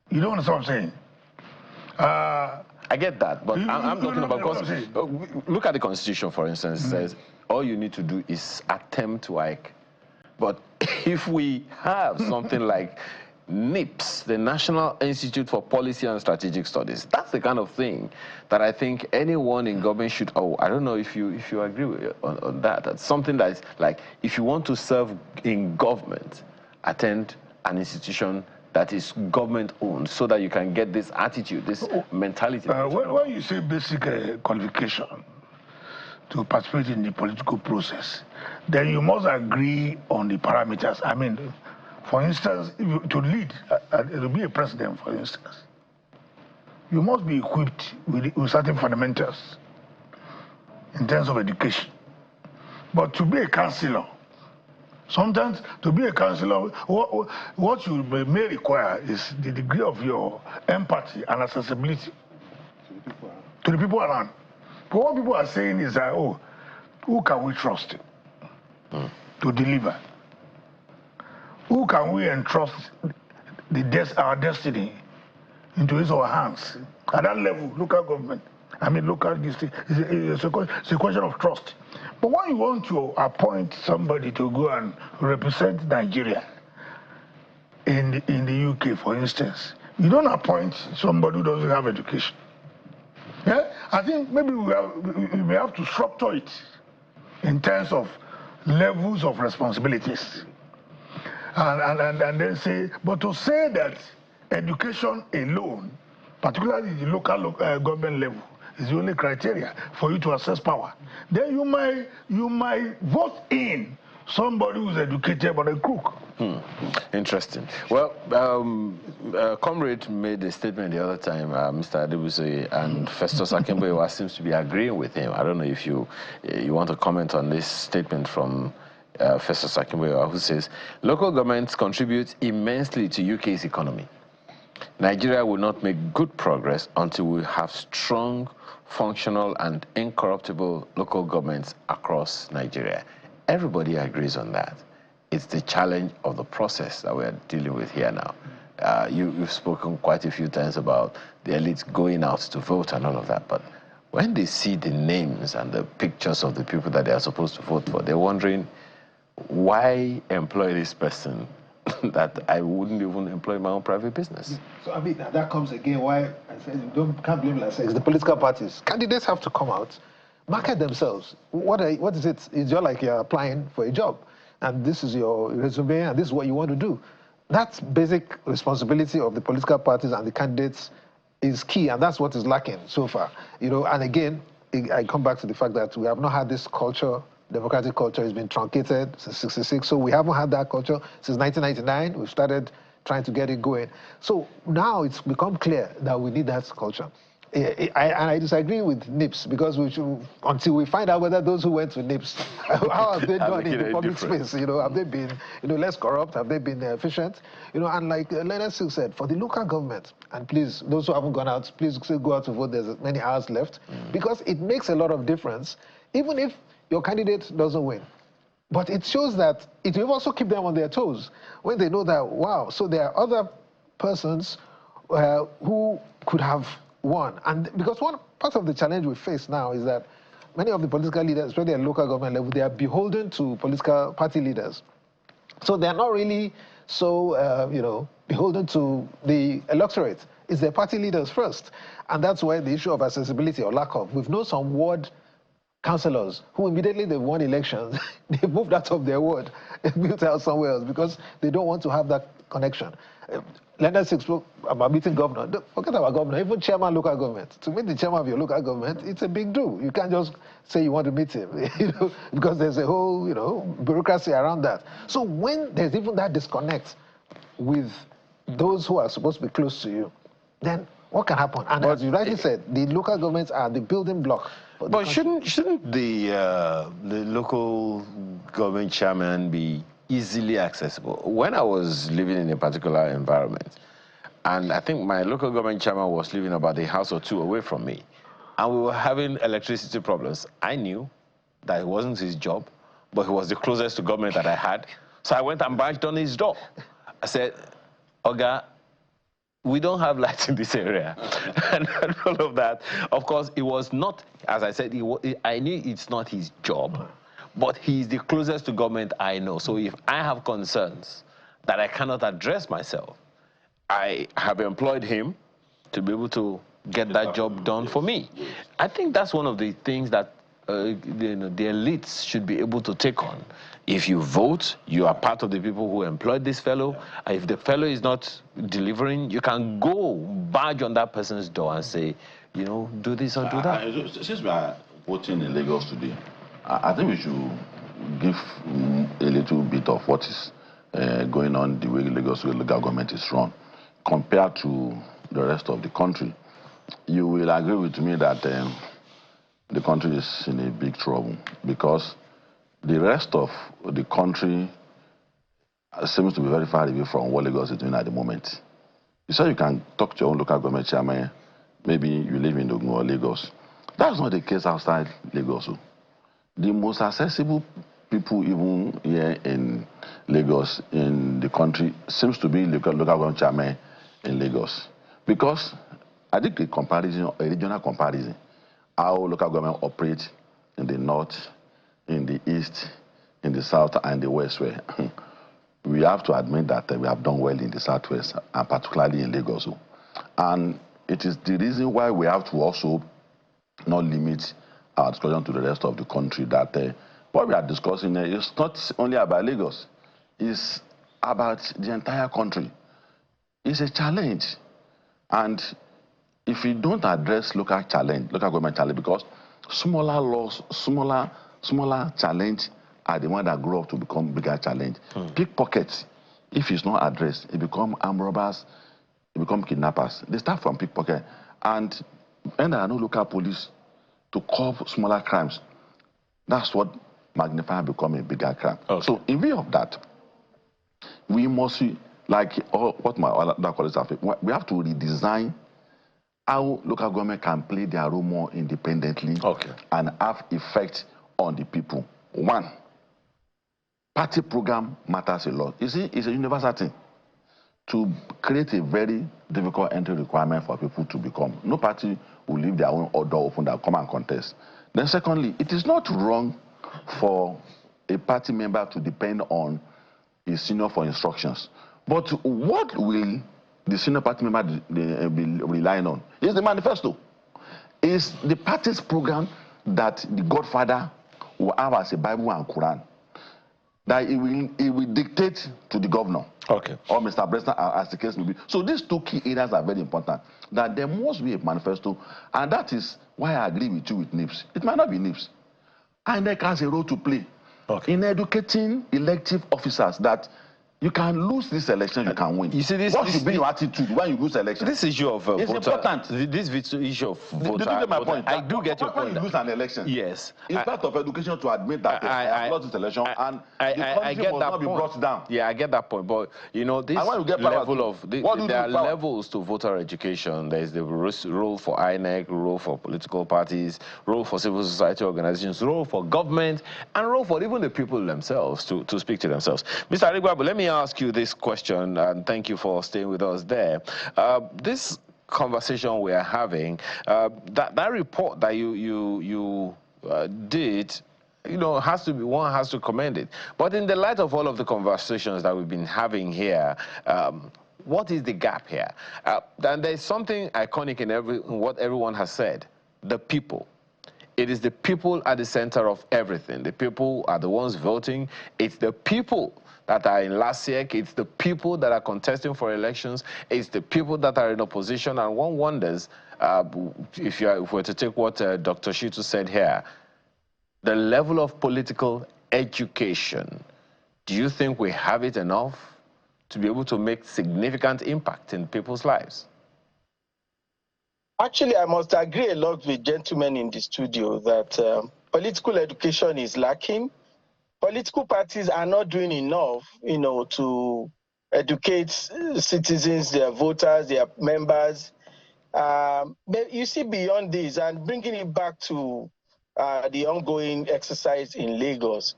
You don't understand what I'm saying? I get that, but I'm talking about, because look at the Constitution, for instance. It says all you need to do is attempt to hike. But if we have something like NIPS, the National Institute for Policy and Strategic Studies, that's the kind of thing that I think anyone in government should. I don't know if you agree with on that. That's something that's like, if you want to serve in government, attend an institution that is government-owned, so that you can get this attitude, this mentality. When you say basic qualification to participate in the political process, then you must agree on the parameters. I mean, for instance, to lead, to be a president, for instance, you must be equipped with certain fundamentals in terms of education. But to be a councillor, sometimes to be a councillor, what you may require is the degree of your empathy and accessibility to the people around. But what people are saying is that, who can we trust to deliver? Who can we entrust our destiny into his or her hands? At that level, local government, local district, it's a question of trust. But when you want to appoint somebody to go and represent Nigeria in the UK, for instance, you don't appoint somebody who doesn't have education. Yeah? I think maybe we may have to structure it in terms of levels of responsibilities. And then say, but to say that education alone, particularly the local government level, is the only criteria for you to assess power, then you might vote in somebody who's educated but a crook. Interesting. Well, Comrade made a statement the other time, Mr. Adebuse, and Festus Akimboyewa seems to be agreeing with him. I don't know if you want to comment on this statement from Festus Akimboyewa, who says, local governments contribute immensely to UK's economy. Nigeria will not make good progress until we have strong, functional, and incorruptible local governments across Nigeria. Everybody agrees on that. It's the challenge of the process that we're dealing with here now. You've spoken quite a few times about the elites going out to vote and all of that, but when they see the names and the pictures of the people that they are supposed to vote for, they're wondering, why employ this person that I wouldn't even employ my own private business? So that comes again why I said can't blame myself. It's the political parties. Candidates have to come out, market themselves. What is it? It's just like you're applying for a job, and this is your resume, and this is what you want to do. That's basic responsibility of the political parties and the candidates is key, and that's what is lacking so far. And again, I come back to the fact that we have not had this culture. Democratic culture has been truncated since '66, so we haven't had that culture since 1999. We've started trying to get it going. So now it's become clear that we need that culture. I disagree with NIPS because we should, until we find out whether those who went to NIPS, how have they done in the public space? Have they been, less corrupt? Have they been efficient? And like Leonard Silk said, for the local government, and please, those who haven't gone out, please still go out to vote. There's many hours left because it makes a lot of difference, even if your candidate doesn't win. But it shows that it will also keep them on their toes when they know that, wow, so there are other persons who could have won. And because one part of the challenge we face now is that many of the political leaders, especially at local government level, they are beholden to political party leaders. So they're not really so, beholden to the electorate. It's their party leaders first. And that's why the issue of accessibility or lack of, we've known some ward councillors who immediately they won elections, they moved out of their ward and built out somewhere else because they don't want to have that connection. Leonard Silk spoke about meeting governor. Forget about governor, even chairman local government. To meet the chairman of your local government, it's a big deal. You can't just say you want to meet him, because there's a whole, bureaucracy around that. So when there's even that disconnect with those who are supposed to be close to you, then what can happen? And as you rightly said, the local governments are the building block. But shouldn't the local government chairman be easily accessible? When I was living in a particular environment, and I think my local government chairman was living about a house or two away from me, and we were having electricity problems, I knew that it wasn't his job, but he was the closest to government that I had. So I went and banged on his door. I said, Oga, we don't have lights in this area. and all of that. Of course, it was not, as I said, I knew it's not his job, but he's the closest to government I know. So if I have concerns that I cannot address myself, I have employed him to be able to get that job done for me. I think that's one of the things that the elites should be able to take on. If you vote, you are part of the people who employed this fellow. If the fellow is not delivering, you can go barge on that person's door and say, do this or do that. Since we are voting in Lagos today, I think we should give a little bit of what is going on the way Lagos local government is run compared to the rest of the country. You will agree with me that the country is in a big trouble because the rest of the country seems to be very far away from what Lagos is doing at the moment. You say you can talk to your own local government chairman, maybe you live in Ogun or Lagos. That's not the case outside Lagos. The most accessible people even here in Lagos, in the country, seems to be local government chairman in Lagos. Because I think a regional comparison, how local government operates in the north, in the east, in the south, and the west, where we have to admit that we have done well in the southwest, and particularly in Lagos. And it is the reason why we have to also not limit our discussion to the rest of the country, that what we are discussing is not only about Lagos, it's about the entire country. It's a challenge. And if we don't address local government challenge, because smaller laws, smaller challenge are the ones that grow up to become bigger challenge. Pickpockets, if it's not addressed, it become armed robbers, it become kidnappers. They start from pickpocket. And when there are no local police to curb smaller crimes, that's what magnifies become a bigger crime. Okay. So in view of that, we must, like what my other colleagues have said, we have to redesign how local government can play their role more independently and have effect on the people. One, party program matters a lot. You see, it's a universal thing to create a very difficult entry requirement for people to become. No party will leave their own door open that come and contest. Then secondly, it is not wrong for a party member to depend on his senior for instructions. But what will the senior party member be relying on? Is the manifesto. Is the party's program that the Godfather will have as a Bible and Quran, that it will dictate to the governor or Mr. President, as the case may be. So these two key areas are very important, that there must be a manifesto, and that is why I agree with you with NIPS. It might not be NIPS. INEC has a role to play in educating elective officers that You can lose this election, you can win. You see, what should be your attitude when you lose election? This issue of it's voter, important. This issue of voter. Did you get my point? I do get your point. When you lose an election, yes, it's part of education to admit that I have lost this election, and the country must not be brought down. Yeah, I get that point, but you know, this level of there are levels to voter education. There is the role for INEC, role for political parties, role for civil society organizations, role for government, and role for even the people themselves to speak to themselves. Mr. Arigwabu, let me ask you this question, and thank you for staying with us there. This conversation we are having, that report that you did, you know, one has to commend it. But in the light of all of the conversations that we've been having here, what is the gap here? And there's something iconic in what everyone has said: the people. It is the people at the center of everything. The people are the ones voting. It's the people that are in LASIEC. It's the people that are contesting for elections. It's the people that are in opposition. And one wonders, if we're to take what Dr. Shitu said here, the level of political education, do you think we have it enough to be able to make significant impact in people's lives? Actually, I must agree a lot with gentlemen in the studio that political education is lacking. Political parties are not doing enough, you know, to educate citizens, their voters, their members. But you see, beyond this, and bringing it back to the ongoing exercise in Lagos,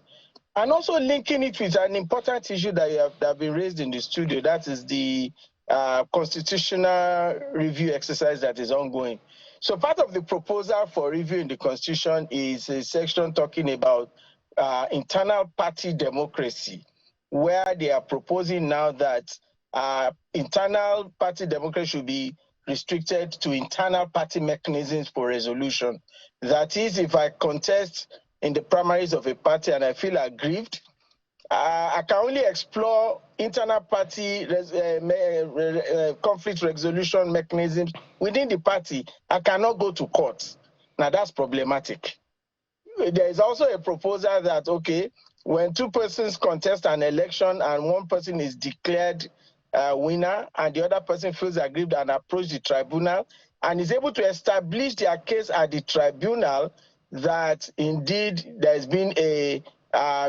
and also linking it with an important issue that have been raised in the studio, that is the constitutional review exercise that is ongoing. So part of the proposal for review in the Constitution is a section talking about internal party democracy, where they are proposing now that internal party democracy should be restricted to internal party mechanisms for resolution. That is, if I contest in the primaries of a party and I feel aggrieved, I can only explore internal party conflict resolution mechanisms within the party. I cannot go to court. Now that's problematic. There is also a proposal that, okay, when two persons contest an election and one person is declared winner and the other person feels aggrieved and approach the tribunal and is able to establish their case at the tribunal that indeed there has been a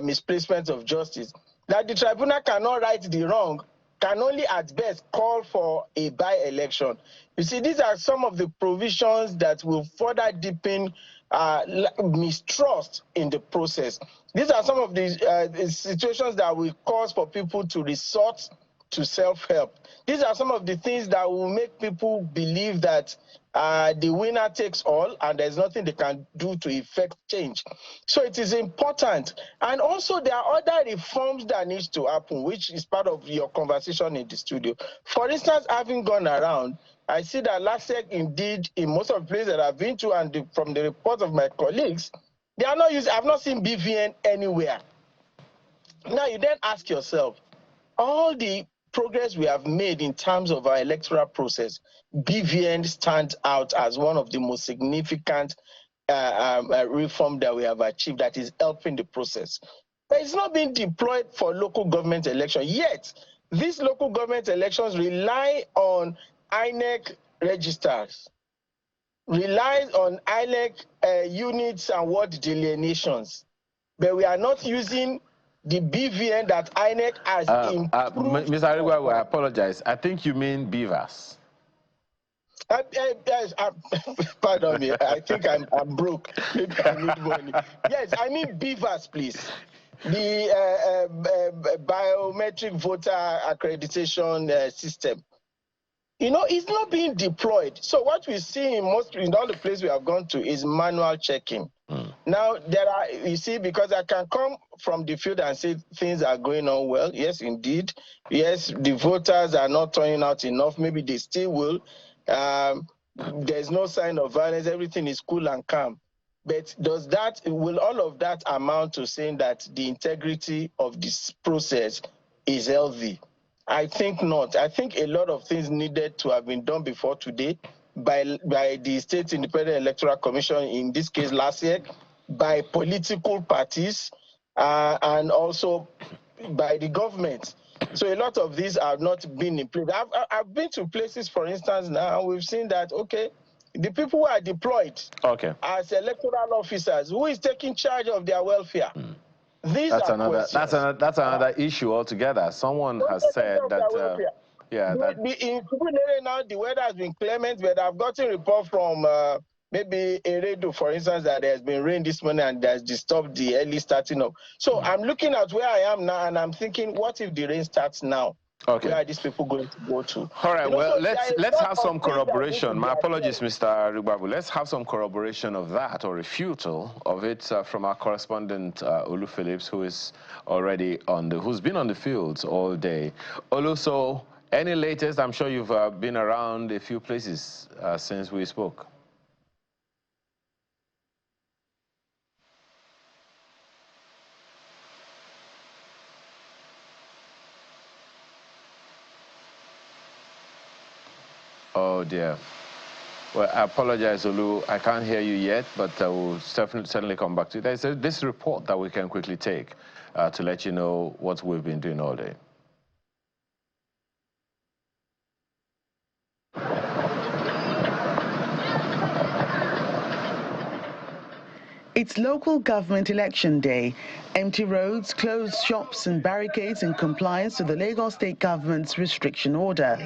misplacement of justice, that the tribunal cannot right the wrong, can only at best call for a by-election. You see, these are some of the provisions that will further deepen mistrust in the process. These are some of the situations that will cause for people to resort to self-help. These are some of the things that will make people believe that the winner takes all and there's nothing they can do to effect change. So it is important. And also there are other reforms that needs to happen, which is part of your conversation in the studio. For instance, having gone around, I see that LASEC indeed, in most of the places that I've been to and from the report of my colleagues, they are not using, I've not seen BVN anywhere. Now you then ask yourself, all the progress we have made in terms of our electoral process, BVN stands out as one of the most significant reform that we have achieved that is helping the process. But it's not being deployed for local government elections. Yet, these local government elections rely on INEC registers, relies on INEC units and ward delineations. But we are not using the BVN that INEC has improved. Mr. Arigwa, I apologize. I think you mean beavers. Yes, pardon me. I think I'm broke. Maybe I need money. Yes, I mean beavers, please. The biometric voter accreditation system. You know, it's not being deployed. So what we see in all the places we have gone to is manual checking. Now, there are, you see, because I can come from the field and say things are going on well. Yes, indeed. Yes, the voters are not turning out enough. Maybe they still will. There's no sign of violence. Everything is cool and calm. But will all of that amount to saying that the integrity of this process is healthy? I think not. I think a lot of things needed to have been done before today by the State Independent Electoral Commission, in this case last year, by political parties, and also by the government. So a lot of these have not been in place. I've been to places, for instance, now, and we've seen that, okay, the people who are deployed as electoral officers, who is taking charge of their welfare? These are questions. That's another issue altogether. Someone has said that, in Kubunere now, the weather has been clement, but I've gotten a report from maybe Eredo, for instance, that there's been rain this morning and that's disturbed the early starting up. So I'm looking at where I am now and I'm thinking, what if the rain starts now? Where are these people going to go to? All right, well, let's have some corroboration. My apologies, Mr. Rugbabu. Let's have some corroboration of that or refutal of it from our correspondent, Olu Phillips, who is already who's been on the fields all day. Olu, so any latest? I'm sure you've been around a few places since we spoke. Oh dear. Well, I apologize, Olu. I can't hear you yet, but I will certainly come back to you. There's this report that we can quickly take to let you know what we've been doing all day. It's local government election day. Empty roads, closed shops and barricades in compliance with the Lagos State government's restriction order.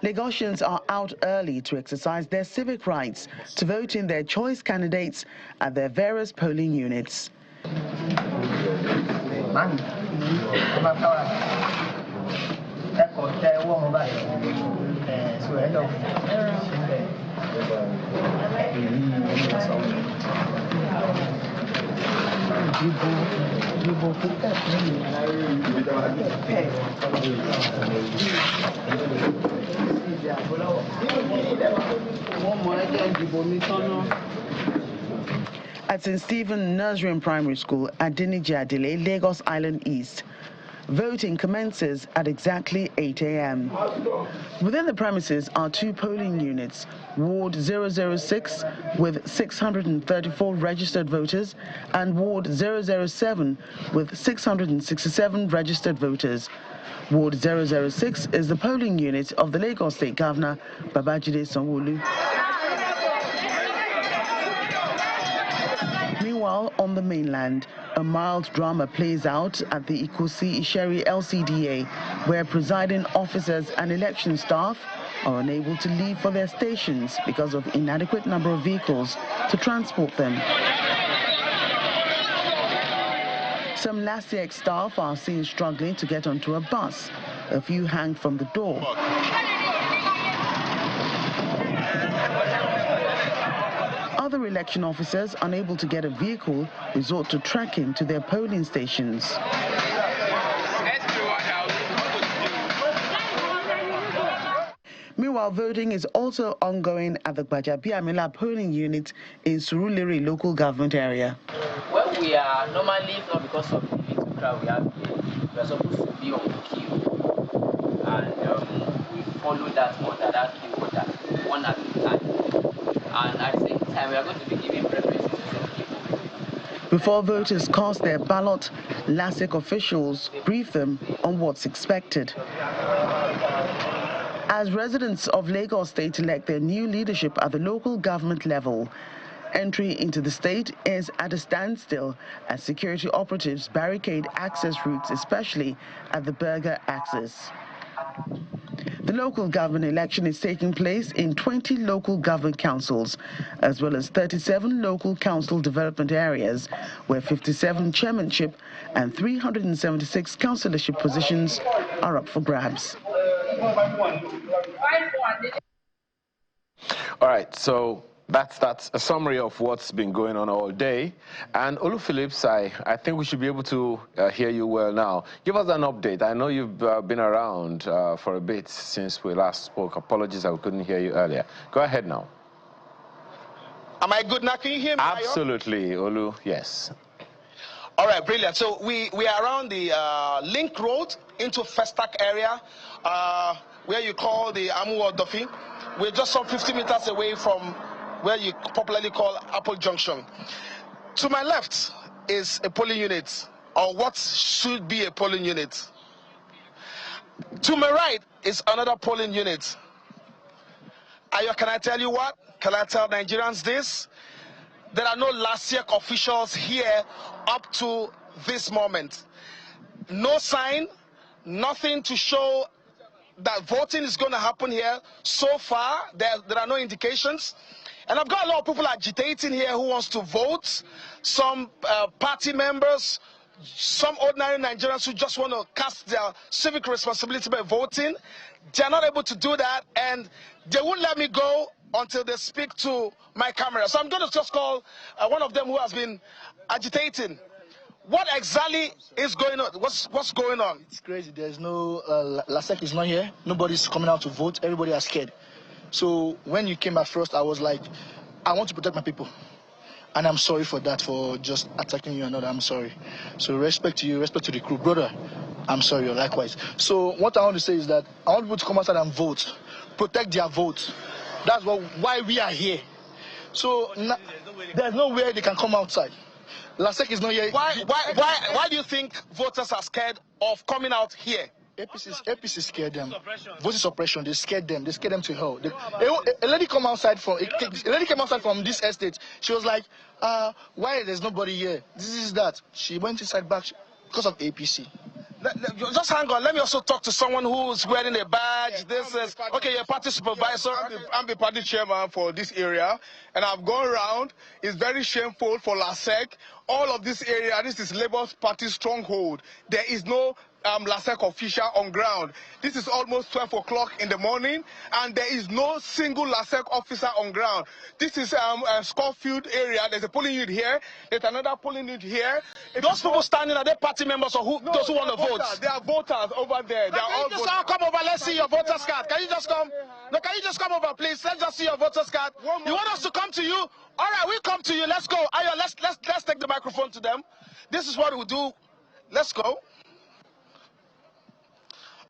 Lagosians are out early to exercise their civic rights to vote in their choice candidates at their various polling units. At St. Stephen Nursery and Primary School at Adele, Lagos Island East, voting commences at exactly 8 a.m. Within the premises are two polling units, Ward 006 with 634 registered voters and Ward 007 with 667 registered voters. Ward 006 is the polling unit of the Lagos State Governor, Babajide Sanwo-Olu. Meanwhile, on the mainland, a mild drama plays out at the Ikosi Isheri LCDA, where presiding officers and election staff are unable to leave for their stations because of inadequate number of vehicles to transport them. Some LASIEC staff are seen struggling to get onto a bus. A few hang from the door. Other election officers, unable to get a vehicle, resort to trekking to their polling stations. Meanwhile, voting is also ongoing at the Gbajabiamila polling unit in Surulere local government area. Well, we are normally, not because of the little crowd we have here, we are supposed to be on the queue. And we follow that order, that queue order, one at a time. And at the same time, we are going to be giving preferences to some people. Before voters cast their ballot, LASIK officials brief them on what's expected. As residents of Lagos State elect their new leadership at the local government level, entry into the state is at a standstill as security operatives barricade access routes, especially at the Berger axis. The local government election is taking place in 20 local government councils, as well as 37 local council development areas, where 57 chairmanship and 376 councillorship positions are up for grabs. All right, so that's a summary of what's been going on all day. And Olu Phillips, I think we should be able to hear you well now. Give us an update. I know you've been around for a bit since we last spoke. Apologies, I couldn't hear you earlier. Go ahead now. Am I good now? Can you hear me? Absolutely, Olu, yes. All right, brilliant. So we are around the Link Road into Festac area, where you call the Amuwo Dofi. We're just some 50 meters away from where you popularly call Apple Junction. To my left is a polling unit, or what should be a polling unit. To my right is another polling unit. Ayo, can I tell you what? Can I tell Nigerians this? There are no LASIK officials here up to this moment. No sign, nothing to show that voting is going to happen here. So far, there are no indications. And I've got a lot of people agitating here who wants to vote. Some party members, some ordinary Nigerians who just want to cast their civic responsibility by voting. They're not able to do that, and they won't let me go until they speak to my camera. So I'm going to just call one of them who has been agitating. What exactly is going on? What's going on? It's crazy. There's no LASEC is not here. Nobody's coming out to vote. Everybody is scared. So when you came at first, I was like, I want to protect my people, and I'm sorry for that, for just attacking you and all that. I'm sorry. So respect to you, respect to the crew, brother. I'm sorry. Likewise. So what I want to say is that I want people to come outside and vote, protect their vote. That's why we are here. So there's no way they can come outside. LASEC is not here. Why do you think voters are scared of coming out here? APC scared them. Voting suppression, they scared them. They scared them to hell. A lady came outside from this estate. She was like, why there's nobody here? This is that. She went inside back because of APC. Just hang on. Let me also talk to someone who's wearing a badge. This is okay. You're party supervisor. I'm the party chairman for this area, and I've gone around. It's very shameful for LASEC. All of this area, this is Labour's party stronghold. There is no LASEC official on ground. This is almost 12 o'clock in the morning, and there is no single LASEC officer on ground. This is Schofield area. There's a polling unit here. There's another polling unit here. Those people standing, are they party members or who? No, those who want to vote? They are voters over there. They are all voters. Come over. Let's see your voters card. Can you just come? No, can you just come over, please? Let's just see your voters card. You want us to come to you? All right, we come to you. Let's go. Ayo, let's take the microphone to them. This is what we do. Let's go.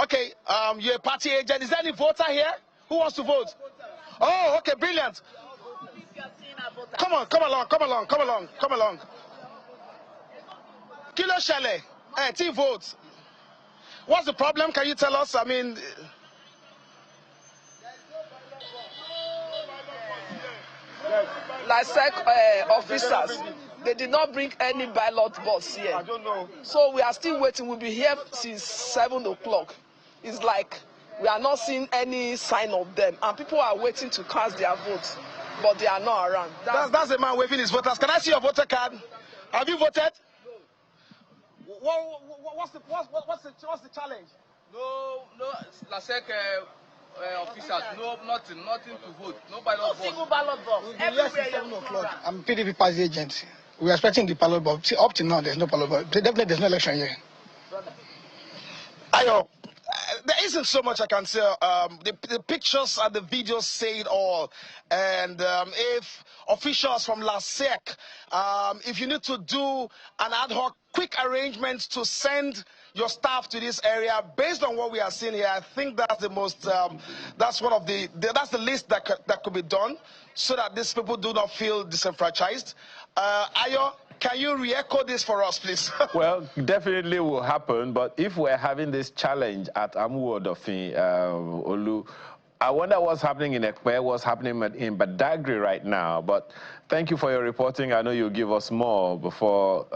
Okay, you're a party agent. Is there any voter here who wants to vote? Oh, okay, brilliant. Come on, come along. Kilo Shale, team votes. What's the problem? Can you tell us? I mean, LASEC officers, they did not bring any ballot box here. I don't know. So we are still waiting. We'll be here since 7 o'clock. It's like we are not seeing any sign of them, and people are waiting to cast their votes, but they are not around. That's the man waving his voters. Can I see your voter card? Have you voted? What's the challenge? No, LASEC officers, nothing to vote. No ballot box. Single ballot box. Everywhere 7 o'clock. I'm PDP party agent. We are expecting the ballot box. Up to now, there's no ballot box. Definitely, there's no election here. Ayo, there isn't so much I can say. The pictures and the videos say it all. And if officials from LASEC, if you need to do an ad hoc quick arrangement to send your staff to this area, based on what we are seeing here, I think that's the most, that's the least that could be done, so that these people do not feel disenfranchised. Ayo, can you re-echo this for us, please? Well, definitely will happen, but if we're having this challenge at Amuodofin, Olu, I wonder what's happening in Ekpe, what's happening in Badagry right now. But thank you for your reporting. I know you'll give us more before,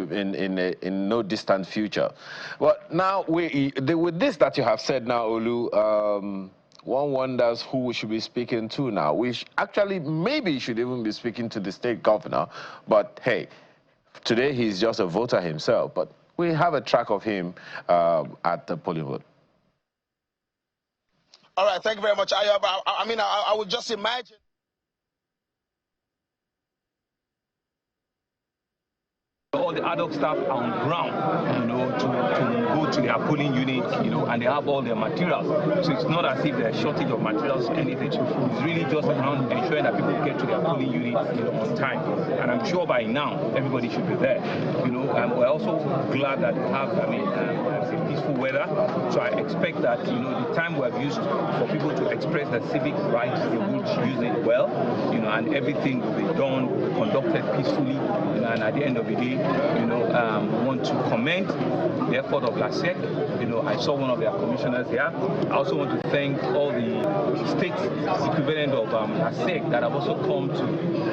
in no distant future. But now, with this that you have said now, Olu, one wonders who we should be speaking to now. Actually, maybe should even be speaking to the state governor. But hey, today he's just a voter himself. But we have a track of him at the polling booth. All right, thank you very much. I would just imagine. All the adult staff are on ground, to go to their polling unit, and they have all their materials. So it's not as if there's a shortage of materials or anything. It's really just around ensuring that people get to their polling unit, on time. And I'm sure by now everybody should be there. And we're also glad that we have, peaceful weather. So I expect that, the time we have used for people to express their civic rights, they will use it well, and everything will be done, conducted peacefully, and at the end of the day, want to commend the effort of LASEC. I saw one of their commissioners here. I also want to thank all the state equivalent of LASEC that have also come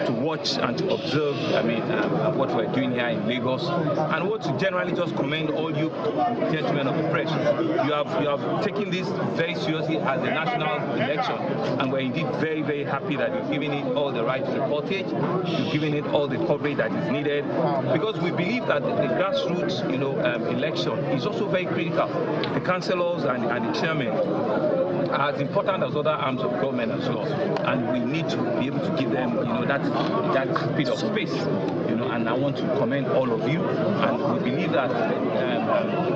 to watch and to observe, what we're doing here in Lagos. And I want to generally just commend all you gentlemen of the press. You have taken this very seriously as a national election, and we're indeed very, very happy that you've given it all the right reportage, you've given it all the coverage that is needed, because we believe that the grassroots, election is also very critical. The councillors and the chairmen are as important as other arms of government as well, and we need to be able to give them, that bit of space, and I want to commend all of you, and we believe that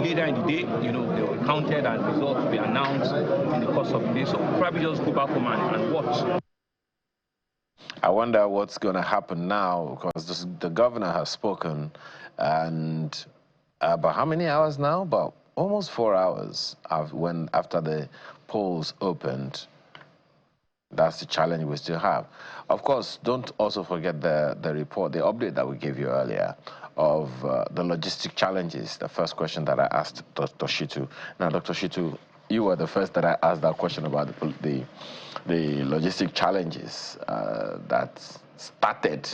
later in the day, they will be counted and results will be announced in the course of the day. So probably just go back home and watch. I wonder what's going to happen now, because the governor has spoken, and about how many hours now? About almost 4 hours after the polls opened. That's the challenge we still have. Of course, don't also forget the report, the update that we gave you earlier of the logistic challenges, the first question that I asked Dr. Shitu. Now, Dr. Shitu, you were the first that I asked that question about the logistic challenges that started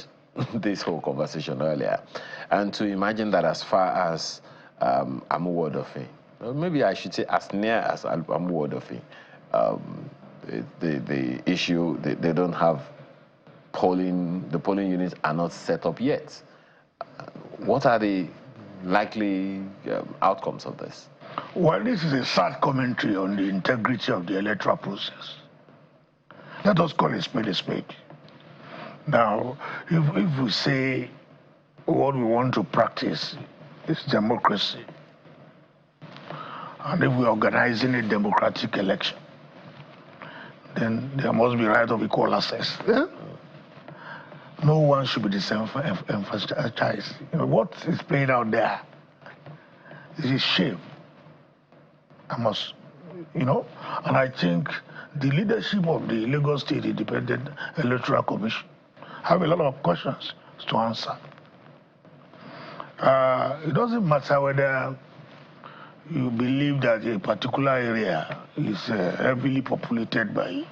this whole conversation earlier. And to imagine that as far as Amuwodofi, maybe I should say as near as Amuwodofi, the issue, they don't have the polling units are not set up yet. What are the likely outcomes of this? Well, this is a sad commentary on the integrity of the electoral process. Let us call a spade a spade. Now, if we say what we want to practice is democracy, and if we're organizing a democratic election, then there must be right of equal access. Yeah? No one should be disenfranchised. What is playing out there is a shame. And I think the leadership of the Lagos State Independent Electoral Commission have a lot of questions to answer. It doesn't matter whether you believe that a particular area is heavily populated by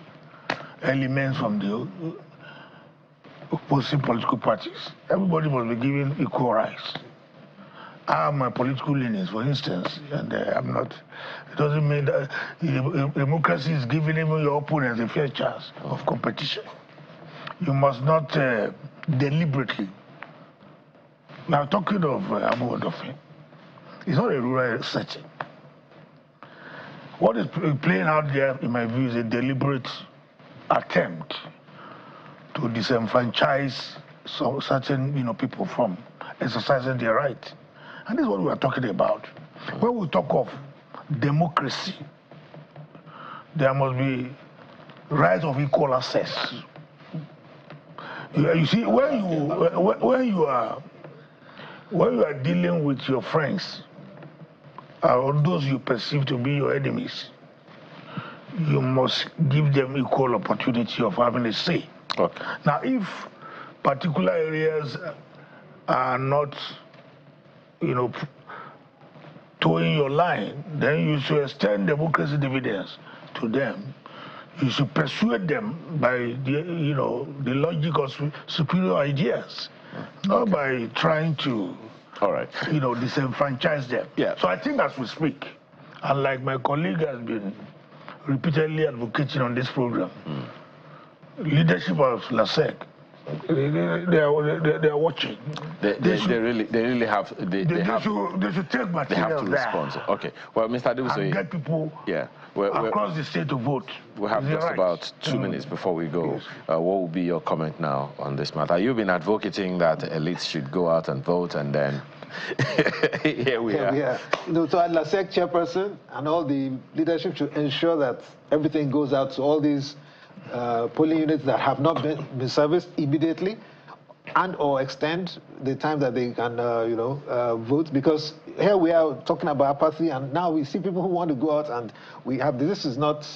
elements from the opposing political parties. Everybody must be given equal rights. I have my political leanings, for instance, and I'm not. It doesn't mean that democracy is giving even your opponents a fair chance of competition. You must not deliberately. Now, talking of Amuwodofi, it's not a rural setting. What is playing out there, in my view, is a deliberate attempt to disenfranchise certain people from exercising their right. And this is what we are talking about. When we talk of democracy, there must be right of equal access. You see, when you are dealing with your friends or those you perceive to be your enemies, you must give them equal opportunity of having a say. Okay. Now, if particular areas are not, towing your line, then you should extend democracy dividends to them. You should persuade them by the logic of superior ideas, not by trying to, disenfranchise them. Yeah. So I think as we speak, and like my colleague has been repeatedly advocating on this program, leadership of LASEC They are watching. They really have they should take material they have to respond. there. Okay. Well, Mr. Adebusoye, And get people across the state to vote. We have just about 2 minutes before we go. Yes. What will be your comment now on this matter? You've been advocating that elites should go out and vote, and then here we are. Yeah. You know, so LASEC chairperson and all the leadership should ensure that everything goes out to all these polling units that have not been serviced immediately, and or extend the time that they can, vote. Because here we are talking about apathy, and now we see people who want to go out, and we have this is not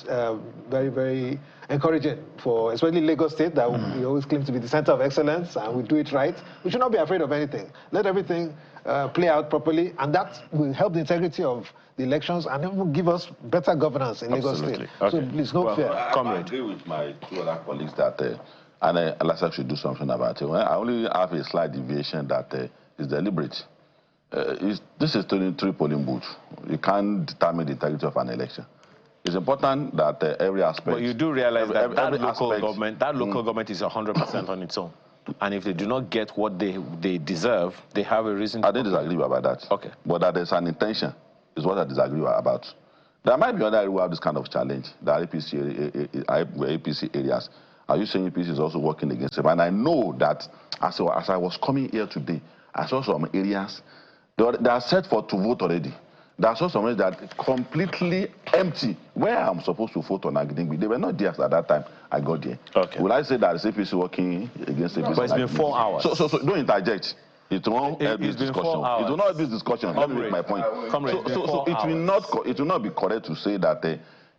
very, very encouraging for especially Lagos State that we always claim to be the center of excellence, and we do it right. We should not be afraid of anything. Let everything play out properly, and that will help the integrity of the elections, and it will give us better governance in Lagos State. Okay. So it's not fair. I agree with my two other colleagues that LASEC should do something about it. Well, I only have a slight deviation that is deliberate. This is 23 polling booths. You can't determine the integrity of an election. It's important that every aspect. But you do realize that local government is 100% on its own. And if they do not get what they deserve, they have a reason to... I didn't disagree about that. Okay. But that there's an intention is what I disagree about. There might be other who have this kind of challenge, the APC areas. Are you saying APC is also working against them? And I know that as I was coming here today, I saw some areas, they are set to vote already. There are some areas that are completely empty, where I'm supposed to vote on Agidingbi. They were not there at that time I got there. Okay. Will I say that the APC working against APC? But it's been 4 hours. So don't interject. It won't help this discussion. It will not help this discussion. Let me make my point. So it will not be correct to say that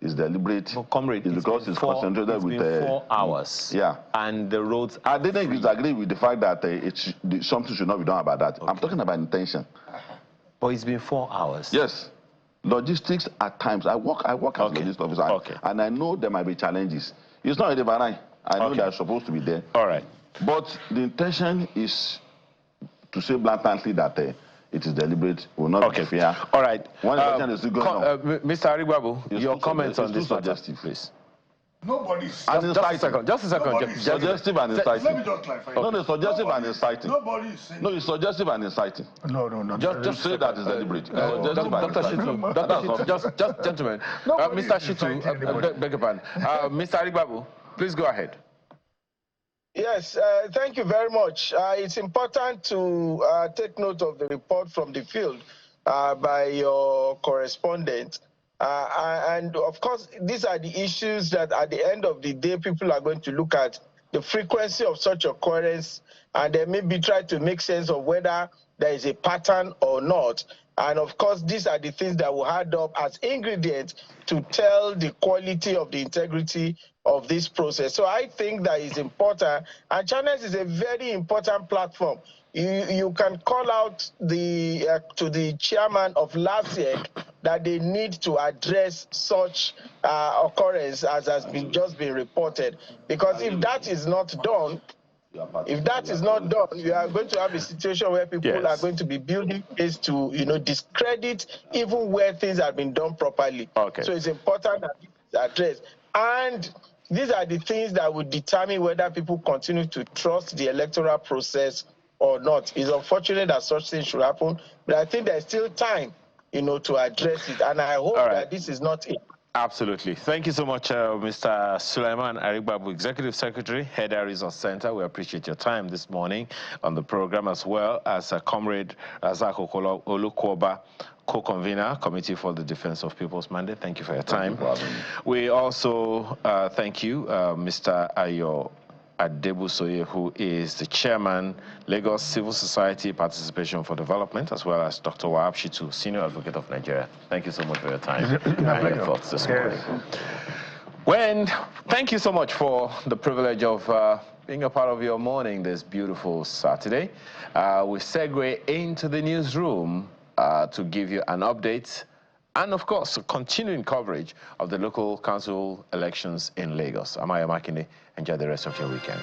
it's deliberate. Comrade, it's because it's concentrated with 4 hours. Yeah. And the roads. I didn't disagree with the fact that something should not be done about that. Okay. I'm talking about intention. But it's been 4 hours. Yes. Logistics at times. I work as a logistics officer, and I know there might be challenges. It's not really banal. I know they're supposed to be there. All right. But the intention is to say blatantly that it is deliberate, will not be fair. All right. One election is still going on. Mr. Arigbabu, your comments on this suggestive, please. Nobody's... Just a second. Suggestive and inciting. Let me just clarify. No, it's suggestive and inciting. Nobody is saying... No, it's suggestive and inciting. No. Just say that it's deliberate. Dr. Shitu, gentlemen. Mr. Shitu, beg your pardon. Mr. Arigbabu, please go ahead. Yes, thank you very much. It's important to take note of the report from the field by your correspondent. And of course, these are the issues that at the end of the day, people are going to look at the frequency of such occurrence, and then maybe try to make sense of whether there is a pattern or not. And of course, these are the things that will add up as ingredients to tell the quality of the integrity of this process. So I think that is important, and Channels is a very important platform. You can call out to the chairman of LASEC that they need to address such occurrence as has just been reported, because if that is not done, you are going to have a situation where people are going to be building case to, discredit even where things have been done properly. Okay. So it's important that it's addressed. And these are the things that will determine whether people continue to trust the electoral process or not. It's unfortunate that such things should happen, but I think there's still time, to address it. And I hope that this is not it. Absolutely. Thank you so much, Mr. Sulaiman Arigbabu, Executive Secretary, Head Resource Center. We appreciate your time this morning on the program, as well as Comrade Razak Olukoba, co-convener, Committee for the Defense of People's Mandate. Thank you for your time. We also thank you, Mr. Ayo Adebusoye, who is the chairman, Lagos Civil Society Participation for Development, as well as Dr. Wahab Shitu, Senior Advocate of Nigeria. Thank you so much for your time and your thoughts this morning. Thank you so much for the privilege of being a part of your morning this beautiful Saturday. We segue into the newsroom to give you an update and, of course, continuing coverage of the local council elections in Lagos. I'm Aya Makinde. Enjoy the rest of your weekend.